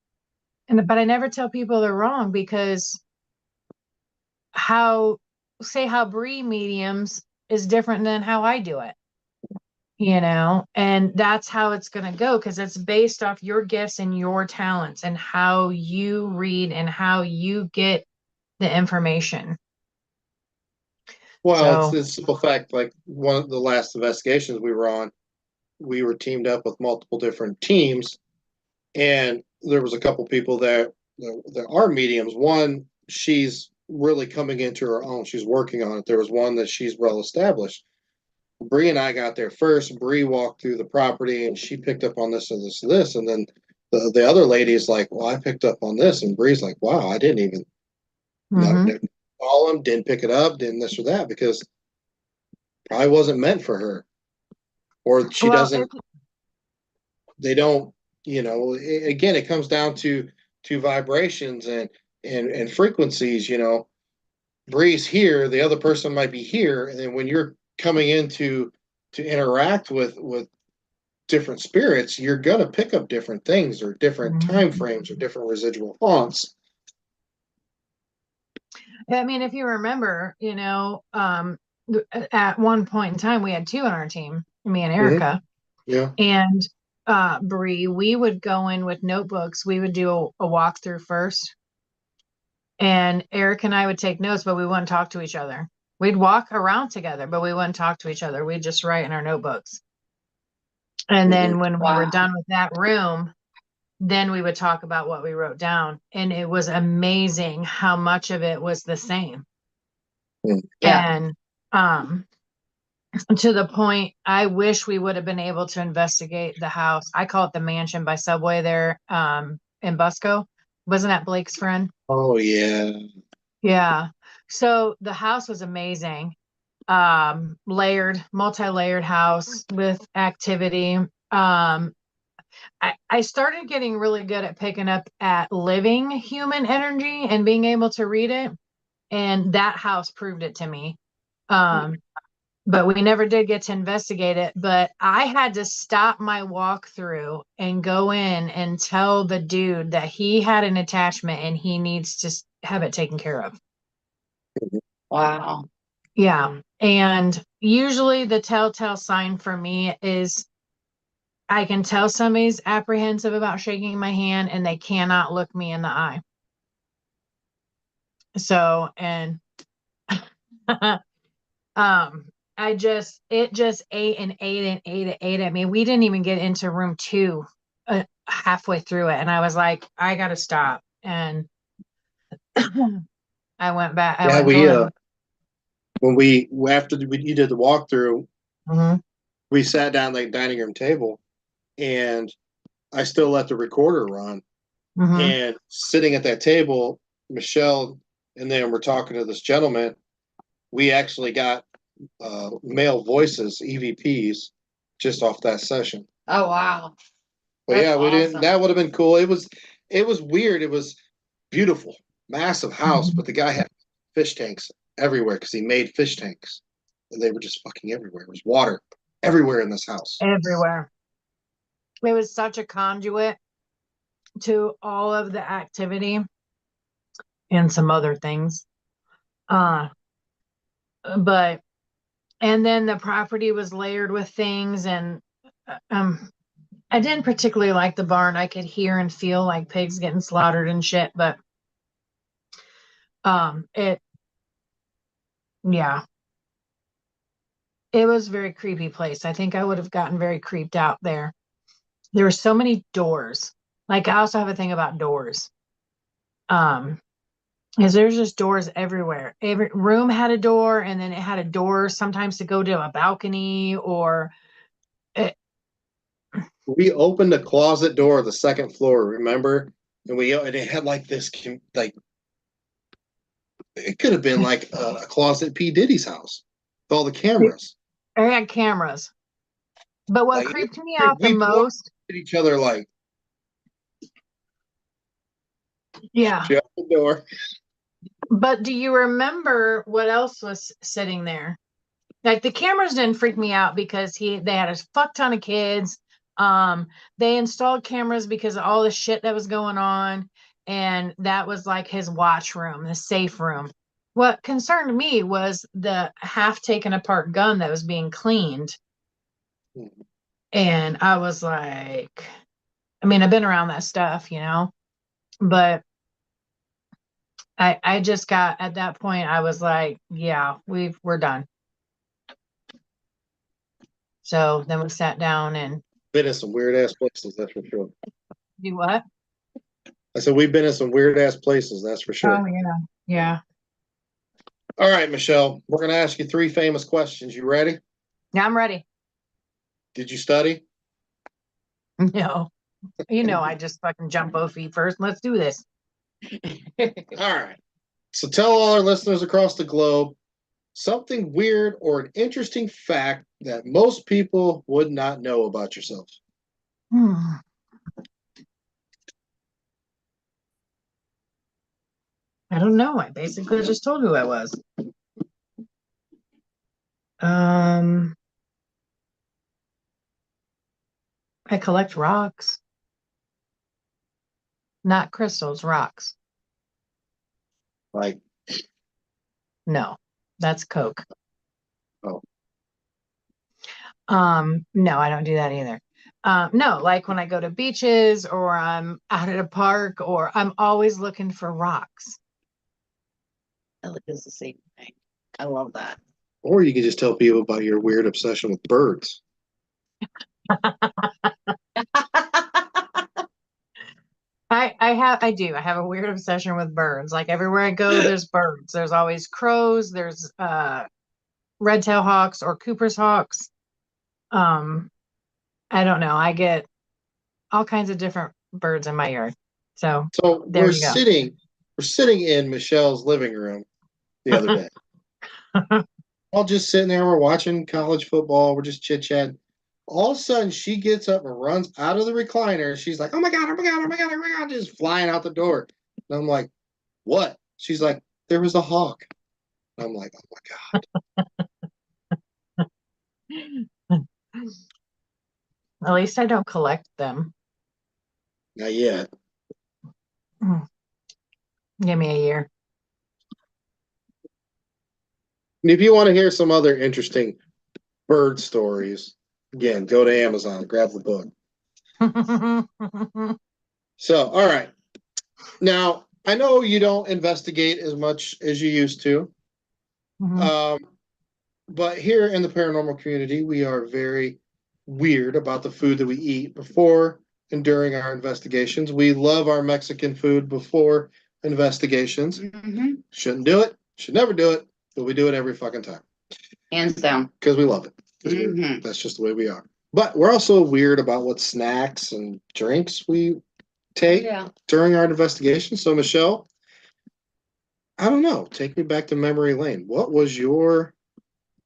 I never tell people they're wrong because how Bree mediums is different than how I do it, and that's how it's going to go because it's based off your gifts and your talents and how you read and how you get the information. well, it's So, the simple fact. Like one of the last investigations we were on, we were teamed up with multiple different teams, and there was a couple people that our mediums. One, she's really coming into her own. She's working on it. There was one that she's well established. Bree and I got there first. Bree walked through the property and she picked up on this and this and this. And then the other lady is like, well, I picked up on this. And Bree's like, wow, I didn't even Mhm. didn't call him, didn't pick it up, didn't this or that, because probably wasn't meant for her. Or she Well, doesn't, they don't, again, it comes down to vibrations and frequencies, Bree's here, the other person might be here. And then when you're coming in to interact with different spirits, you're gonna pick up different things or different time frames or different residual haunts. I mean, if you remember, at one point in time, we had two on our team, me and Erica. Yeah. And Bree, we would go in with notebooks. We would do a walkthrough first. And Eric and I would take notes, but we wouldn't talk to each other. We'd walk around together, but we wouldn't talk to each other. We'd just write in our notebooks. And then when we were done with that room, then we would talk about what we wrote down. And it was amazing how much of it was the same. Yeah. And to the point, I wish we would have been able to investigate the house. I call it the mansion by Subway there in Busco. Wasn't that Blake's friend? Oh yeah. Yeah. So the house was amazing. Layered, multi-layered house with activity. I started getting really good at picking up at living human energy and being able to read it. And that house proved it to me. But we never did get to investigate it. But I had to stop my walkthrough and go in and tell the dude that he had an attachment and he needs to have it taken care of. Wow. Yeah. And usually the telltale sign for me is I can tell somebody's apprehensive about shaking my hand and they cannot look me in the eye. So, and it just ate and ate and ate and ate at me. We didn't even get into room 2 halfway through it. And I was like, I gotta stop. And I went back. I Yeah, went we going. when you did the walkthrough, Mhm. we sat down at the dining room table, and I still let the recorder run. Mhm. And sitting at that table, Michelle and then we're talking to this gentleman. We actually got male voices, EVPs, just off that session. Oh wow. But That's yeah, we didn't. awesome. That would have been cool. It was weird. It was beautiful, massive house, but the guy had fish tanks everywhere because he made fish tanks, and they were just fucking everywhere. There was water everywhere in this house. Everywhere. It was such a conduit to all of the activity and some other things. But and then the property was layered with things and I didn't particularly like the barn. I could hear and feel like pigs getting slaughtered and shit, but it yeah. It was a very creepy place. I think I would have gotten very creeped out there. There were so many doors. Like I also have a thing about doors. Because there's just doors everywhere. Every room had a door, and then it had a door sometimes to go to a balcony or it, We opened a closet door of the second floor, remember? And it had like this like it could have been like a closet at P Diddy's house with all the cameras. it had cameras. But what Like creeped me out the we pointed most, at each other like yeah. shut the door. But do you remember what else was sitting there? Like the cameras didn't freak me out because they had a fuck ton of kids. They installed cameras because of all the shit that was going on, and that was like his watch room, the safe room. What concerned me was the half taken apart gun that was being cleaned. And I was like, I mean, I've been around that stuff, but I just got at that point, I was like, yeah, we're done. So then we sat down and Been in some weird ass places, that's for sure. do what? I said we've been in some weird ass places, that's for sure. Oh yeah. Yeah. All right, Michelle, we're gonna ask you 3 famous questions. You ready? Yeah, I'm ready. Did you study? No. You know, I just fucking jump both feet first. Let's do this. All right. So tell all our listeners across the globe something weird or an interesting fact that most people would not know about yourself. Hmm. I don't know. I basically just told who I was. Um, I collect rocks, not crystals, rocks. Like, No, that's Coke. oh, No, I don't do that either. No, like when I go to beaches or I'm out at a park or I'm always looking for rocks. That is the same thing. I love that. or you can just tell people about your weird obsession with birds. I have a weird obsession with birds. Like everywhere I go, there's birds. There's always crows, there's red-tailed hawks or Cooper's hawks. Um, I don't know. I get all kinds of different birds in my yard. So So there you go. we're sitting in Michelle's living room the other day. All just sitting there, we're watching college football, we're just chit-chatting. All of a sudden, she gets up and runs out of the recliner. She's like, oh my God, oh my God, oh my God, oh my God, just flying out the door. And I'm like, what? She's like, there was a hawk. And I'm like, oh my God. At least I don't collect them. Not yet. Mm. Give me a year. And if you want to hear some other interesting bird stories, again, go to Amazon, grab the book. So, all right. Now, I know you don't investigate as much as you used to. Mhm. But here in the paranormal community, we are very weird about the food that we eat before and during our investigations. We love our Mexican food before investigations. Mm-hmm. Shouldn't do it. Should never do it. But we do it every fucking time Hands down. because we love it. Mhm. That's just the way we are. But we're also weird about what snacks and drinks we take Yeah. during our investigation. So, Michelle, I don't know. Take me back to memory lane. What was your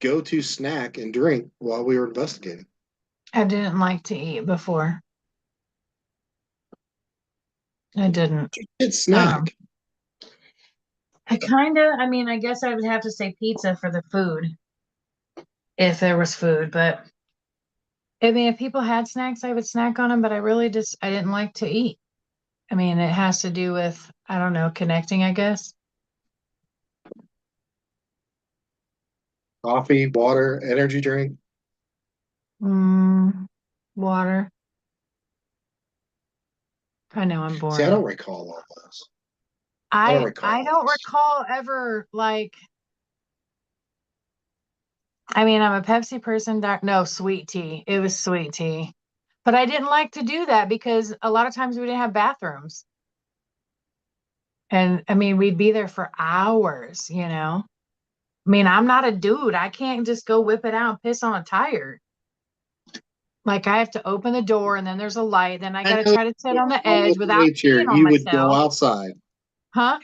go-to snack and drink while we were investigating? I didn't like to eat before. I didn't. It's snack. I mean, I guess I would have to say pizza for the food if there was food, but I mean, if people had snacks, I would snack on them, but I didn't like to eat. I mean, it has to do with, I don't know, connecting, I guess. Coffee, water, energy drink. Mm, water. I know I'm See, I don't boring. recall all those. I don't recall. I don't recall ever like, I mean, I'm a Pepsi person. No, sweet tea. It was sweet tea. But I didn't like to do that because a lot of times we didn't have bathrooms. And I mean, we'd be there for hours, you know? I mean, I'm not a dude. I can't just go whip it out and piss on a tire. Like I have to open the door and then there's a light. Then I I got to know try to sit on the one edge with without nature. peeing on You would go myself. outside. Huh?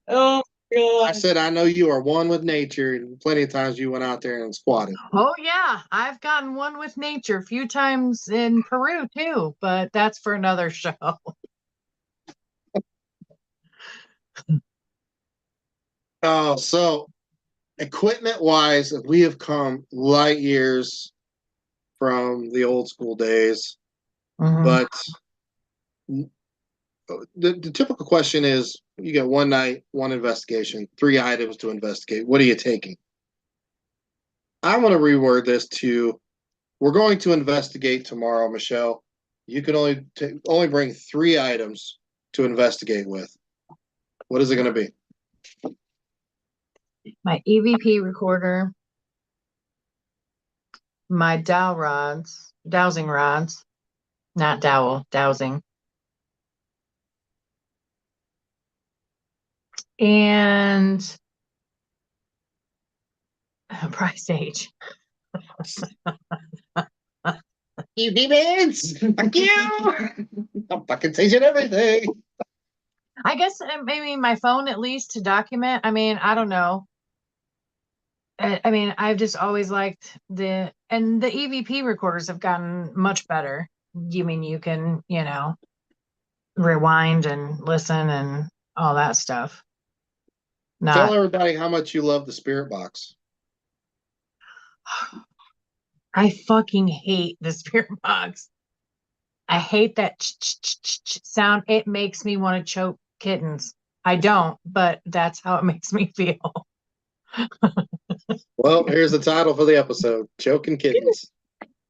Oh I God. said, I know you are one with nature. And plenty of times you went out there and squatted. Oh yeah, I've gotten one with nature a few times in Peru too, but that's for another show. Oh, so equipment wise, we have come light years from the old school days. Mhm. But the typical question is you get one night, one investigation, 3 items to investigate. What are you taking? I'm going to reword this to we're going to investigate tomorrow, Michelle. You can only bring 3 items to investigate with. What is it going to be? My EVP recorder, my dowsing rods, not dowel, dowsing. and Price Age. You demons! Fuck you! I'm fucking changing everything. I guess maybe my phone at least to document. I mean, I don't know. I mean, I've just always liked the EVP recorders have gotten much better. You mean you can, rewind and listen and all that stuff. Tell Not, everybody how much you love the spirit box. I fucking hate the spirit box. I hate that sound. It makes me want to choke kittens. I don't, but that's how it makes me feel. Well, here's the title for the episode: Choking Kittens.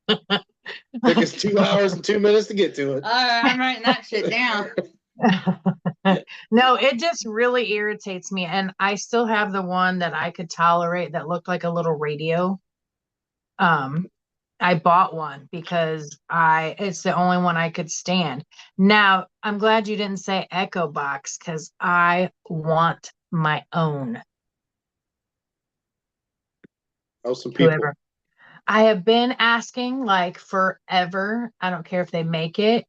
Took us 2 hours and 2 minutes to get to it. I'm writing that shit down. No, it just really irritates me. And I still have the one that I could tolerate that looked like a little radio. I bought one because it's the only one I could stand. Now, I'm glad you didn't say Echo Box because I want my own. Oh, some people. Whoever. I have been asking like forever. I don't care if they make it.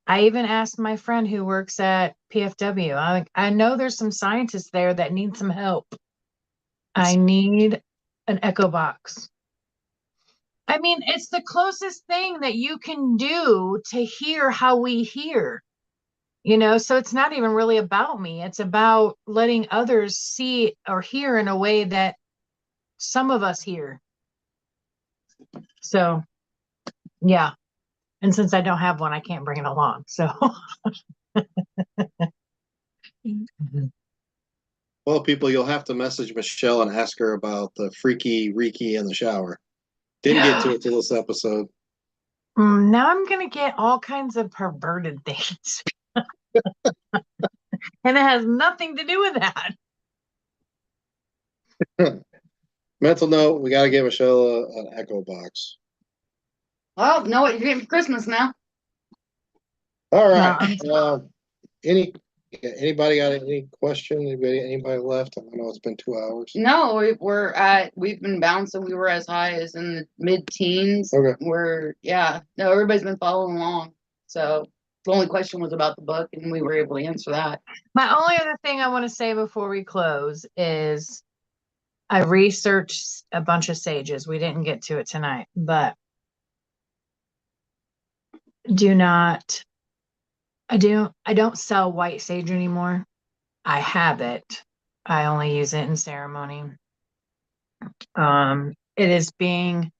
I even asked my friend who works at PFW. I know there's some scientists there that need some help. I need an Echo Box. I mean, it's the closest thing that you can do to hear how we hear, so it's not even really about me. It's about letting others see or hear in a way that some of us hear. So, yeah. And since I don't have one, I can't bring it along. So, Well, people, you'll have to message Michelle and ask her about the freaky Reiki in the shower. Didn't get to it to this episode. now I'm going to get all kinds of perverted things. And it has nothing to do with that. Mental note: we got to get Michelle an Echo Box. Well, know what you're getting for Christmas now. All No, right. Anybody got any questions? Anybody left? I know it's been 2 hours. No, we've been bouncing. We were as high as in the mid-teens. Okay. Everybody's been following along. So the only question was about the book, and we were able to answer that. My only other thing I want to say before we close is I researched a bunch of sages. We didn't get to it tonight, but I don't sell white sage anymore. I have it. I only use it in ceremony. It is being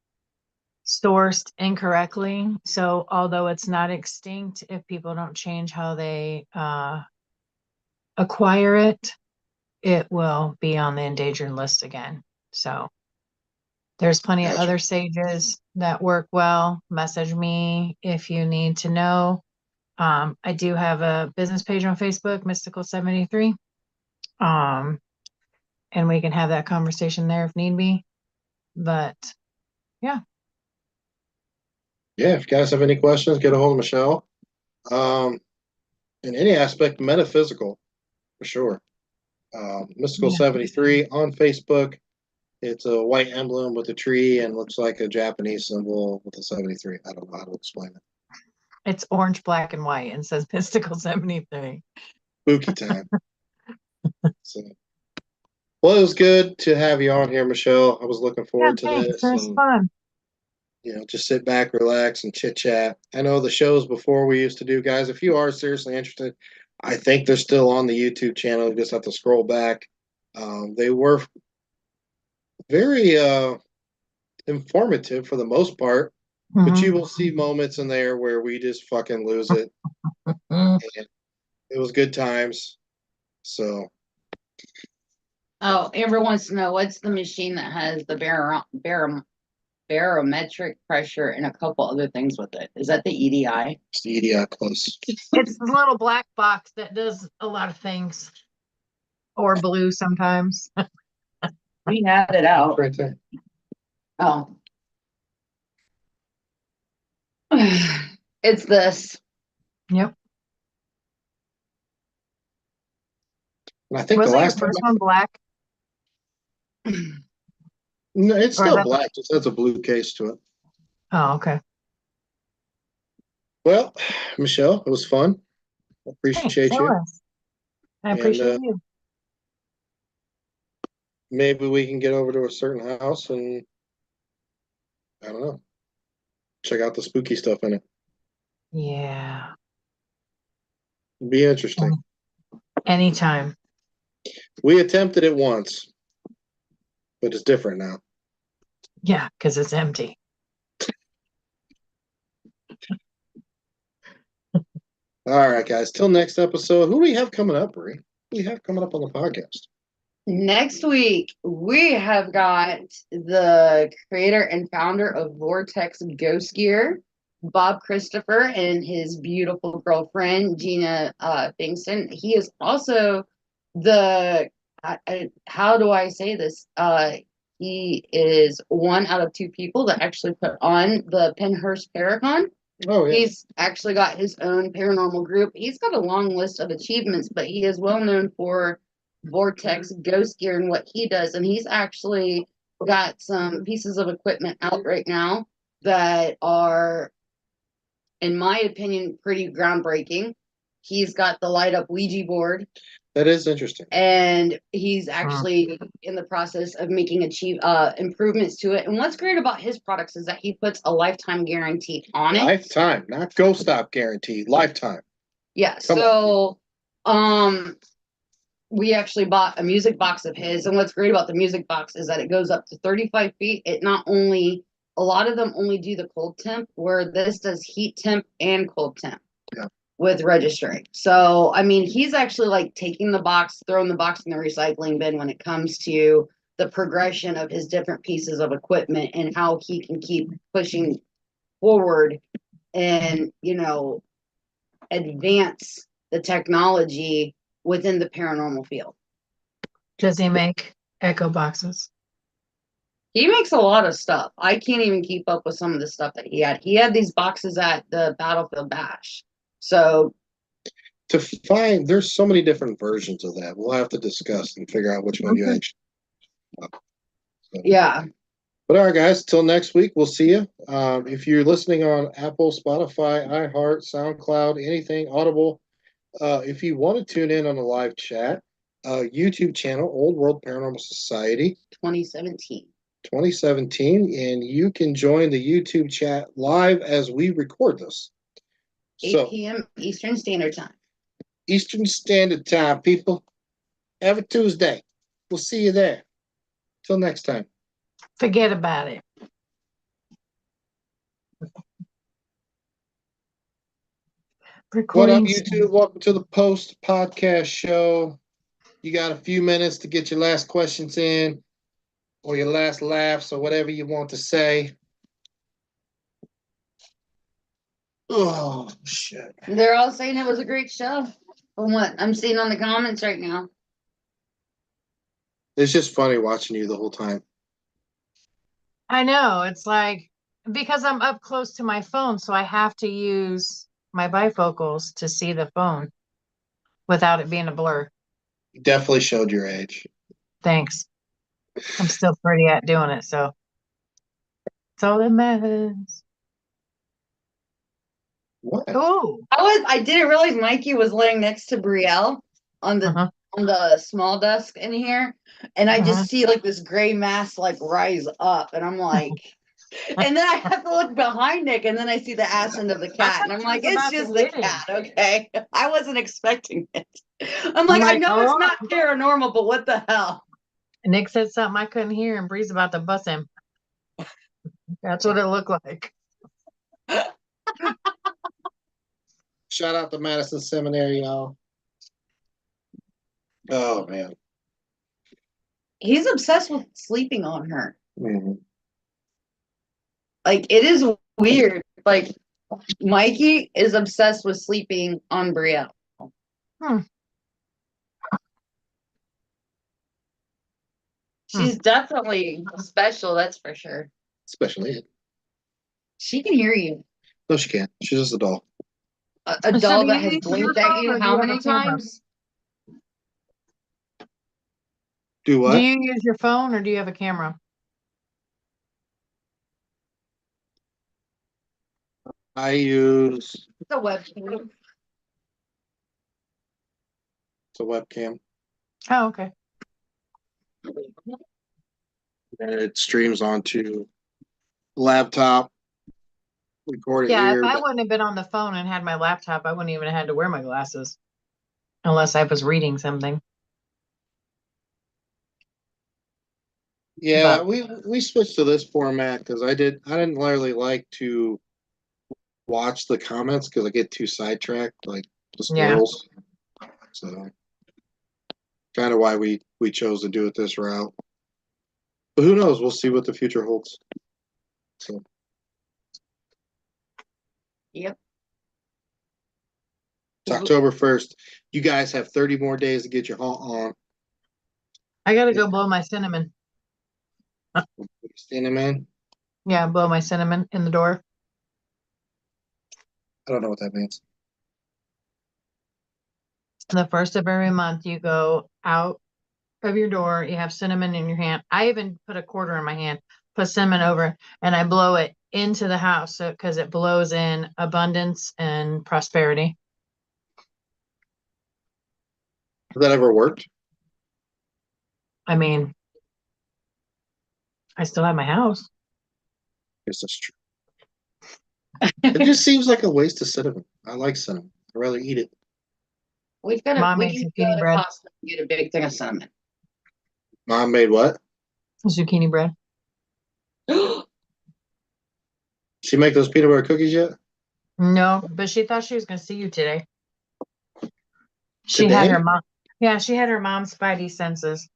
sourced incorrectly. So although it's not extinct, if people don't change how they acquire it, it will be on the endangered list again. So there's plenty of other sages that work well. Message me if you need to know. I do have a business page on Facebook, Mystical73. And we can have that conversation there if need be. But yeah. Yeah, if you guys have any questions, get a hold of Michelle. In any aspect, metaphysical, for sure. Mystical 73 on Facebook. It's a white emblem with a tree and looks like a Japanese symbol with a 73. I don't know how to explain it. It's orange, black, and white and says Mystical 73. Spooky time. So, well, it was good to have you on here, Michelle. I was looking forward to thanks. this. It was And, fun. just sit back, relax, and chit chat. I know the shows before we used to do, guys. If you are seriously interested, I think they're still on the YouTube channel. You just have to scroll back. They were very informative for the most part, but you will see moments in there where we just fucking lose it. And it was good times. So, Oh, Amber wants to know what's the machine that has the barometric pressure and a couple other things with it. Is that the EDI? it's the EDI Plus. It's the little black box that does a lot of things. Or blue sometimes. We had it out. Right there. Oh. It's this. Yep. And I think the Wasn't your last time, first one black? no, it's Or is still that- black, just has a blue case to it. Oh, okay. Well, Michelle, it was fun. Thanks. Appreciate you. I And, appreciate you. maybe we can get over to a certain house and I don't know, check out the spooky stuff in it. Yeah. It'd be interesting. Anytime. We attempted it once, but it's different now. Yeah, because it's empty. All right, guys. Till next episode. Who do we have coming up, Brie? Who do we have coming up on the podcast? Next week, we have got the creator and founder of Vortex Ghost Gear, Bob Christopher, and his beautiful girlfriend, Gina Bingston. He is also the, how do I say this? He is one out of two people that actually put on the Penhurst Paracon. Oh, yeah. He's actually got his own paranormal group. He's got a long list of achievements, but he is well known for Vortex Ghost Gear and what he does. And he's actually got some pieces of equipment out right now that are, in my opinion, pretty groundbreaking. He's got the light up Ouija board. That is interesting. And he's actually in the process of making improvements to it. And what's great about his products is that he puts a lifetime guarantee on it. Lifetime, not go stop guarantee. Lifetime. Yeah. We actually bought a music box of his. And what's great about the music box is that it goes up to 35 feet. It not only, a lot of them only do the cold temp, where this does heat temp and cold temp. Yeah. With registering. So, I mean, he's actually like taking the box, throwing the box in the recycling bin when it comes to the progression of his different pieces of equipment and how he can keep pushing forward and, advance the technology within the paranormal field. Does he make echo boxes? He makes a lot of stuff. I can't even keep up with some of the stuff that he had. He had these boxes at the Battlefield Bash. So to find, there's so many different versions of that. We'll have to discuss and figure out which one you actually. Yeah. But all right, guys, till next week, we'll see you. If you're listening on Apple, Spotify, iHeart, SoundCloud, anything, Audible, if you want to tune in on the live chat, YouTube channel, Old World Paranormal Society 2017, and you can join the YouTube chat live as we record this. 8 p.m. Eastern Standard Time. Eastern Standard Time, people. Every Tuesday. We'll see you there. Till next time. Forget about it. What up, YouTube? Welcome to the Post Podcast Show. You got a few minutes to get your last questions in or your last laughs or whatever you want to say. Oh, shit. They're all saying it was a great show from what I'm seeing on the comments right now. It's just funny watching you the whole time. I know. It's like, because I'm up close to my phone, so I have to use my bifocals to see the phone without it being a blur. You definitely showed your age. Thanks. I'm still pretty at doing it, so it's all that matters. What? Oh, I didn't realize Mikey was laying next to Brielle on the small desk in here, and I just see like this gray mass like rise up, and I'm like, and then I have to look behind Nick, and then I see the ass end of the cat, and I'm like, it's just the cat, okay? I wasn't expecting it. I'm like, I know it's not paranormal, but what the hell? Nick said something I couldn't hear, and Bree's about to bust him. That's what it looked like. Shout out to Madison Seminary, y'all. Oh, man. He's obsessed with sleeping on her. Mm-hmm. Like, it is weird. Like, Mikey is obsessed with sleeping on Brielle. She's definitely special, that's for sure. Special ed. She can hear you. No, she can't. She's just a doll. A doll that has blinked at you how many times? Do Do what? you use your phone or do you have a camera? I use It's a webcam. the webcam, Oh, okay. and it streams onto laptop. Record it Yeah, if here. I wouldn't have been on the phone and had my laptop, I wouldn't even have had to wear my glasses unless I was reading something. Yeah, But we switched to this format because I didn't really like to watch the comments because I get too sidetracked, like the yeah, squirrels. So kind of why we chose to do it this route. But who knows? We'll see what the future holds. So Yep. it's October 1st. You guys have 30 more days to get your haunt on. I gotta go blow my cinnamon. Cinnamon. Yeah, blow my cinnamon in the door. I don't know what that means. The first of every month, you go out of your door, you have cinnamon in your hand. I even put a quarter in my hand, put cinnamon over, and I blow it into the house so because it blows in abundance and prosperity. Has that ever worked? I mean, I still have my house. Yes, that's true. It just seems like a waste of cinnamon. I like cinnamon. I'd rather eat it. We've got Mom we makes need to zucchini go to bread. Costco and get a big thing of cinnamon. Mom made what? Zucchini bread. She make those peanut butter cookies yet? No, but she thought she was going to see you today. She had Today? her mom. Yeah, she had her mom's spidey senses.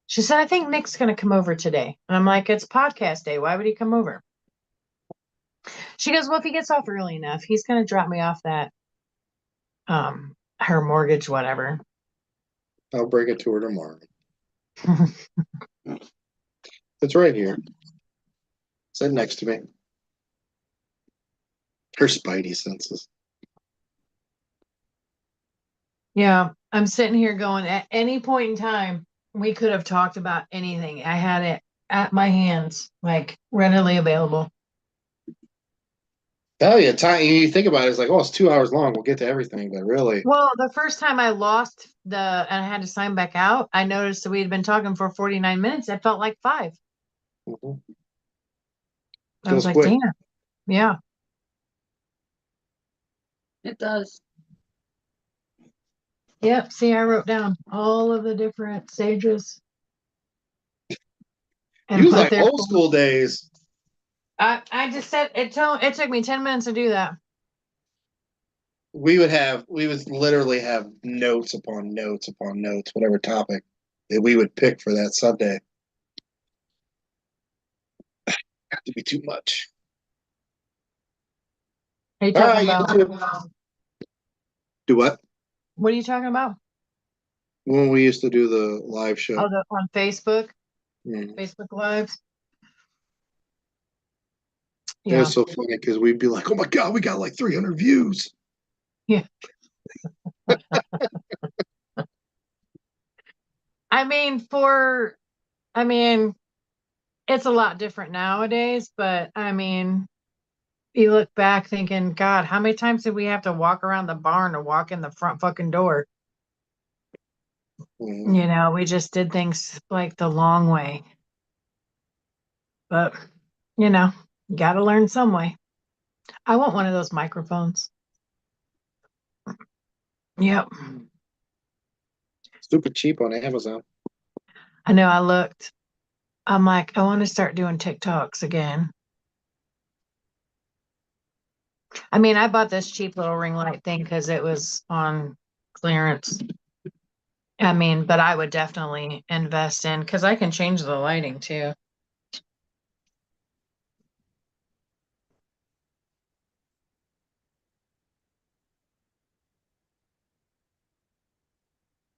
She said, I think Nick's going to come over today. And I'm like, it's podcast day. Why would he come over? She goes, well, if he gets off early enough, he's going to drop me off that, her mortgage, whatever. I'll bring it to her tomorrow. It's right here. Sit next to me. Her spidey senses. Yeah, I'm sitting here going, at any point in time, we could have talked about anything. I had it at my hands, like readily available. Oh yeah, time you think about it, it's like, oh, it's 2 hours long. We'll get to everything, but really, Well, the first time I lost and I had to sign back out, I noticed that we had been talking for 49 minutes. It felt like 5. mhm, I was goes like, quick. damn. Yeah. It does. Yep. See, I wrote down all of the different stages and You was put like their. old school days. I just said it took me 10 minutes to do that. We would literally have notes upon notes upon notes, whatever topic that we would pick for that Sunday. Got to be too much. Are you All talking right, about YouTube. Do what? what are you talking about? When we used to do the live show. Oh, on Facebook, Mm. Facebook Lives. It Yeah. was so funny because we'd be like, "Oh my god, we got like 300 views." Yeah. I mean, I mean, it's a lot different nowadays, but I mean, you look back thinking, God, how many times did we have to walk around the barn or walk in the front fucking door? Mm. You know, we just did things like the long way. But, you know, you got to learn some way. I want one of those microphones. Yep. Super cheap on Amazon. I know I looked. I'm like, I want to start doing TikToks again. I mean, I bought this cheap little ring light thing because it was on clearance. I mean, but I would definitely invest in because I can change the lighting too.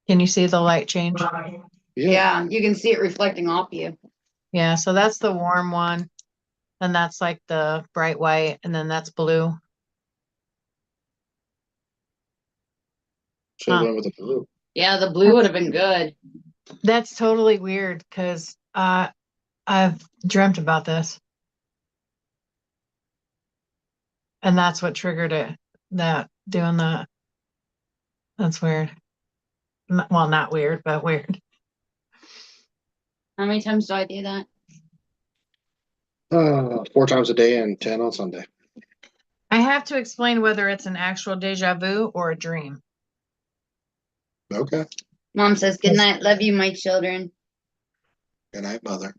Can you see the light change? Yeah. Yeah, you can see it reflecting off you. Yeah, so that's the warm one. And that's like the bright white, and then that's blue. Should have Huh. went with the blue. Yeah, the blue would have been good. That's totally weird because I've dreamt about this, and that's what triggered it. That doing that. That's weird. Well, not weird, but weird. How many times do I do that? 4 times a day and 10 on Sunday. I have to explain whether it's an actual deja vu or a dream. Okay. Mom says, "Good night, love you, my children." Good night, mother.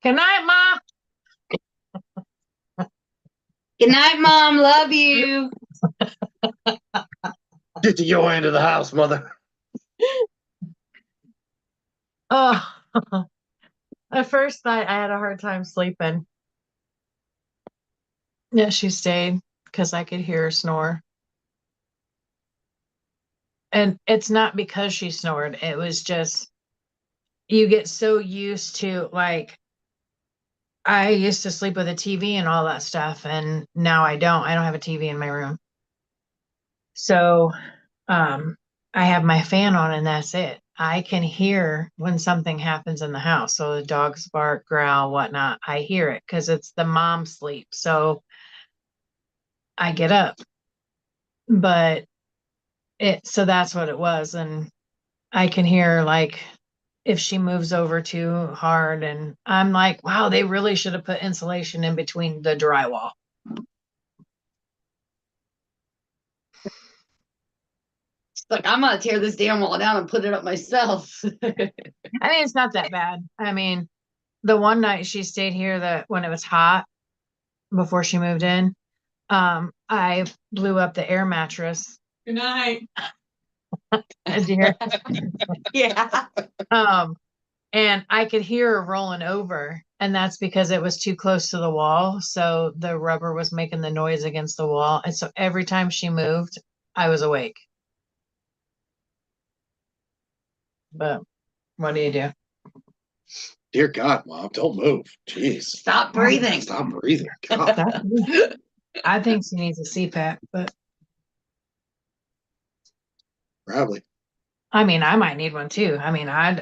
Good night, Ma. Good night, Mom, love you. Get your end of the house, mother. Oh, at first I had a hard time sleeping. Yeah, she stayed because I could hear her snore. And it's not because she snored. It was just, you get so used to, like, I used to sleep with a TV and all that stuff, and now I don't. I don't have a TV in my room. So, I have my fan on and that's it. I can hear when something happens in the house. So the dogs bark, growl, whatnot. I hear it because it's the mom sleep. So I get up. But so that's what it was. And I can hear, like, if she moves over too hard, and I'm like, wow, they really should have put insulation in between the drywall. She's like, "I'm gonna tear this damn wall down and put it up myself." I mean, it's not that bad. I mean, the one night she stayed here, that when it was hot before she moved in, I blew up the air mattress. Good night. Did you hear? Yeah. And I could hear her rolling over, and that's because it was too close to the wall. So the rubber was making the noise against the wall. And so every time she moved, I was awake. But what do you do? Dear God, Mom, don't move. Jeez. Stop breathing. Stop breathing. God. I think she needs a CPAP, but Probably. I mean, I might need one too. I mean, I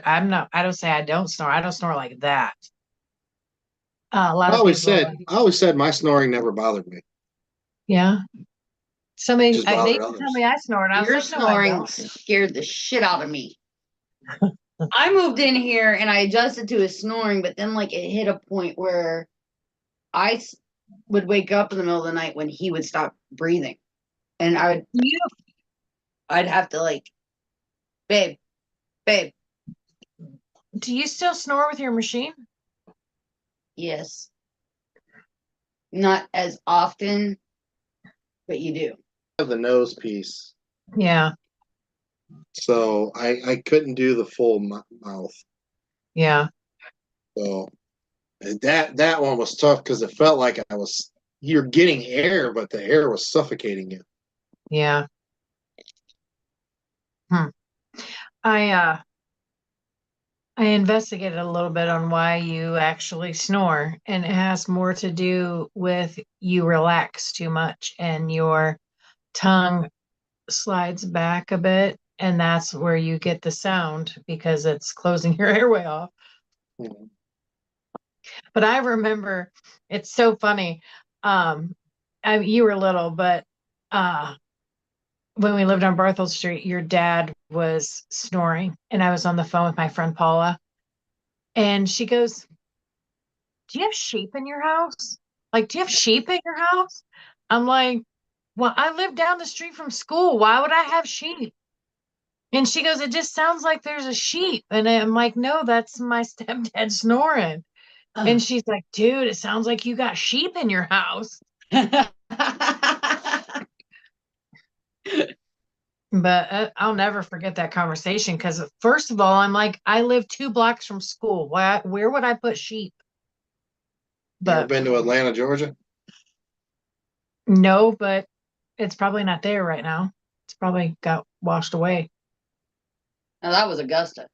don't say I don't snore. I don't snore like that. A lot I of always people, said, my snoring never bothered me. yeah. Somebody, Just they bothered used to tell others. me I snored. I was Your like, no, I snoring don't. scared the shit out of me. I moved in here and I adjusted to his snoring, but then like it hit a point where would wake up in the middle of the night when he would stop breathing, and You, I'd have to like, babe, babe, do you still snore with your machine? yes, not as often, but you do. I have the nose piece, Yeah, so I couldn't do the full mouth. yeah, So that one was tough because it felt like you're getting air, but the air was suffocating you. yeah. I I investigated a little bit on why you actually snore, and it has more to do with you relax too much and your tongue slides back a bit, and that's where you get the sound because it's closing your airway off. Mhm. But I remember, it's so funny. You were little, but uh, when we lived on Barthold Street, your dad was snoring, and I was on the phone with my friend Paula, and she goes, "Do you have sheep in your house? Like, do you have sheep in your house?" I'm like, "Well, I live down the street from school. Why would I have sheep?" And she goes, "It just sounds like there's a sheep." And I'm like, "No, that's my stepdad snoring." And she's like, "Dude, it sounds like you got sheep in your house." But I'll never forget that conversation because, first of all, I'm like, I live 2 blocks from school. Where would I put sheep? You ever But been to Atlanta, Georgia? no, but it's probably not there right now. It's probably got washed away. Now that was Augusta.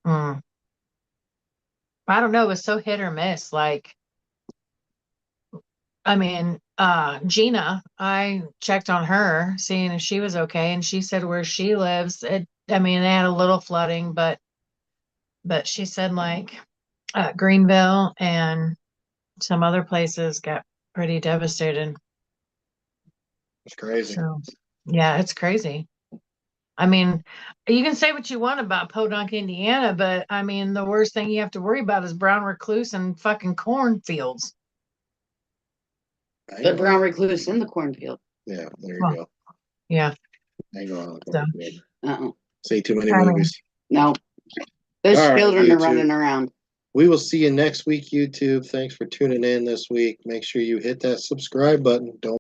Hmm. I don't know. It was so hit or miss. Like, I mean, Gina, I checked on her, seeing if she was okay, and she said where she lives, I mean, they had a little flooding, but she said like Greenville and some other places got pretty devastated. It's crazy. So yeah, it's crazy. I mean, you can say what you want about Podunk, Indiana, but I mean, the worst thing you have to worry about is brown recluse and fucking cornfields. I ain't The going- brown recluse in the cornfield. Yeah, there you Well, go. Yeah. I ain't going on the So- cornfield. Uh-uh. See too many I mean- movies. No. Those All right, children are YouTube. running around. We will see you next week, YouTube. Thanks for tuning in this week. Make sure you hit that subscribe button. Don't